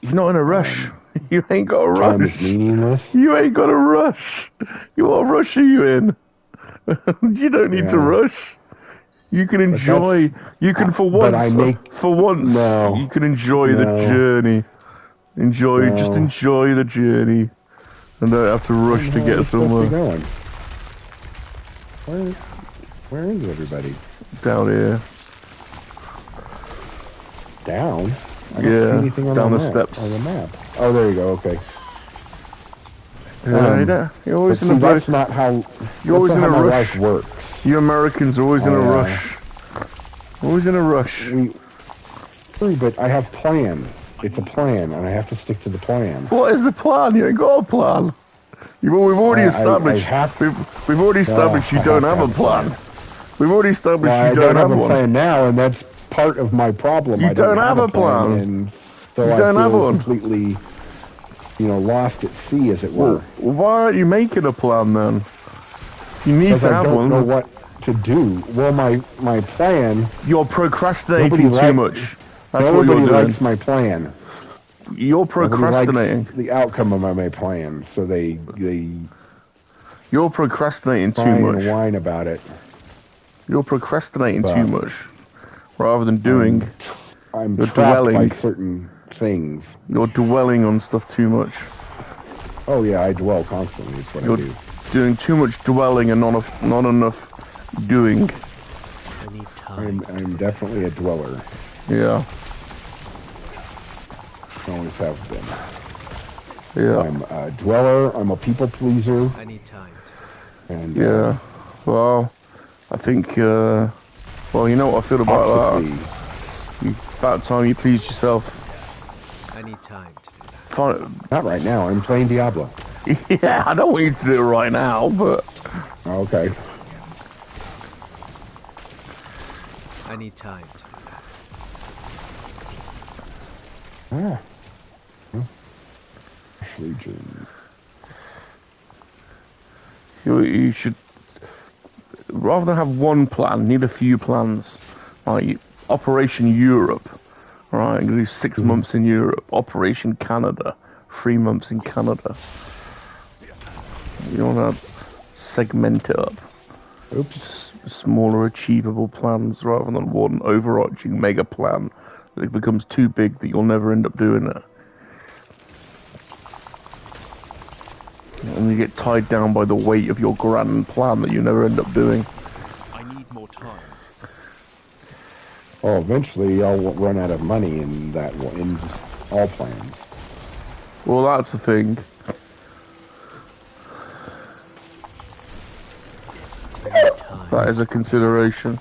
You're not in a rush. You ain't got a rush. Time is meaningless. You ain't got a rush. What rush are you in? You don't need to rush. You can enjoy. You can for once. No, you can enjoy the journey. Just enjoy the journey, and don't have to rush to get somewhere. Going? Where is everybody? Down here. Down? I don't see anything on down the map, steps. on the map. Oh, there you go. Okay. You're always in a rush. That's not how. You're always in a rush. Life works. You Americans are always in a rush. Always in a rush. But I have plan. It's a plan, and I have to stick to the plan. What is the plan? You ain't got a plan. We've already established. We've already established you don't have a plan. We've already established you don't have one. I don't have a plan now, and that's part of my problem. You don't have a plan, and so I feel completely, lost at sea, as it were. Well, why aren't you making a plan then? You need to have one. I don't know what to do. Well, my plan. You're procrastinating too much. That's what you're doing. Nobody likes my plan. You're procrastinating. Likes the outcome of my plan, so they. You're procrastinating too much. And whine about it. You're procrastinating too much, rather than doing. I'm trapped by certain things. You're dwelling on stuff too much. Oh yeah, I dwell constantly. It's what I You're do. doing too much dwelling and not enough doing. I need time. I'm definitely a dweller. Yeah. Always have been. Yeah. I'm a dweller. I'm a people pleaser. I need time. And Yeah. Well, I think. Well, you know what I feel about toxically. that. About time you pleased yourself. I need time to do that. Fine. Not right now. I'm playing Diablo. Yeah, I don't want you to do it right now, but. Okay. I need time to do that. Ah. Legion. You should, rather than have one plan, need a few plans. Like Operation Europe, right? I'm gonna do 6 months in Europe. Operation Canada, 3 months in Canada. You wanna segment it up. Oops. Smaller, achievable plans rather than one overarching mega plan that becomes too big that you'll never end up doing it. And you get tied down by the weight of your grand plan that you never end up doing. I need more time. Oh, eventually I'll run out of money in all plans. Well, that's the thing. I need time. That is a consideration.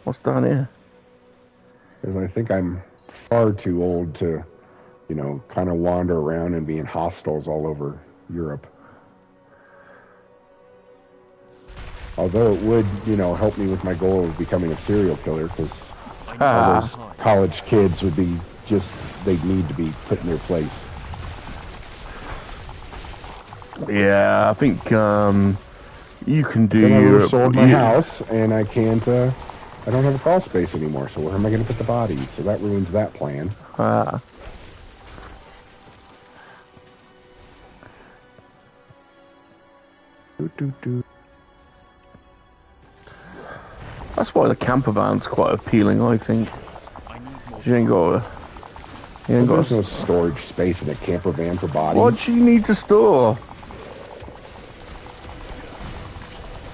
What's down here? Because I think I'm far too old to, kind of wander around and be in hostels all over Europe. Although it would, help me with my goal of becoming a serial killer, because all those college kids would be they'd need to be put in their place. Yeah, I think you can do Then I Europe. sold my house, and I can't. I don't have a crawl space anymore. So where am I going to put the bodies? So that ruins that plan. That's why the camper van's quite appealing, I think. You ain't got. There's no storage space in a camper van for bodies. What do you need to store?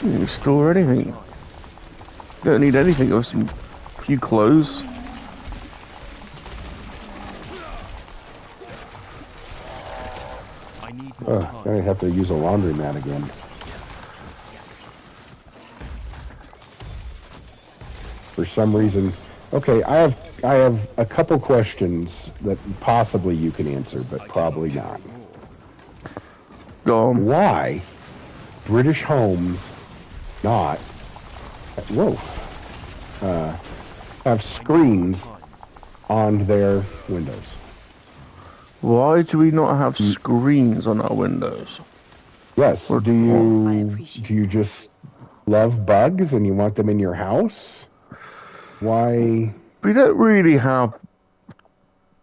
You don't need to store anything. You don't need anything. Or some few clothes. I need more time. Then I'd have to use a laundromat again. For some reason. Okay, I have a couple questions that possibly you can answer, but probably not. Go on. Why British homes not have screens on their windows? Why do we not have screens on our windows? Yes. Do you just love bugs and you want them in your house? Why? We don't really have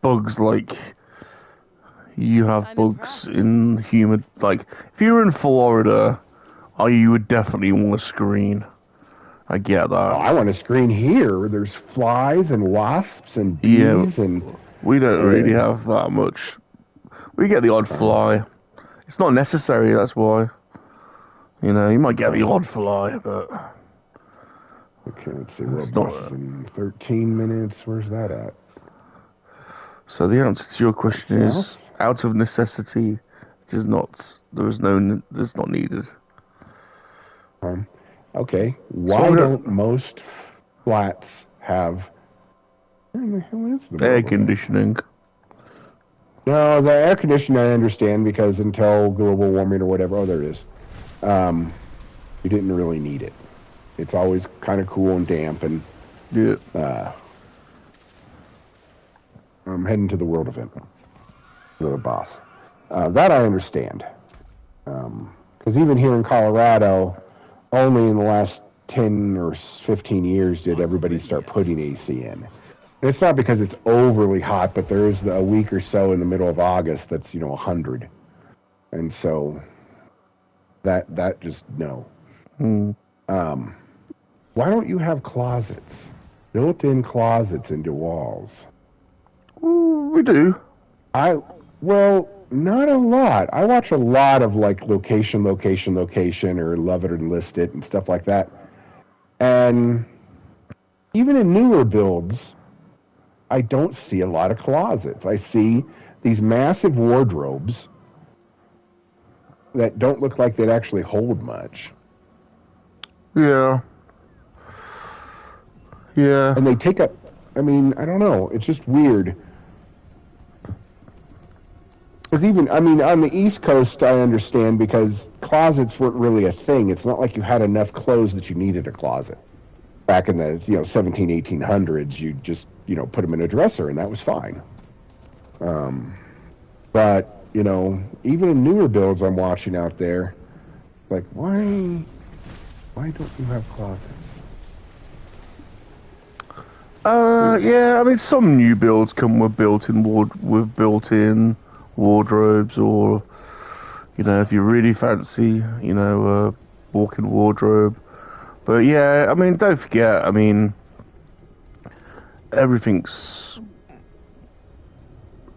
bugs like you have bugs in humid. Like, if you were in Florida, you would definitely want a screen. I get that. Oh, I want a screen here. There's flies and wasps and bees and... We don't really have that much. We get the odd fly. It's not necessary, that's why. You might get the odd fly, but... Okay, let's see. World boss is in 13 minutes. Where's that at? So the answer to your question is, out of necessity, it is not. It's not needed. Okay. Why don't most flats have... Where in the hell is the air conditioning? No, the air conditioning I understand, because until global warming or whatever, there it is. You didn't really need it. It's always kind of cool and damp, and I'm heading to the world event. The boss. That I understand. Because even here in Colorado, only in the last 10 or 15 years did everybody start putting AC in. And it's not because it's overly hot, but there is a week or so in the middle of August that's 100, and so that just no. why don't you have closets? Built-in closets into walls. Ooh, we do. Well, not a lot. I watch a lot of like location, or love it or list it and stuff like that. And even in newer builds, I don't see a lot of closets. I see these massive wardrobes that don't look like they'd actually hold much. Yeah. Yeah. And they take up, I mean, I don't know. It's just weird. Because even, I mean, on the East Coast, I understand because closets weren't really a thing. It's not like you had enough clothes that you needed a closet. Back in the, 1800s, you just, put them in a dresser and that was fine. But, even in newer builds I'm watching out there, like, why don't you have closets? Yeah, I mean, some new builds come with built-in wardrobes, or if you really fancy, a walk-in wardrobe. But yeah, I mean, don't forget, I mean, everything's,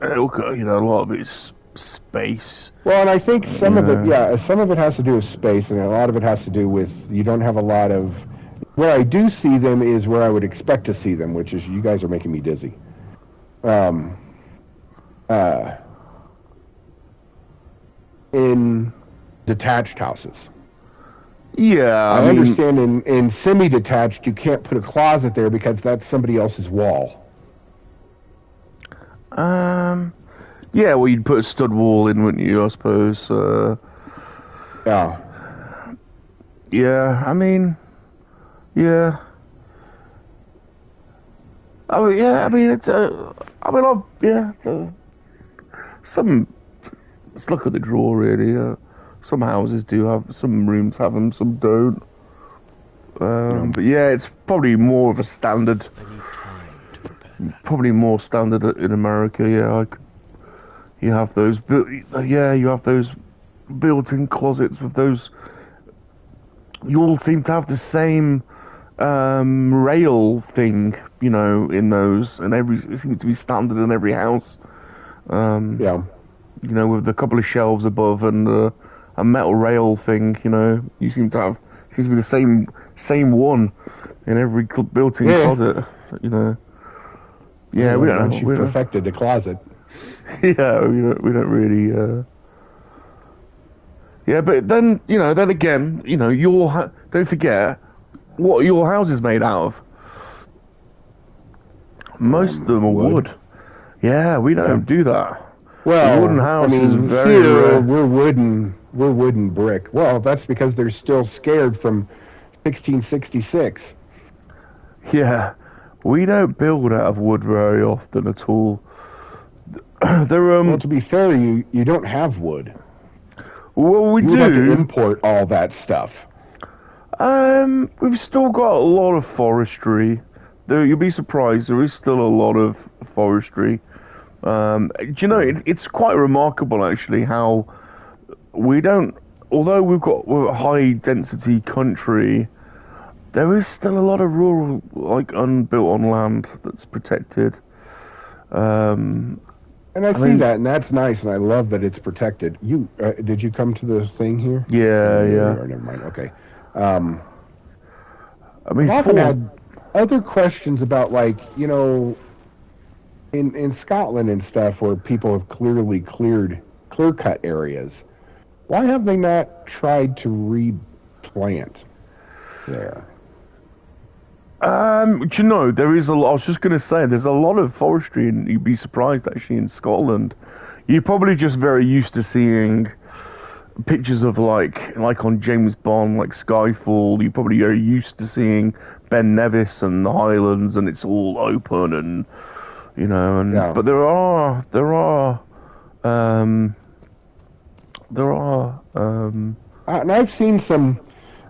a lot of it's space. Well, and I think some of it has to do with space, and a lot of it has to do with you don't have a lot of. Where I do see them is where I would expect to see them, which is you guys are making me dizzy. In detached houses. Yeah, I understand in semi-detached you can't put a closet there because that's somebody else's wall. Yeah, well, you'd put a stud wall in, wouldn't you? I suppose. Yeah. Yeah, I mean, yeah. Oh yeah, I mean it's. Some. Let's look at the draw, really. Some houses do have, some rooms have them, some don't. But yeah, it's probably more of a standard. I need time to prepare that. Probably more standard in America. Yeah, you have those. You have those built-in closets with those. You all seem to have the same rail thing, in those, and it seems to be standard in every house. Yeah. With a couple of shelves above and a metal rail thing, you seems to be the same one in every built-in closet, Yeah, we don't know. Once you've perfected the closet. Yeah, we don't really. Yeah, but then then again, don't forget what your house is made out of. Most of them are wood. Yeah, we don't do that. Well, the wooden house is very here rare. we're wooden brick. Well, that's because they're still scared from 1666. Yeah, we don't build out of wood very often at all. Well, to be fair, you don't have wood. Well, we you do. have to import all that stuff. We've still got a lot of forestry. You'll be surprised. There is still a lot of forestry. Do you know, it's quite remarkable actually how we don't, although we're a high density country, there is still a lot of rural, like unbuilt on land that's protected. And I see that, and that's nice, and I love that it's protected. You did you come to the thing here? Yeah. Never mind. Okay. I mean, I've often had other questions about, like, in Scotland and stuff where people have clearly clear-cut areas. Why have they not tried to replant there? Do you know, there is a lot, I was just going to say, there's a lot of forestry, and you'd be surprised actually in Scotland. You're probably just very used to seeing pictures of like on James Bond, like Skyfall. You probably are used to seeing Ben Nevis and the Highlands, and it's all open and but there are and I've seen some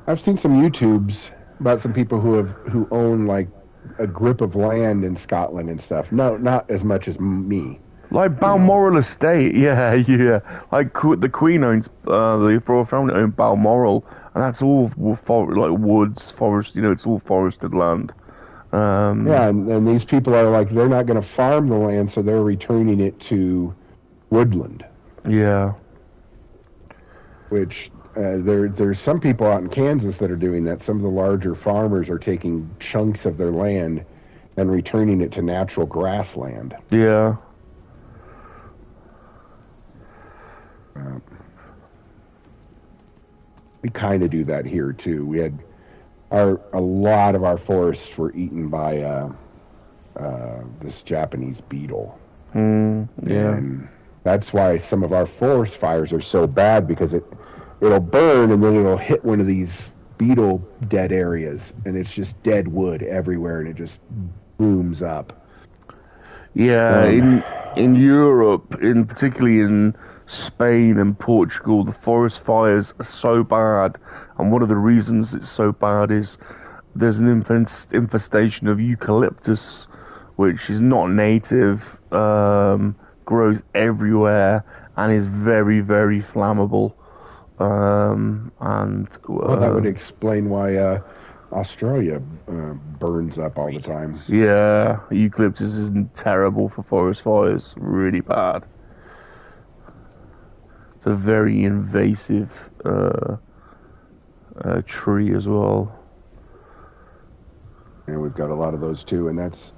YouTubes about some people who own like a grip of land in Scotland and stuff. No, not as much as me. Like Balmoral Estate, yeah. Like the Queen owns, the royal family own Balmoral, and that's all like woods, forest. It's all forested land. Yeah, and these people are like, they're not going to farm the land, so they're returning it to woodland. Yeah. Which there's some people out in Kansas that are doing that. Some of the larger farmers are taking chunks of their land and returning it to natural grassland. Yeah. We kind of do that here too. We had a lot of our forests were eaten by this Japanese beetle. Yeah. And that's why some of our forest fires are so bad, because it'll burn and then it'll hit one of these beetle dead areas, and it's just dead wood everywhere, and it just booms up. Yeah, in Europe, particularly in Spain and Portugal, the forest fires are so bad, and one of the reasons it's so bad is there's an infestation of eucalyptus, which is not native, grows everywhere, and is very, very flammable. Well, that would explain why Australia burns up all the time. Yeah, eucalyptus is terrible for forest fires, really bad. It's a very invasive tree as well. And we've got a lot of those too, and that's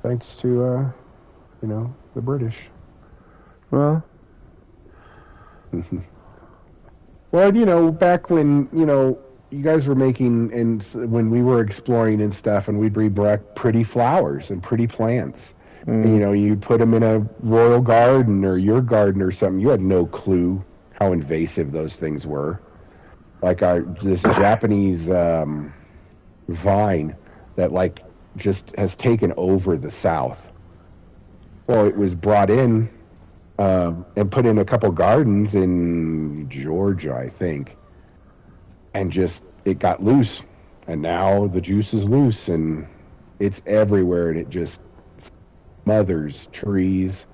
thanks to the British. Well, well, back when you guys were making, and when we were exploring and stuff, and we'd bring back pretty flowers and pretty plants. And, you'd put them in a royal garden or your garden or something. You had no clue how invasive those things were. Like this Japanese vine that just has taken over the South. Well, it was brought in and put in a couple gardens in Georgia, I think, and just it got loose, and now the juice is loose and it's everywhere, and it just smothers trees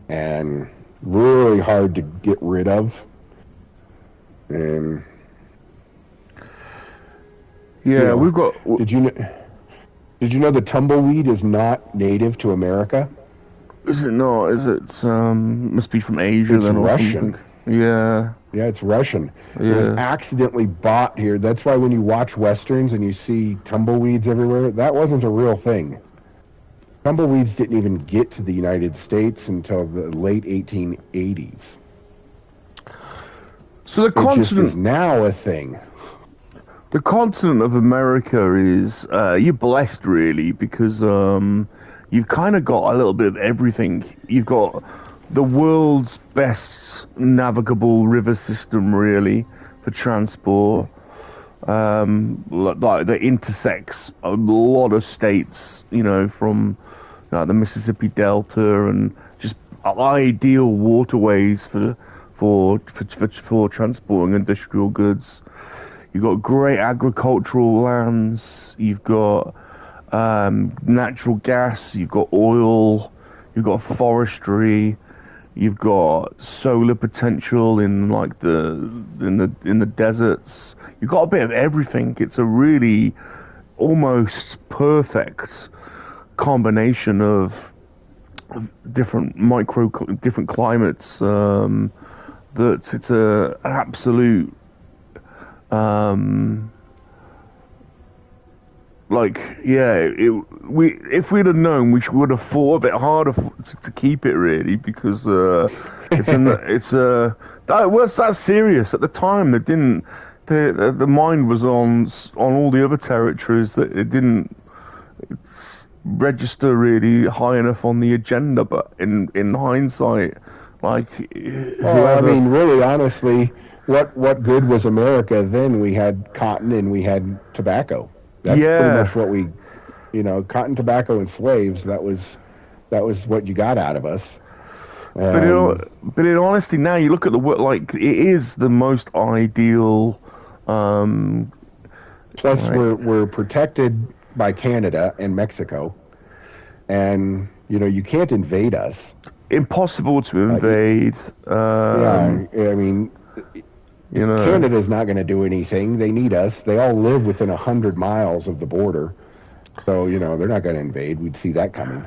and really hard to get rid of. And yeah, we've got. Did you know the tumbleweed is not native to America? Is it not? Is it? Must be from Asia. It's then, or Russian. Something. Yeah. Yeah, it's Russian. Yeah. It was accidentally bought here. That's why when you watch westerns and you see tumbleweeds everywhere, that wasn't a real thing. Tumbleweeds didn't even get to the United States until the late 1880s. So the continent just is now a thing. The continent of America is you're blessed really, because you've kind of got a little bit of everything. You've got the world's best navigable river system, really, for transport. Like that intersects a lot of states, from the Mississippi Delta, and just ideal waterways for transporting industrial goods. You've got great agricultural lands. You've got natural gas. You've got oil. You've got forestry. You've got solar potential in the deserts. You've got a bit of everything. It's a really almost perfect combination of different climates. That it's an absolute. If we'd have known, we would have fought a bit harder to keep it, really, because that's serious. At the time, they didn't. The mind was on all the other territories that it didn't register really high enough on the agenda. But in hindsight, really, honestly, what good was America then? We had cotton and we had tobacco. That's pretty much what we, cotton, tobacco, and slaves. That was what you got out of us. But in honesty, now you look at the world, it is the most ideal. Plus, we're protected by Canada and Mexico, and you can't invade us. impossible to invade. Yeah, I mean, You know, Canada's not going to do anything. They need us. They all live within 100 miles of the border. So, you know, they're not going to invade. We'd see that coming.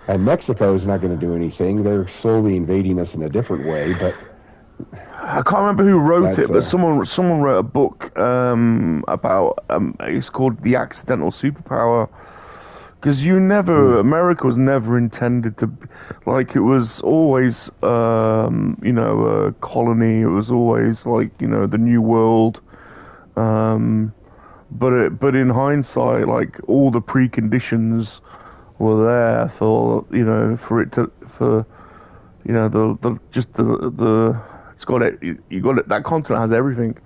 And Mexico's not going to do anything. They're slowly invading us in a different way, but I can't remember who wrote That's it, but someone wrote a book about it's called The Accidental Superpower. Because America was never intended to, like, it was always, you know, a colony. It was always like, you know, the New World. But in hindsight, like, all the preconditions were there for, you know, you know, it's got it. You got it. That continent has everything.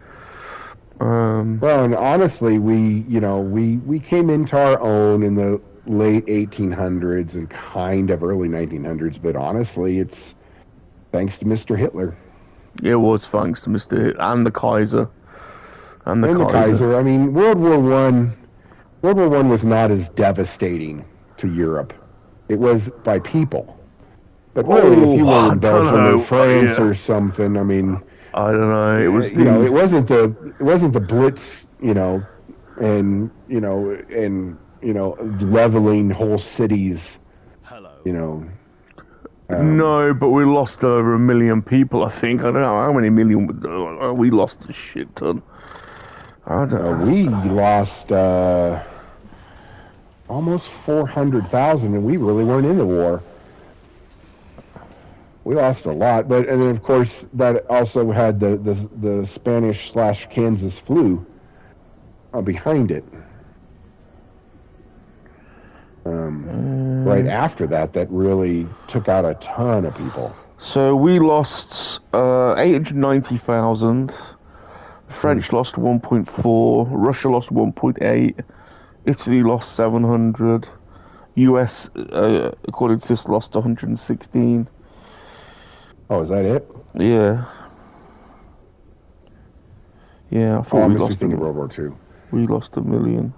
well, and honestly, we came into our own in the late 1800s and kind of early 1900s, but honestly, it's thanks to Mr. Hitler. It was thanks to Mr. And the Kaiser. And the Kaiser. I mean, World War One was not as devastating to Europe. It was by people. But really, if you were in Belgium or France or something, I mean, I don't know. It was you know, it wasn't the Blitz, you know, and leveling whole cities. Hello. You know. No, but we lost over 1 million people. I think I don't know how many million. We lost a shit ton. I don't know. We lost almost 400,000, and we really weren't in the war. We lost a lot, and then of course that also had the Spanish/Kansas flu behind it. Right after that really took out a ton of people. So we lost 890,000. French lost 1.4. Russia lost 1.8. Italy lost 700. US, according to this, lost 116. Oh, is that it? Yeah. Yeah, I thought we lost in World War II. We lost 1 million.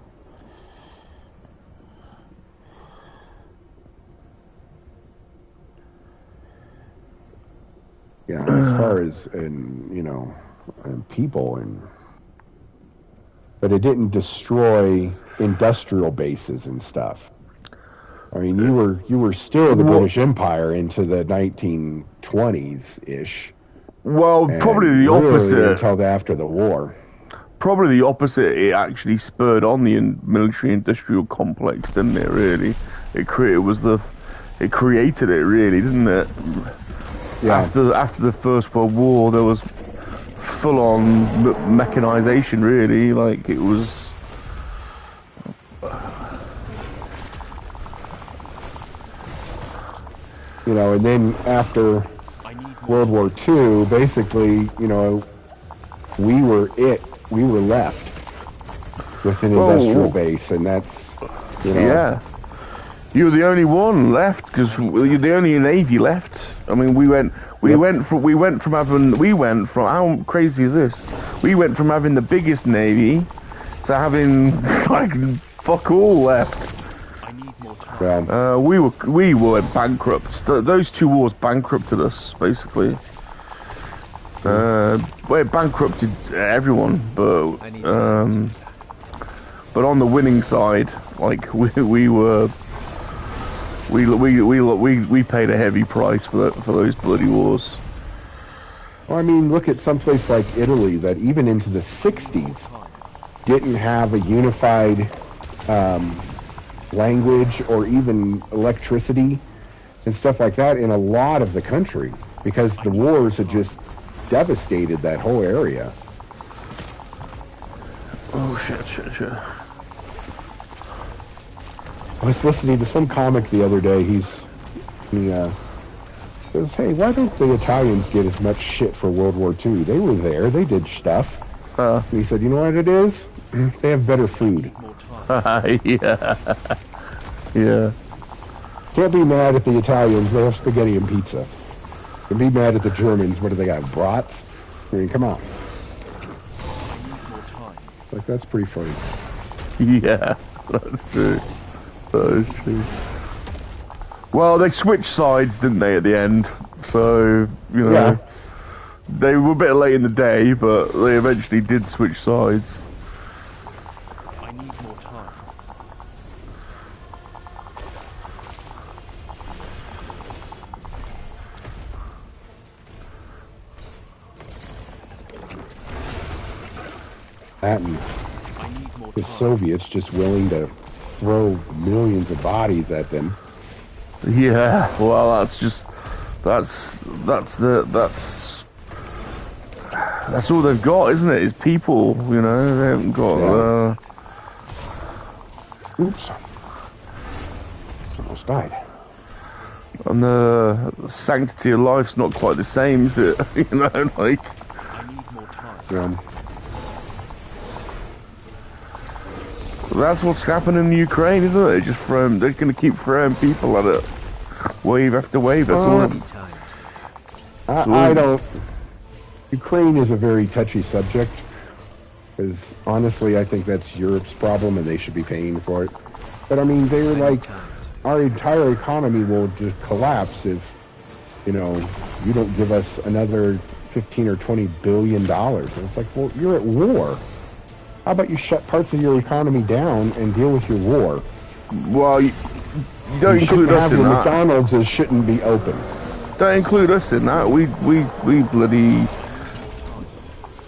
Yeah, as far as people but it didn't destroy industrial bases and stuff. I mean, you were still the British Empire into the 1920s ish. Well, probably the opposite until after the war. Probably the opposite. It actually spurred on the military-industrial complex, didn't it? Really, it created it, really, didn't it? Yeah. After the First World War, there was full-on mechanization, really. Like, it was. You know, and then after World War II, basically, you know, we were left with an industrial base, and that's, you know. Yeah. You were the only one left, because you're the only Navy left. I mean, we went from how crazy is this? We went from having the biggest Navy to having, like, fuck all left. Yeah. We were bankrupt. Those two wars bankrupted us, basically. Well, it bankrupted everyone, but on the winning side, like, we paid a heavy price for those bloody wars. Well, I mean, look at someplace like Italy that even into the 60s didn't have a unified language or even electricity and stuff like that in a lot of the country, because the wars had just devastated that whole area. Oh, shit. I was listening to some comic the other day. He says, hey, why don't the Italians get as much shit for World War II? They were there. They did stuff. And he said, you know what it is? They have better food. Yeah. Can't be mad at the Italians. They have spaghetti and pizza. Can be mad at the Germans. What do they got? Brats? I mean, come on. Like, that's pretty funny. Yeah, that's true. That is true. Well, they switched sides, didn't they, at the end? So, you know, Yeah. they were a bit late in the day, but they eventually did switch sides. I need more time. That and I need more the time. Soviets just willing to throw millions of bodies at them. Yeah, well, that's all they've got, isn't it? Is people, you know, they haven't got, Yeah. Oops. Almost died. and the sanctity of life's not quite the same, is it? You know, like, I need more time. that's what's happening in Ukraine, isn't it? They're going to keep throwing people at it, wave after wave. That's all. Time. I don't... Ukraine is a very touchy subject, because honestly, I think that's Europe's problem, and they should be paying for it. But I mean, they're like, our entire economy will just collapse if, you know, you don't give us another 15 or 20 billion dollars. And it's like, well, you're at war. How about you shut parts of your economy down and deal with your war? Well, you don't include us in your that. McDonald's shouldn't be open. Don't include us in that. We bloody.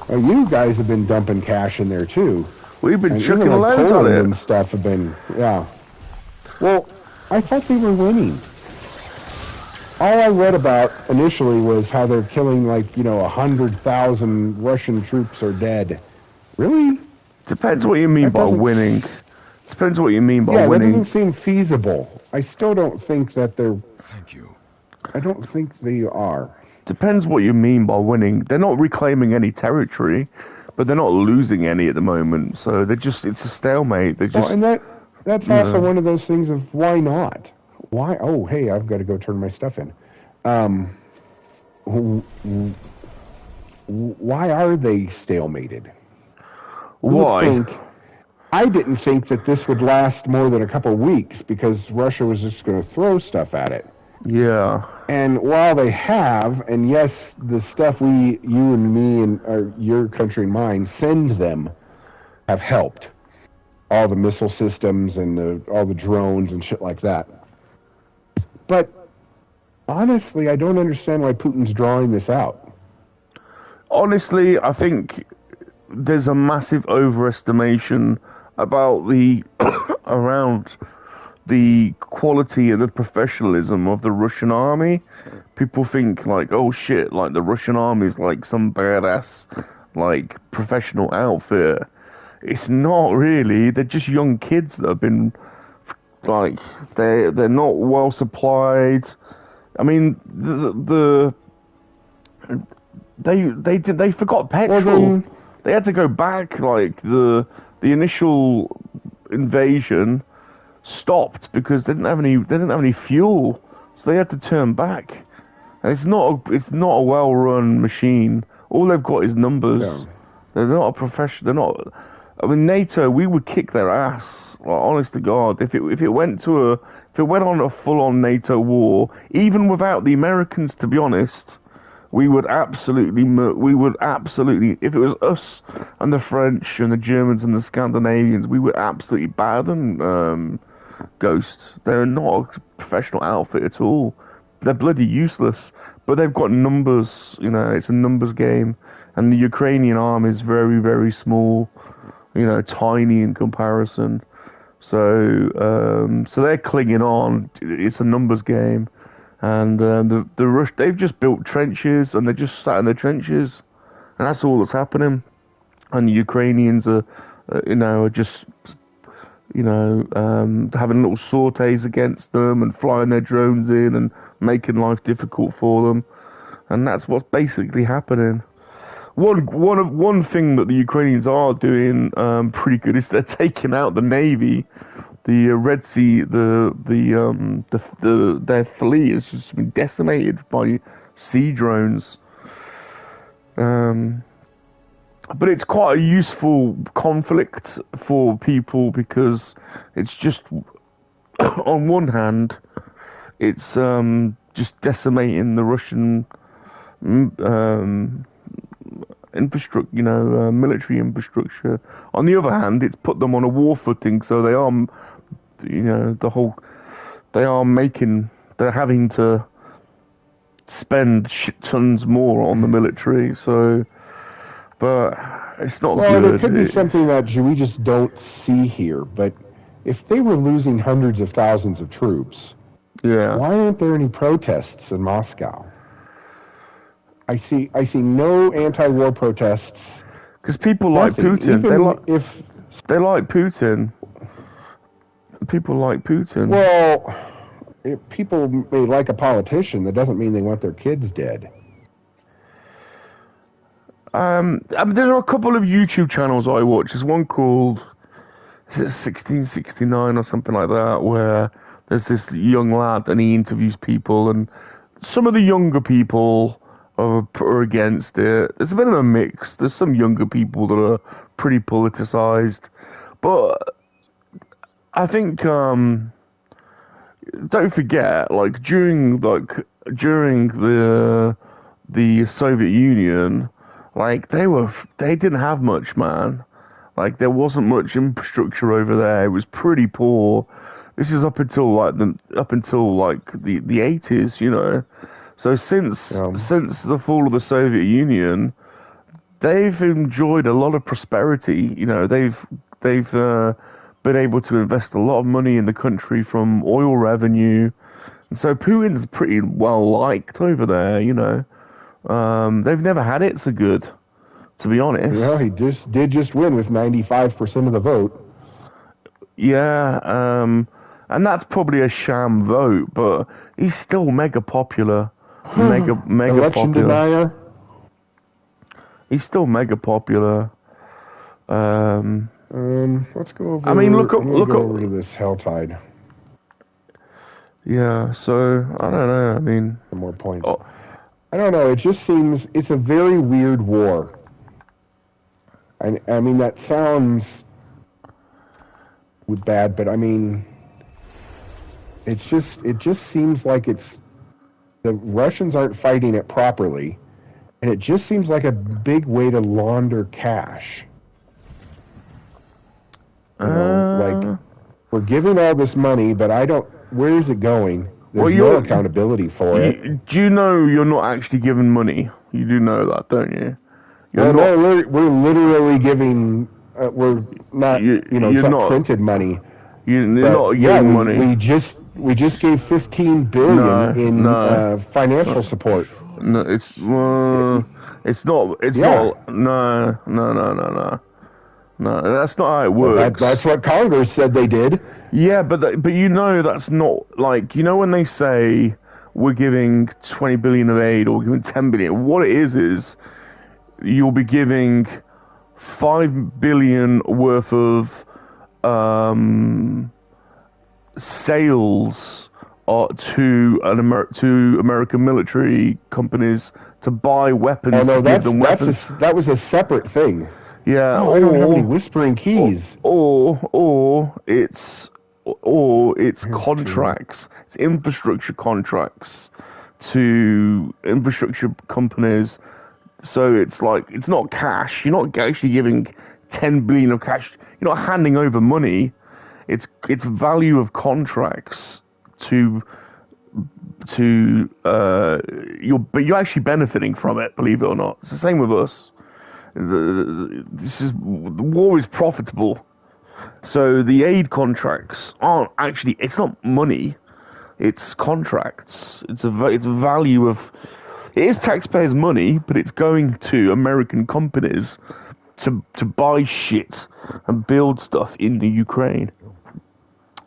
Well, you guys have been dumping cash in there too. We've been And chucking even like loads on Poland it. and stuff have been, yeah. Well, I thought they were winning. All I read about initially was how they're killing, like, you know, 100,000 Russian troops are dead. Really? Depends what you mean That by doesn't winning. Depends what you mean by Yeah, that winning. doesn't seem feasible. I still don't think that they're... Thank you. I don't think they are. Depends what you mean by winning. They're not reclaiming any territory, but they're not losing any at the moment. So it's a stalemate. They're just. Well, and that's also one of those things of why not? Why? Oh, hey, I've got to go turn my stuff in. Why are they stalemated? Why? I didn't think that this would last more than a couple of weeks because Russia was just going to throw stuff at it. Yeah. And while they have, and yes, the stuff you and me and your country and mine send them have helped. All the missile systems and all the drones and shit like that. But honestly, I don't understand why Putin's drawing this out. Honestly, I think there's a massive overestimation about around the quality and the professionalism of the Russian army. People think like, oh shit, like the Russian army is like some badass, like professional outfit. It's not really. They're just young kids that have been like they're not well supplied. I mean, they forgot petrol. Well, they had to go back. Like the initial invasion stopped because they didn't have any fuel, so they had to turn back. And it's not a well-run machine. All they've got is numbers. Yeah. They're not a professional. They're not. I mean, NATO, we would kick their ass. Like, honest to God, if it went on a full-on NATO war, even without the Americans, to be honest, we would absolutely. If it was us and the French and the Germans and the Scandinavians, we would absolutely batter them. Ghost. They're not a professional outfit at all. They're bloody useless. But they've got numbers. You know, it's a numbers game, and the Ukrainian army is very, very small. You know, tiny in comparison. So they're clinging on. It's a numbers game, and the Rush, they've just built trenches and they're just sat in the trenches, and that's all that's happening. And the Ukrainians are just having little sorties against them and flying their drones in and making life difficult for them, and that's what's basically happening. One thing that the Ukrainians are doing pretty good is they're taking out the Navy, the Red Sea, their fleet has just been decimated by sea drones. But it's quite a useful conflict for people because it's just, on one hand, it's just decimating the Russian infrastructure, military infrastructure. On the other hand, it's put them on a war footing, so they are, they're having to spend shit tons more on the military. So, but it's not Well, good. and it could be something that we just don't see here. But if they were losing hundreds of thousands of troops, Yeah. why aren't there any protests in Moscow? I see no anti-war protests. Because people like Nothing. Putin. Even if They like Putin. People like Putin. well, if people may like a politician, that doesn't mean they want their kids dead. I mean, there are a couple of YouTube channels I watch. There's one called, is it 1669 or something like that, where there's this young lad and he interviews people, and some of the younger people are against it. There's a bit of a mix. There's some younger people that are pretty politicized, but I think don't forget, like during the Soviet Union, like they didn't have much, man. Like there wasn't much infrastructure over there. It was pretty poor. This is up until the 80s, So since the fall of the Soviet Union, they've enjoyed a lot of prosperity. They've been able to invest a lot of money in the country from oil revenue, and so Putin's pretty well liked over there. They've never had it so good, to be honest. Yeah, he did win with 95% of the vote. Yeah, and that's probably a sham vote, but he's still mega popular. Mega Election popular. denier. He's still mega popular. Let's go over. I mean, look over to this Helltide. Yeah, so I don't know. I mean, Some more points. I don't know. It just seems it's a very weird war. I mean, that sounds bad, but I mean, it just seems like the Russians aren't fighting it properly, and it just seems like a big way to launder cash. Like we're giving all this money, but where is it going? There's no accountability for it. Do you know you're not actually giving money? You do know that, don't you? No, we're literally giving. We're not. It's not printed money. You're not giving money. We just gave $15 billion in financial support. No, it's not. It's not. No. No, that's not how it works. That's what Congress said they did. Yeah, but that's not like when they say we're giving 20 billion of aid or we're giving 10 billion. What it is you'll be giving 5 billion worth of sales to American military companies to buy weapons. Oh no, weapons. That was a separate thing. Yeah, I don't have any whispering keys. Or it's contracts. It's infrastructure contracts to infrastructure companies. So it's like it's not cash. You're not actually giving 10 billion of cash. You're not handing over money. It's value of contracts you're actually benefiting from it. Believe it or not, it's the same with us. The war is profitable, so the aid contracts aren't actually. It's not money, it's contracts. It's value of. It is taxpayers' money, but it's going to American companies to buy shit and build stuff in the Ukraine.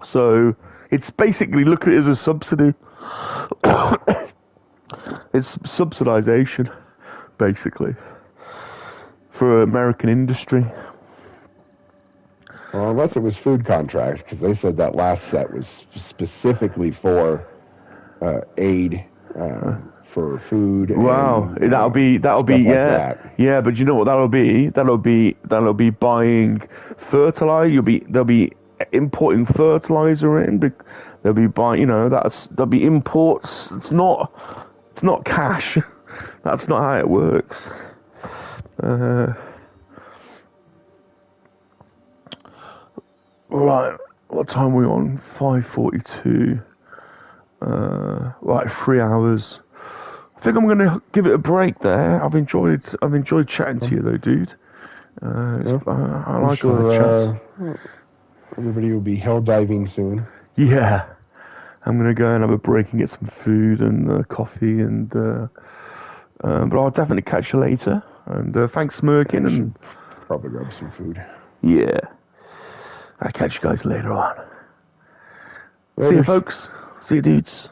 So it's basically look at it as a subsidy. It's subsidization, basically, for American industry. Well, unless it was food contracts, because they said that last set was specifically for aid for food. Wow, and, that'll be yeah. But you know what that'll be? That'll be buying fertilizer. They'll be importing fertilizer in. They'll be buying, there'll be imports. It's not cash. That's not how it works. Right, what time are we on? 5:42. Right, 3 hours. I think I'm gonna give it a break there. I've enjoyed chatting to you though, dude. I I'm like our chats. Everybody will be hell diving soon. Yeah, I'm gonna go and have a break and get some food and coffee but I'll definitely catch you later. And thanks, Smirking. And Probably grab some food. yeah, I'll catch you guys later on. See you, Later. folks. See you, dudes.